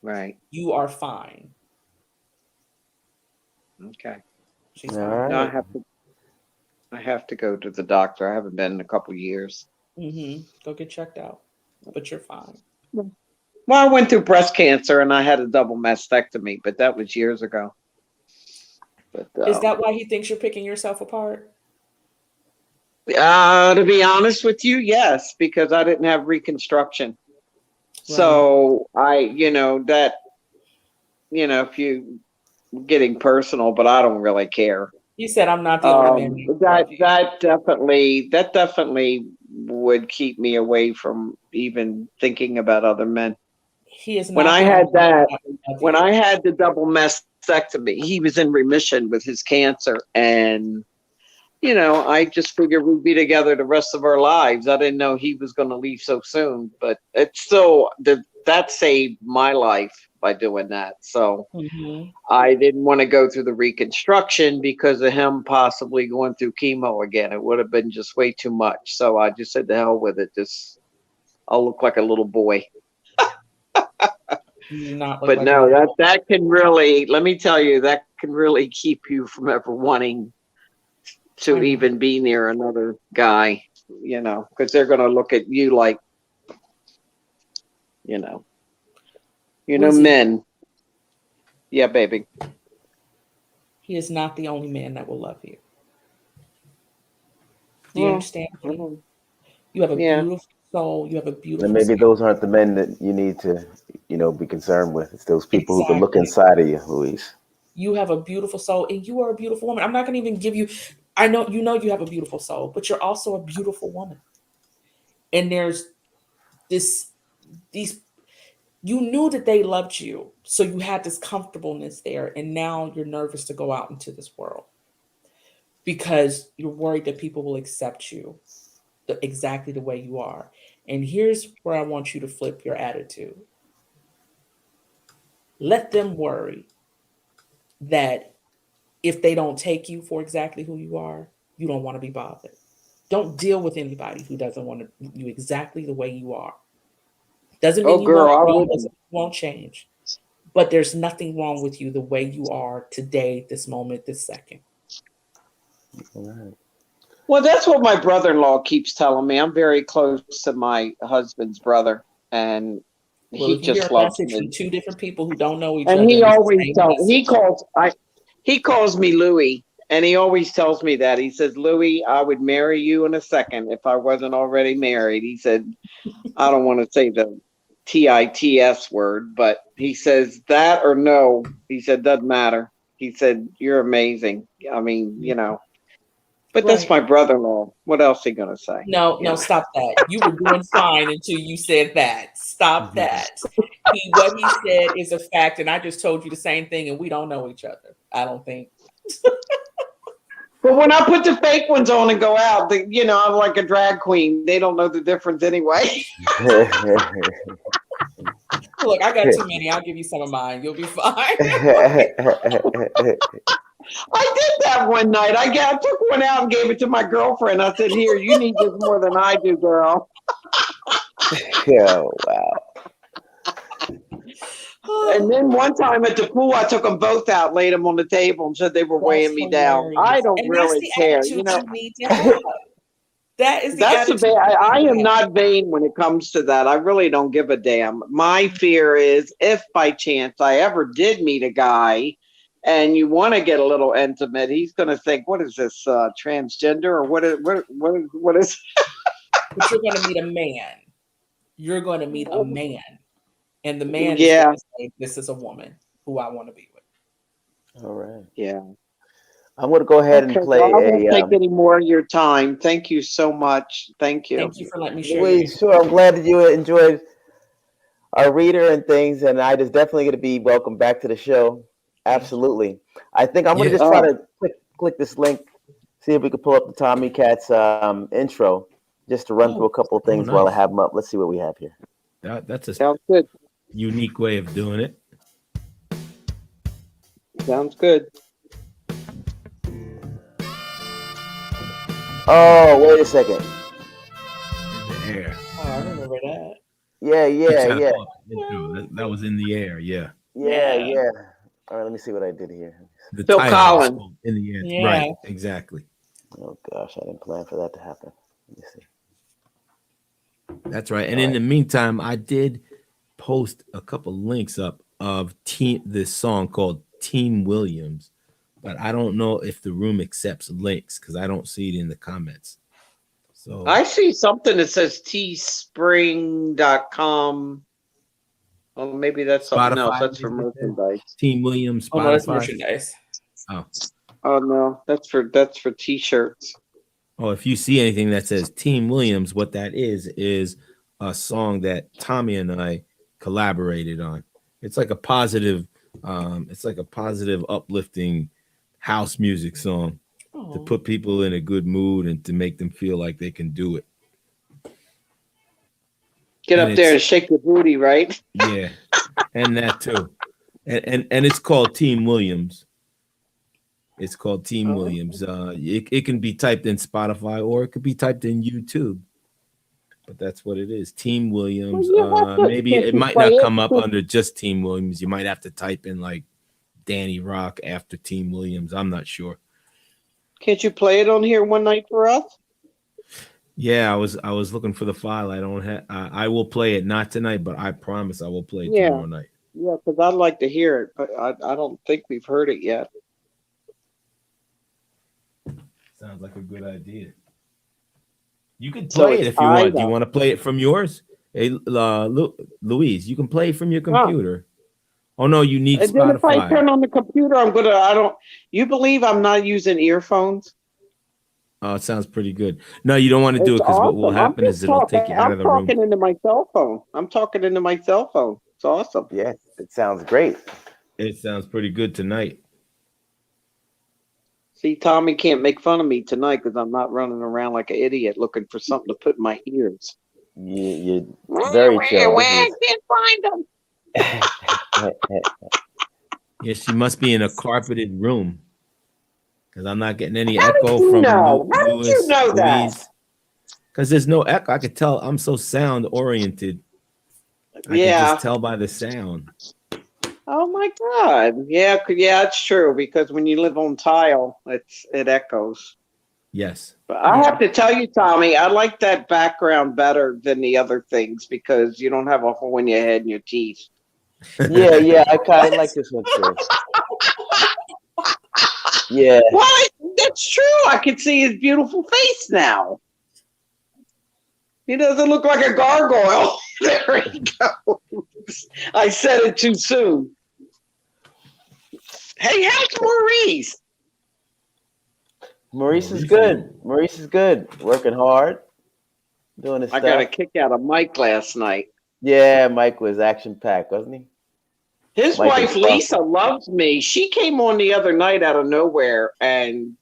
Right. You are fine." Okay. She's All fine. right. No, I have to go to the doctor. I haven't been in a couple years. Mm-hmm. Go get checked out, but you're fine. Well, I went through breast cancer and I had a double mastectomy, but that was years ago. But is that why he thinks you're picking yourself apart? To be honest with you, yes, because I didn't have reconstruction. Right. So if you getting personal, but I don't really care. You said I'm not the only man. That definitely would keep me away from even thinking about other men. He is not. When I the had only man that, that will love when you. I had the double mastectomy, he was in remission with his cancer, and you know, I just figured we'd be together the rest of our lives. I didn't know he was going to leave so soon, but it's still that saved my life by doing that. So Mhm. I didn't want to go through the reconstruction because of him possibly going through chemo again. It would have been just way too much. So I just said, to hell with it. Just I'll look like a little boy. You do not look But like no, a little that can really, let me tell you, that can really keep you from ever wanting to I know. even be near another guy, you know, because they're going to look at you like, you know, Wizzy, men. Yeah, baby. he is not the only man that will love you. Do you Well, understand me? You have a yeah. beautiful soul. You have a Then beautiful maybe spirit. those aren't the men that you need to, be concerned with. It's those people who can look Exactly. inside of you, Louise. You have a beautiful soul, and you are a beautiful woman. I'm not going to even give you. I know you have a beautiful soul, but you're also a beautiful woman. And there's these. You knew that they loved you, so you had this comfortableness there, and now you're nervous to go out into this world because you're worried that people will accept you exactly the way you are. And here's where I want you to flip your attitude. Let them worry that if they don't take you for exactly who you are, you don't want to be bothered. Don't deal with anybody who doesn't want you exactly the way you are. Doesn't Oh, mean you won't girl, I grow, wouldn't. doesn't mean you won't change. But there's nothing wrong with you the way you are today, this moment, this second. All right. Well, that's what my brother-in-law keeps telling me. I'm very close to my husband's brother, and Well, he if you hear just a loves message from me. two different people who don't know each And other he and it's the always same tells message, he calls me Louie, and he always tells me that. He says, Louie, I would marry you in a second if I wasn't already married. He said, I don't want to say the TITS word, but he says that or no. He said, doesn't matter. He said, you're amazing. I mean, you know, but that's right? my brother-in-law. What else he gonna say? No, You no, know? stop that. You were doing fine until you said that. Stop that. What he said is a fact, and I just told you the same thing, and we don't know each other. I don't think. But when I put the fake ones on and go out, you know, I'm like a drag queen. They don't know the difference anyway. Look, I got too many. I'll give you some of mine. You'll be fine. I did that one night. I took one out and gave it to my girlfriend. I said, "Here, you need this more than I do, girl." Oh, wow. And then one time at the pool, I took them both out, laid them on the table, and said they were weighing That's me down. I hilarious. don't And that's really the care, you attitude know. you need to have. That is the That's the attitude I, you I need to am have. not vain when it comes to that. I really don't give a damn. My fear is if by chance I ever did meet a guy and you want to get a little intimate, he's going to think, what is this, transgender, or what is But you're going to meet a man. You're going to meet a man. And the man is Yeah. going to say, this is a woman who I want to be with. All right. Yeah. I'm going to go ahead and Okay, well, I play won't take any more of your time. Thank you so much. Thank you. Thank you for letting me share your Louise, name. sure. I'm glad that you enjoyed our reader and things, and I is definitely going to be welcome back to the show. Absolutely. I think I'm going to Yeah. just try to click this link, see if we can pull up the Tommy Cat's intro, just to run through a couple of things while I nice. have them up. Let's see what we have here. That's a Sounds good. unique way of doing it. Sounds good. Oh, wait a second. In the air. Oh, I remember that. Yeah. That was in the air. Yeah. Yeah. All right, let me see what I did here. The Phil title Collins. was in the air. Yeah. Right. Exactly. Oh gosh, I didn't plan for that to happen. Let me see. That's right. And in the meantime, I did post a couple links up of this song called Team Williams, but I don't know if the room accepts links because I don't see it in the comments. So I see something that says teespring.com. Oh, maybe that's something else. Spotify, That's for maybe it says. merchandise. Team Williams, Oh, no, that's Spotify. merchandise. Oh, Oh no, that's for t-shirts. Oh, if you see anything that says Team Williams, what that is a song that Tommy and I collaborated on. It's like a positive, uplifting house music song to put people in a good mood and to make them feel like they can do it. Get And up there and shake your booty, right? Yeah, and that too. And it's called Team Williams. It's called Team Williams. It can be typed in Spotify or it could be typed in YouTube. But that's what it is. Team Williams. Maybe it might not come up under just Team Williams. You might have to type in like Danny Rock after Team Williams. I'm not sure. Can't you play it on here one night for us? Yeah, I was looking for the file. I don't have. I will play it, not tonight, but I promise I will play it tomorrow night. Yeah, because I'd like to hear it, but I don't think we've heard it yet. Sounds like a good idea. You can play it if you want. Do you want to play it from yours? Hey, Louise, you can play it from your computer. Oh no, you need and Spotify. Then if I turn on the computer, you believe I'm not using earphones? Oh, it sounds pretty good. No, you don't want to do it because what will happen is it'll take you out of the room. I'm talking into my cell phone. It's awesome. Yeah, it sounds great. It sounds pretty good tonight. See, Tommy can't make fun of me tonight because I'm not running around like an idiot looking for something to put in my ears. You're very chill. I can't find them. Yeah, she must be in a carpeted room because I'm not getting any echo from How did you know that? Because there's no echo. I could tell I'm so sound oriented. I can just tell by the sound. Oh my God. Yeah, it's true because when you live on tile, it echoes. Yes. But I have to tell you, Tommy, I like that background better than the other things because you don't have a hole in your head and your teeth. Yeah, I kind of like this one too. Yeah. What? That's true. I can see his beautiful face now. He doesn't look like a gargoyle. There he goes. I said it too soon. Hey, how's Maurice? Maurice is good. Maurice is good. Working hard. Doing his stuff. I got a kick out of Mike last night. Yeah, Mike was action-packed, wasn't he? His wife, Lisa, loves me. She came on the other night out of nowhere, and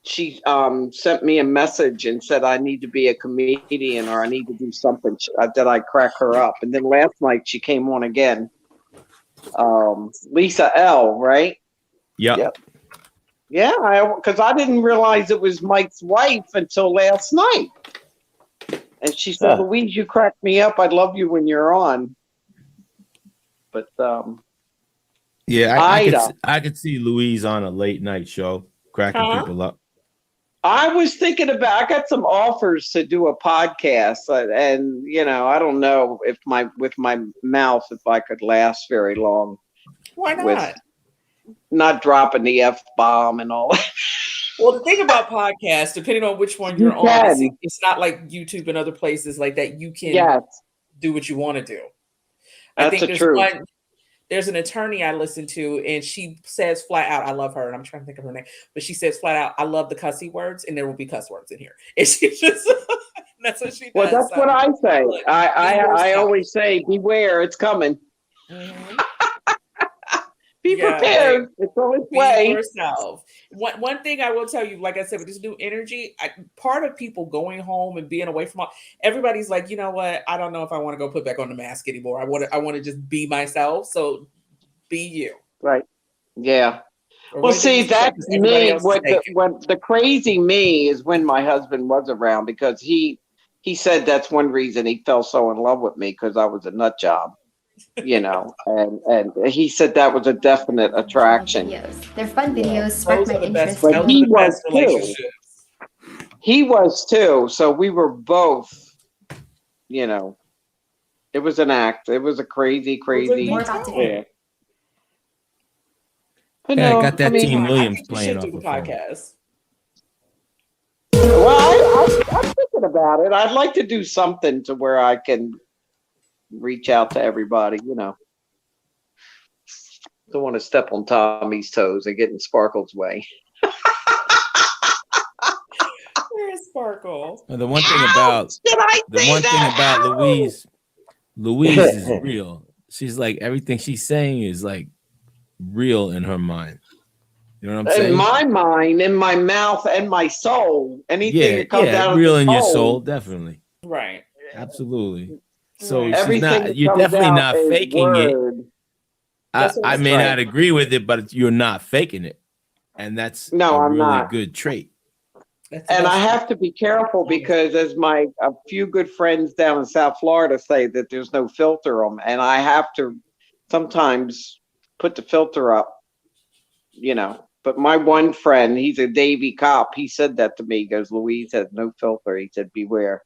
she sent me a message and said I need to be a comedian or I need to do something that I crack her up. And then last night she came on again. Lisa L, right? Yep. Yeah, because I didn't realize it was Mike's wife until last night. And she said, Louise, you crack me up. I love you when you're on. But yeah, I could see Louise on a late night show cracking people up. I was thinking about. I got some offers to do a podcast, and I don't know if with my mouth if I could last very long. Why not? With not dropping the F-bomb and all that. Well, the thing about podcasts, depending on which one you're on, it's not like YouTube and other places like that. You can do what you want to do. I think there's an attorney I listen to, and she says flat out, I love her, and I'm trying to think of her name, but she says flat out, I love the cussy words, and there will be cuss words in here. And she just, that's what she does. Well, that's what I say. I always say, beware, it's coming. Mm-hmm. Be prepared. It's on its way. Yourself. One thing I will tell you, like I said, with this new energy, part of people going home and being away from all, everybody's like, you know what? I don't know if I want to go put back on the mask anymore. I want to just be myself. So be you. Right. Yeah. Well, see, that's me. What the crazy me is when my husband was around, because he said that's one reason he fell so in love with me, because I was a nut job. And he said that was a definite attraction. They're fun videos, spark my interest. But he was too. He was too. So we were both, it was an act. It was a crazy. Yeah. I got that Team Williams playing off the podcast. Well, I'm thinking about it. I'd like to do something to where I can reach out to everybody, Don't want to step on Tommy's toes and get in Sparkle's way. Where's Sparkle? And the one thing about Louise is real. She's like everything she's saying is like real in her mind. You know what I'm saying? In my mind, in my mouth, and my soul. Anything that comes out of real the in your soul, soul, definitely. Right. Absolutely. So Right. she's everything not. that You're comes definitely out not is faking word. it. That's what I it's may right. not agree with it, but you're not faking it, and that's No, a I'm really not. good trait. That's the And I best. have to be careful because, as a few good friends down in South Florida say, that there's no filter on them, and I have to sometimes put the filter up, you know. But my one friend, he's a Navy cop. He said that to me. He goes, "Louise has no filter." He said, "Beware."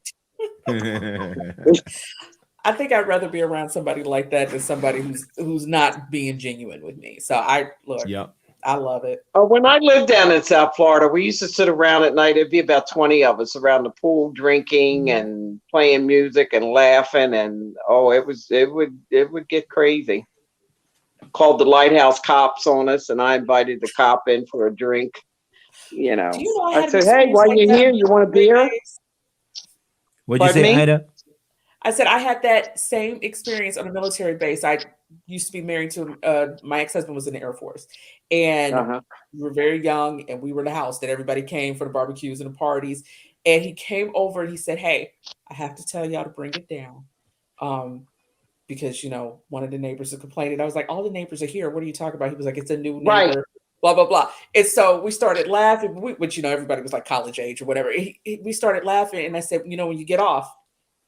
I think I'd rather be around somebody like that than somebody who's not being genuine with me. So I Yep. I love it. When I lived down in South Florida, we used to sit around at night. It'd be about 20 of us around the pool, drinking and playing music and laughing. And it would get crazy. Called the lighthouse cops on us, and I invited the cop in for a drink. You know, Do you know I I had said, an "Hey, experience while like you're that here, on you want a military beer?" base? What'd you Pardon say, me? Ida? I said I had that same experience on a military base. I used to be married to my ex-husband was in the Air Force, and Uh-huh. we were very young, and we were in the house that everybody came for the barbecues and the parties. And he came over and he said, "Hey, I have to tell y'all to bring it down, because one of the neighbors is complaining." I was like, "All the neighbors are here. What are you talking about?" He was like, "It's a new Right. neighbor." Blah blah blah. And so we started laughing, which everybody was like college age or whatever. We started laughing, and I said, "When you get off,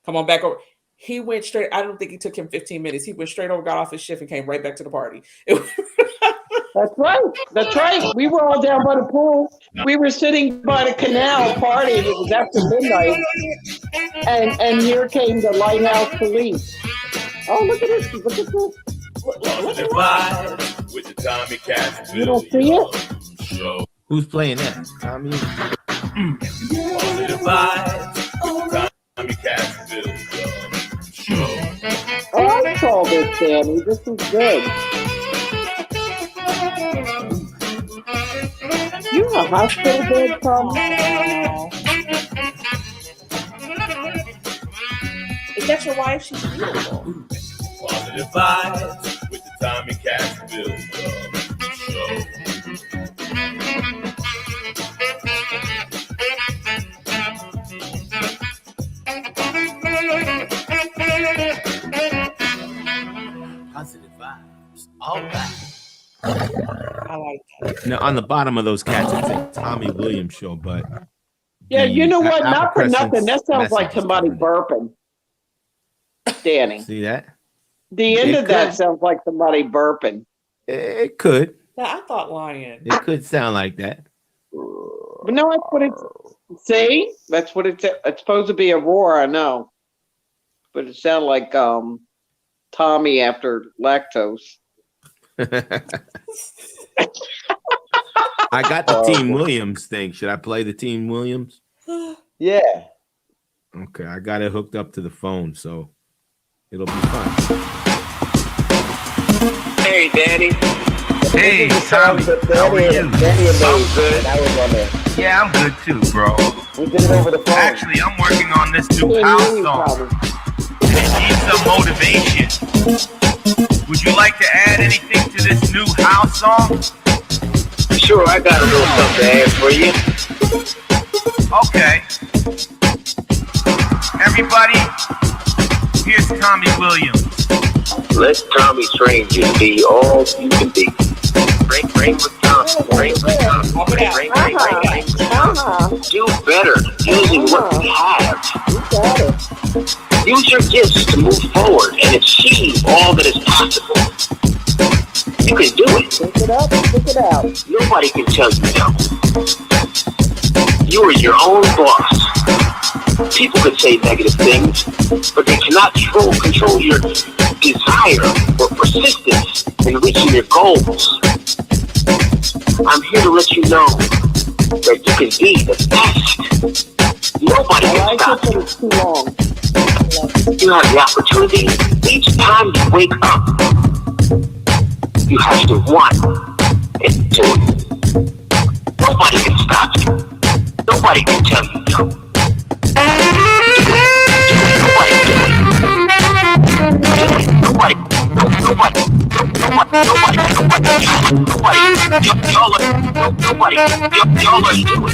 come on back over." He went straight. I don't think it took him 15 minutes. He went straight over, got off his shift, and came right back to the party. That's right. That's right. We were all down by the pool. We were sitting by the canal partying. It was after midnight, and here came the lighthouse police. Oh, look at this! Look at this! Positive vibes with the Tommy Cats. You don't see it? Show. Who's playing that? Tommy. Positive vibes with the Tommy Cats. Show. Oh, I saw this, Danny. This is good. You're a hospital bed, Tommy. Is that your wife? She's beautiful. Positive vibes with the Tommy Cats. Show. Positive vibes. All right. I like that. Now on the bottom of those cats, it says Tommy Williams show, but Yeah, you know what? Apple Not for nothing. Crescent's That sounds like message is somebody covered. burping. Danny. See that? The end It of that could. sounds like somebody burping. It could. I thought lion. It could sound like that. But no, that's what it's. See, that's what it's supposed to be a roar. I know, but it sounded like Tommy after lactose. I got the Team Williams thing. Should I play the Team Williams? Yeah. Okay, I got it hooked up to the phone, so it'll be fun. Hey, Daddy. Hey, Tommy. How are you? I'm good. I was on there. Yeah, I'm good too, bro. We did it over the phone. Actually, I'm working on this new house song. And it needs some motivation. Would you like to add anything to this new house song? Sure, I got a little something to add for you. Okay. Everybody, here's Tommy Williams. Let Tommy Strangers be all you can be. Bring with Tommy. Bring with Tommy. Bring. Do better using what we have. Use your gifts to move forward and achieve all that is possible. You can do it. Pick it up, pick it out. Nobody can tell you no. You are your own boss. People could say negative things, but they cannot control your desire or persistence in reaching your goals. I'm here to let you know that you can be the best. Nobody can stop you. It's too long. You have the opportunity each time you wake up. You have to want and do it. Nobody can stop you. Nobody can tell you no. Nobody do it. Nobody. Y'all are do it.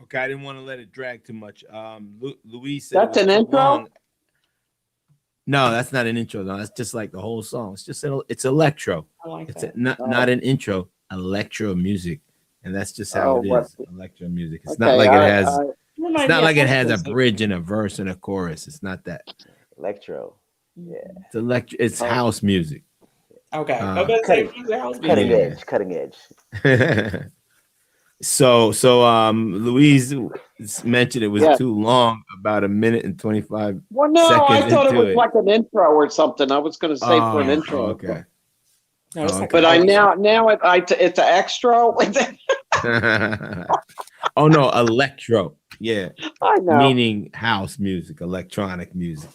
Okay, I didn't want to let it drag too much. Louise said That's an intro? long. No, that's not an intro. No, that's just like the whole song. It's just it's electro. I like It's that. not an intro. Electro music, and that's just how it is. Electro music. It's not Okay, like it has. Remind It's me not of like it house has a music. bridge and a verse and a chorus. It's not that. Electro. Yeah. It's electro. It's house music. Okay. Cutting edge. Cutting edge. So Louise mentioned it was too long, about 1 minute and 25 Well, no, I seconds thought it into was like an intro or something. I was going to say for an intro. Okay. No, it's like But it's an extra. Oh no, electro. Yeah. I know. Meaning house music, electronic music.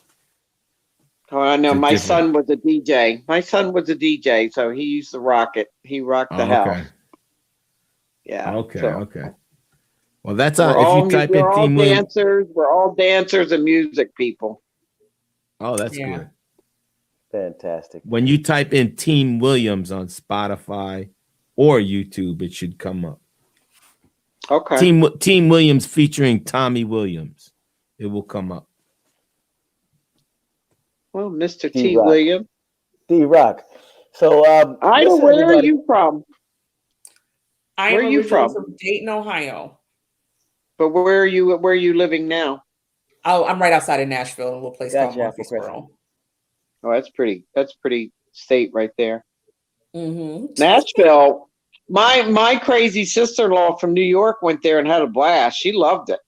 Oh, I know. It's My different. son was a DJ. My son was a DJ, so he used to rock it. He rocked the house. Okay. Yeah. Okay. so Okay. Well, that's We're if all, you type we're in all Team Williams. dancers. We're all dancers and music people. Oh, that's Yeah. good. Fantastic. When you type in Team Williams on Spotify or YouTube, it should come up. Okay. Team Williams featuring Tommy Williams. It will come up. Well, Mr. T. D-Rock. Williams. D-Rock. So, Ida, listen, where are everybody. you from? I Where am are you originally from? Dayton, Ohio. But where are you living now? Oh, I'm right outside of Nashville, in a little place called Gotcha, Apple Murfreesboro. Oh, that's pretty state right there. Mm-hmm. Nashville. My crazy sister-in-law from New York went there and had a blast. She loved it.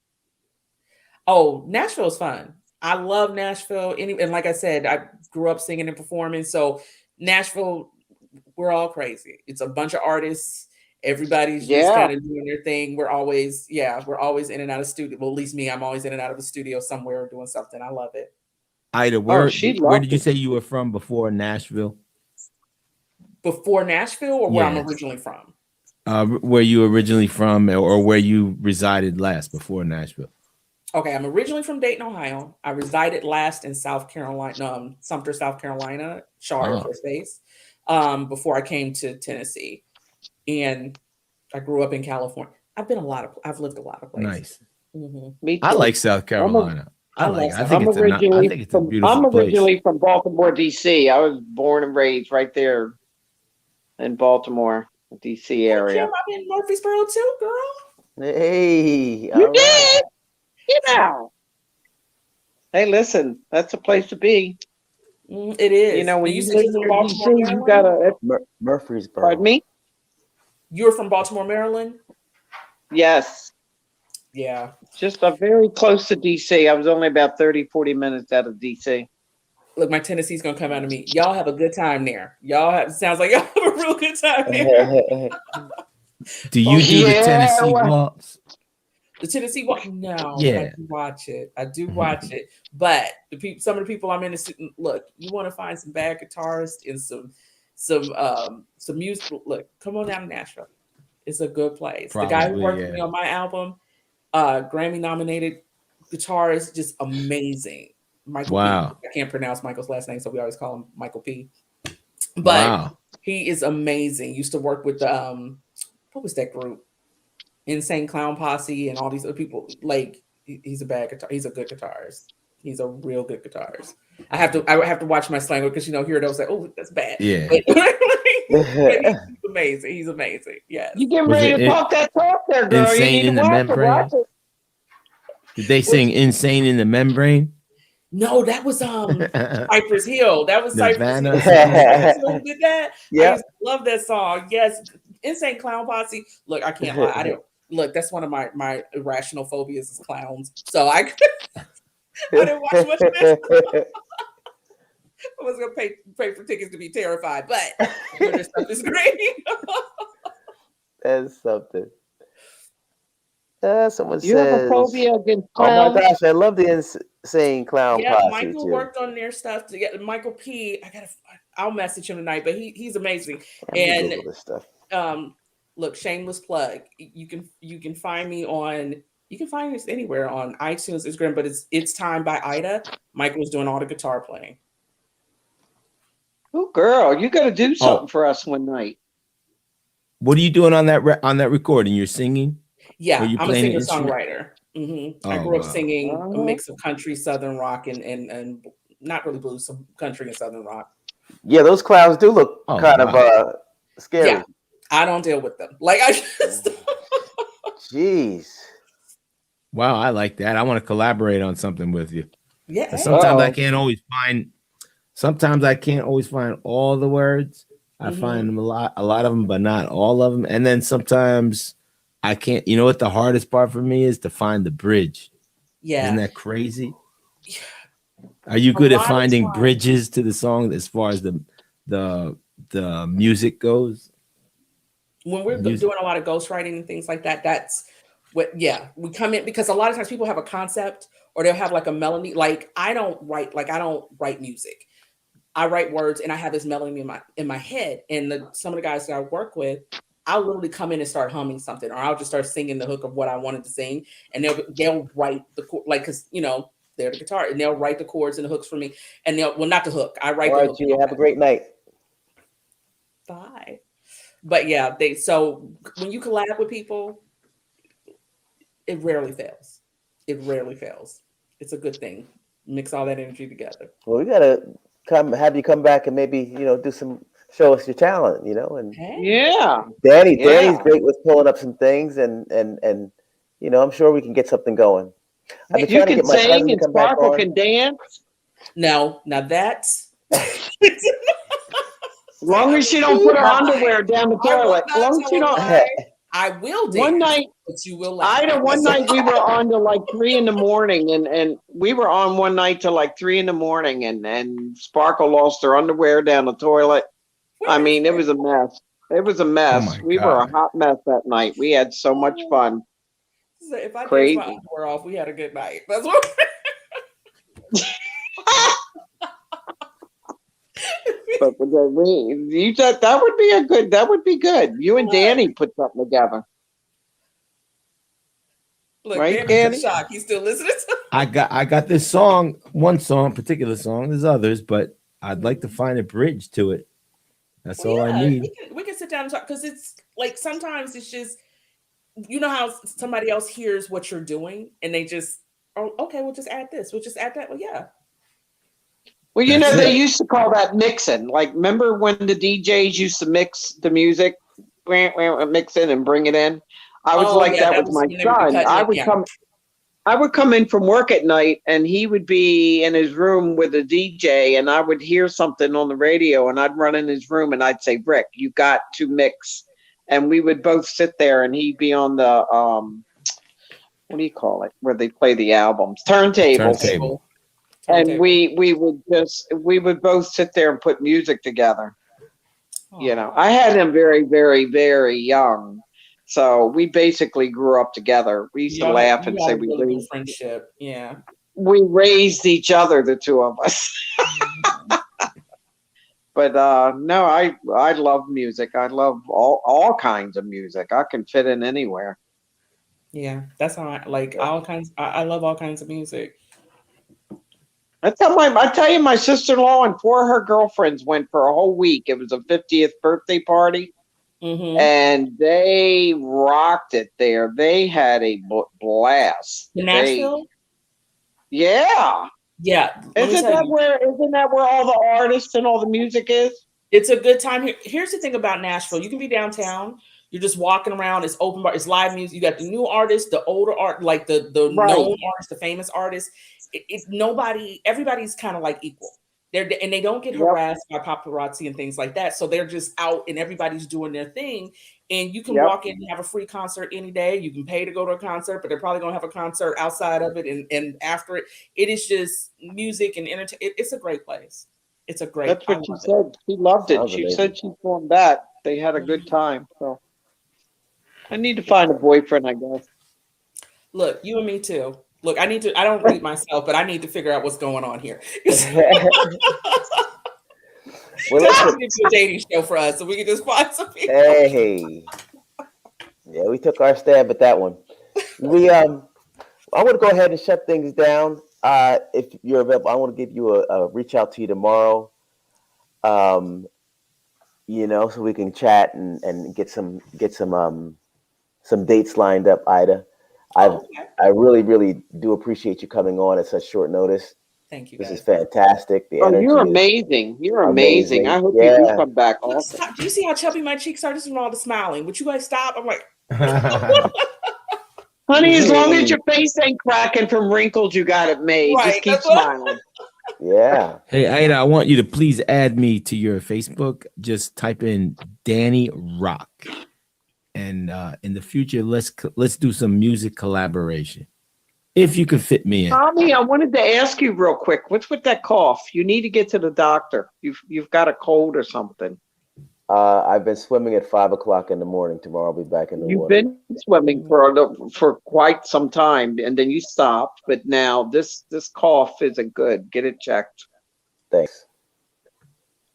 Oh, Nashville's fun. I love Nashville. And like I said, I grew up singing and performing. So Nashville, we're all crazy. It's a bunch of artists. Everybody's just kind of doing their thing. We're always in and out of studio. Well, at least me, I'm always in and out of the studio somewhere doing something. I love it. Ida, where did you it. say you were from before Nashville? Before Nashville, or where I'm Yes. originally from? Where you originally from, or where you resided last before Nashville? Okay, I'm originally from Dayton, Ohio. I resided last in South Carolina, Sumter, South Carolina, Charlotte, for space, before I came to Tennessee. And I grew up in California. I've lived a lot of places. Nice. Mm-hmm. Me too. I like South Carolina. I think it's a beautiful I'm place. originally from Baltimore, D.C. I was born and raised right there in Baltimore, D.C. area. Kim, I'm in Murfreesboro too, girl. Hey, You all right. did? You know. Hey, listen, that's a place to be. It is. You know, when And you said live you're from near Baltimore, D.C., you Maryland? gotta. Murfreesboro. Pardon me? You're from Baltimore, Maryland? Yes. Yeah. Just very close to D.C. I was only about 30, 40 minutes out of D.C. Look, my Tennessee's gonna come out of me. Y'all have a good time there. Sounds like y'all have a real good time there. Do you do the Tennessee waltz? The Tennessee walk? No, Yeah. but I do watch it. But some of the people I'm in look, you want to find some bad guitarists and some music. Look, come on down to Nashville. It's a good place. The guy who worked with me on my album, Grammy nominated guitarist, just amazing. Michael P. I can't pronounce Michael's last name, so we always call him Michael P. But he is amazing. Used to work with what was that group? Insane Clown Posse and all these other people. Like he's a bad guitar. He's a good guitarist. He's a real good guitarist. I have to watch my slang because here they'll say, "Oh, that's bad." Yeah. But he's amazing. He's amazing. Yes. You getting ready to talk that talk there, girl? Insane in the Membrane? Did they sing "Insane in the Membrane"? No, that was Cypress Hill. That was Cypress Hill. Did that? Yeah. I used to love that song. Yes, Insane Clown Posse. Look, I can't lie. I don't look. That's one of my irrational phobias is clowns. So I didn't watch much of that. I was gonna pay for tickets to be terrified, but this stuff is great. That's something. Someone You have a says, phobia against "Oh my clowns? gosh, I love the insane clown Yeah, posse Michael too." worked on their stuff to get Michael P. I'll message him tonight, but he's amazing. Let me And Google this stuff. look, shameless plug. You can find me on you can find us anywhere on iTunes, Instagram, but it's Time by Ida. Michael was doing all the guitar playing. Oh, girl, you got to do something Oh, for us one night. what are you doing on that on that recording? You're singing? Or Yeah, you I'm a playing an singer instrument? songwriter. I Oh grew up wow. singing a Uh-huh. mix of country, southern rock, and not really blues, some country and southern rock. Yeah, those clowns do look Oh kind wow. of scary. Yeah, I don't deal with them. Like I just Jeez. Wow, I like that. I want to collaborate on something with you. yeah. But Hey. sometimes I Uh-oh. can't always find. Sometimes I can't always find all the words. I find them a lot of them, but not all of them. And then sometimes I can't. You know what the hardest part for me is to find the bridge. Isn't Yeah. that crazy? Are you A good at lot of finding times bridges to the song as far as the music goes? when we're Music. doing a lot of ghostwriting and things like that, that's what we come in because a lot of times people have a concept or they'll have like a melody. Like I don't write music. I write words and I have this melody in my head. And some of the guys that I work with, I'll literally come in and start humming something, or I'll just start singing the hook of what I wanted to sing, and they'll write the like because they're the guitar and they'll write the chords and the hooks for me, and not the hook. I write All the right, hook. G. Have a great night. Bye. But yeah, so when you collab with people, it rarely fails. It rarely fails. It's a good thing. Mix all that energy together. Well, we gotta have you come back and maybe show us your talent, and Hey. Yeah. Danny's great with pulling up some things and I'm sure we can get something going. I've been You trying to can get my cousin sing to and come back Sparkle on. can dance. Now that's As long as she don't put her underwear down the toilet. As long as she don't. I will dance. One night, but you will laugh. one night we were on to like 3 a.m, and we were on one night till like 3 a.m, and Sparkle lost her underwear down the toilet. I mean, it was a mess. It was a mess. my We were a God. hot mess that night. We had so much fun. So if I Crazy. dance my underwear off, we had a good night. That's what. But you thought that would be that would be good. You and Danny put something together. Look, Right, Danny's in Danny? shock. He's still listening to I got this song, particular song. There's others, but I'd like to find a bridge to it. That's all I need. we can sit down and talk because it's like sometimes it's just how somebody else hears what you're doing and they just okay, we'll just add this, we'll just add that. Well, yeah. Well, they used to call that mixing. Like, remember when the DJs used to mix the music, mix it and bring it in? I was that was my son. I would come in from work at night and he would be in his room with a DJ and I would hear something on the radio and I'd run in his room and I'd say, Rick, you got to mix. And we would both sit there and he'd be on the, what do you call it? Where they play the albums, turntable. And we would both sit there and put music together. I had him very, very, very young. So we basically grew up together. We used to laugh and say we raised friendship. Yeah. We raised each other, the two of us. But no, I love music. I love all kinds of music. I can fit in anywhere. Yeah, that's how I like all kinds. I love all kinds of music. I tell you, my sister-in-law and 4 of her girlfriends went for a whole week. It was a 50th birthday party. And they rocked it there. They had a blast. In Nashville? Yeah. Yeah. Isn't that where all the artists and all the music is? It's a good time here. Here's the thing about Nashville. You can be downtown. You're just walking around. It's open bar. It's live music. You got the new artists, the older art, like the known artists, the famous artists. Everybody's kind of like equal. And they don't get harassed by paparazzi and things like that. So they're just out and everybody's doing their thing. And you can walk in and have a free concert any day. You can pay to go to a concert, but they're probably going to have a concert outside of it. And after it, it is just music and entertainment. It's a great place. It's a great. That's what she said. She loved it. She said she formed that. They had a good time. So I need to find a boyfriend, I guess. Look, you and me too. Look, I don't read myself, but I need to figure out what's going on here. Well, That's listen. going to be a dating show for us, so we can just find some people. Hey, yeah, we took our stab at that one. I want to go ahead and shut things down. If you're available, I want to give you a reach out to you tomorrow. So we can chat and get some dates lined up, Ida. Okay. I really do appreciate you coming on at such short notice. Thank you, This guys. is fantastic. The Oh, energy you're is amazing. You're amazing. I hope you do Yeah. come back Look, often. stop. Do you see how chubby my cheeks are? This is from all the smiling. Would you guys stop? I'm like, Honey, as long as your face ain't cracking from wrinkles, you got it made. Right, Just keep that's what- smiling. Yeah. Hey, Ida, I want you to please add me to your Facebook. Just type in Danny Rock, and in the future, let's do some music collaboration if you can fit me in. Tommy, I wanted to ask you real quick. What's with that cough? You need to get to the doctor. You've got a cold or something. I've been swimming at 5:00 in the morning. Tomorrow I'll be back in the You've water. been swimming for quite some time, and then you stopped. But now this cough isn't good. Get it checked. Thanks.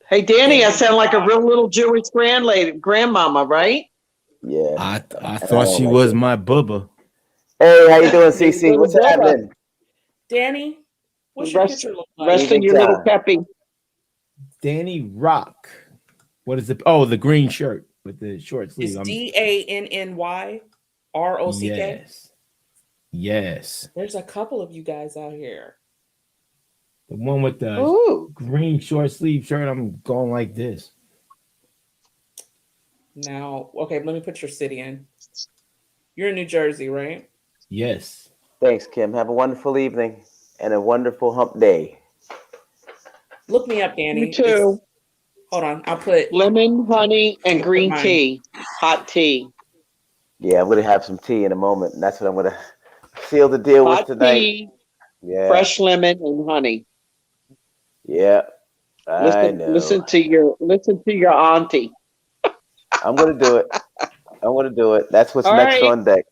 Hey, Danny, I sound like a real little Jewish grandmama, right? Yeah. I thought she was my bubba. Hey, how you doing, CC? What's happening? Danny, what's your picture look like? Rest in your little peppy. Danny Rock. What is the green shirt with the short sleeve? It's DANNYROCK. Yes. There's a couple of you guys out here. The one with the green short sleeve shirt, I'm going like this. Now, okay, let me put your city in. You're in New Jersey, right? Yes. Thanks, Kim. Have a wonderful evening and a wonderful hump day. Look me up, Danny. You too. Hold on, I'll put lemon, honey, and green tea. Hot tea. Yeah, I'm gonna have some tea in a moment, and that's what I'm gonna seal the deal with tonight. Tea, yeah, fresh lemon and honey. Yeah, I know. Listen to your auntie. I'm gonna do it. I'm gonna do it. That's what's All next right. on deck.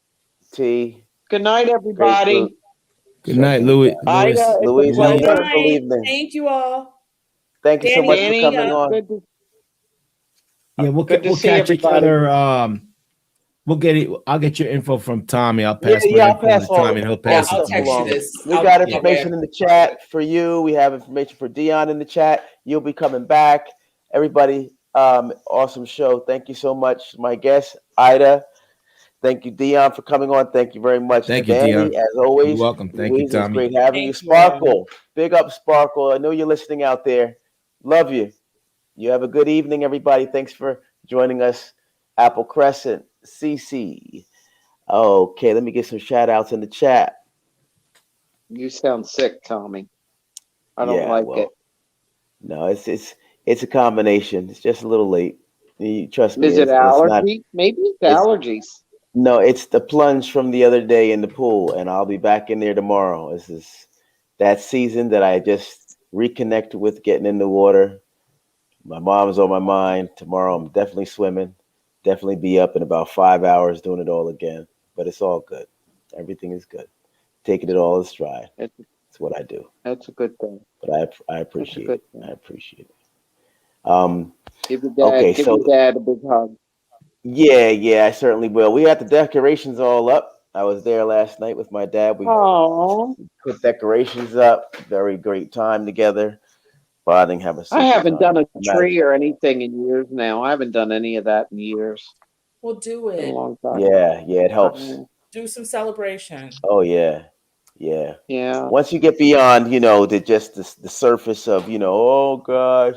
Tea. Good night, everybody. Good night, Louis. Ida, Louise, have a Good wonderful night. evening. Thank you all. Thank you so Danny, much for Danny, coming on. Yeah, we'll Good to catch see each everybody. other. We'll get it. I'll get your info from Tommy. I'll pass Yeah, my I'll info pass to all Tommy, and he'll pass I'll it to text you you. this. We I'll- got yeah, information in the chat for you. We have information for Dion in the chat. You'll be coming back. Everybody, awesome show. Thank you so much, my guest, Ida. Thank you, Dion, for coming on. Thank you very much. Thank you, Vandy, Dion. as always. You're welcome. Thank you, Louise, it's Tommy. great having you. Thank you, Adam. Sparkle, big up, Sparkle. I know you're listening out there. Love you. You have a good evening, everybody. Thanks for joining us. Apple Crescent, CC. Okay, let me get some shout outs in the chat. You sound sick, Tommy. I don't like it. No, it's a combination. It's just a little late. Trust me. Is it it's not. allergy? Maybe it's allergies. No, it's the plunge from the other day in the pool, and I'll be back in there tomorrow. This is that season that I just reconnected with getting in the water. My mom's on my mind. Tomorrow I'm definitely swimming. Definitely be up in about 5 hours doing it all again. But it's all good. Everything is good. Taking it all in stride. That's what I do. That's a good thing. But I appreciate it. I appreciate it. Give your dad a big hug. Yeah, I certainly will. We had the decorations all up. I was there last night with my dad. We put decorations up. Very great time together. Bonding, have a I haven't done a Matter- tree or anything in years now. I haven't done any of that in years. Well, do Been a it. long time. Yeah, it helps. Do some celebration. Oh yeah. Yeah. Once you get beyond, the surface of, oh gosh,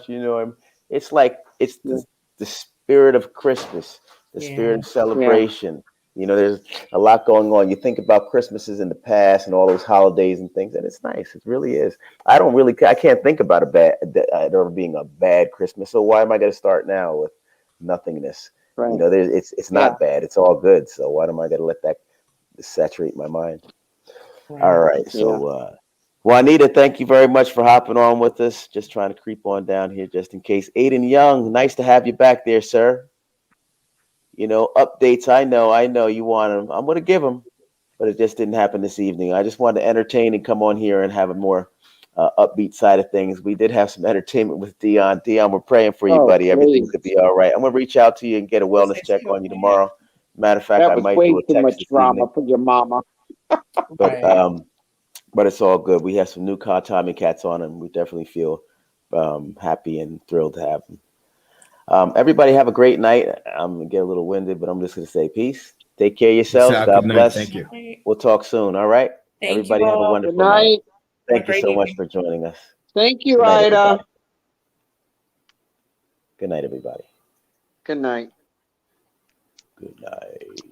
it's like it's the spirit of Christmas, the spirit of celebration. There's a lot going on. You think about Christmases in the past and all those holidays and things, and it's nice. It really is. I can't think about there being a bad Christmas. So why am I going to start now with nothingness? Right. It's not bad. It's all good. So why am I going to let that saturate my mind? Right. All right. So, Juanita, thank you very much for hopping on with us. Just trying to creep on down here just in case. Aiden Young, nice to have you back there, sir. Updates. I know you want them. I'm going to give them. but it just didn't happen this evening. I just wanted to entertain and come on here and have a more upbeat side of things. We did have some entertainment with Dion. Dion, we're praying for you, Oh, buddy. Everything please. could be all right. I'm gonna reach out to you and get a wellness check on you tomorrow. Matter of fact, That I was might way do a too text much this drama evening. for your mama. But it's all good. We have some new Tommy Cats on, and we definitely feel happy and thrilled to have them. Everybody have a great night. I'm gonna get a little winded, but I'm just gonna say peace. Take care of yourselves. Good God night. bless. Thank you. We'll talk soon. All right. Thank Everybody you have a all. wonderful Good night. Thank you so much for joining us. Thank you, Good night, Ida. everybody. Good night, everybody. Good night. Good night.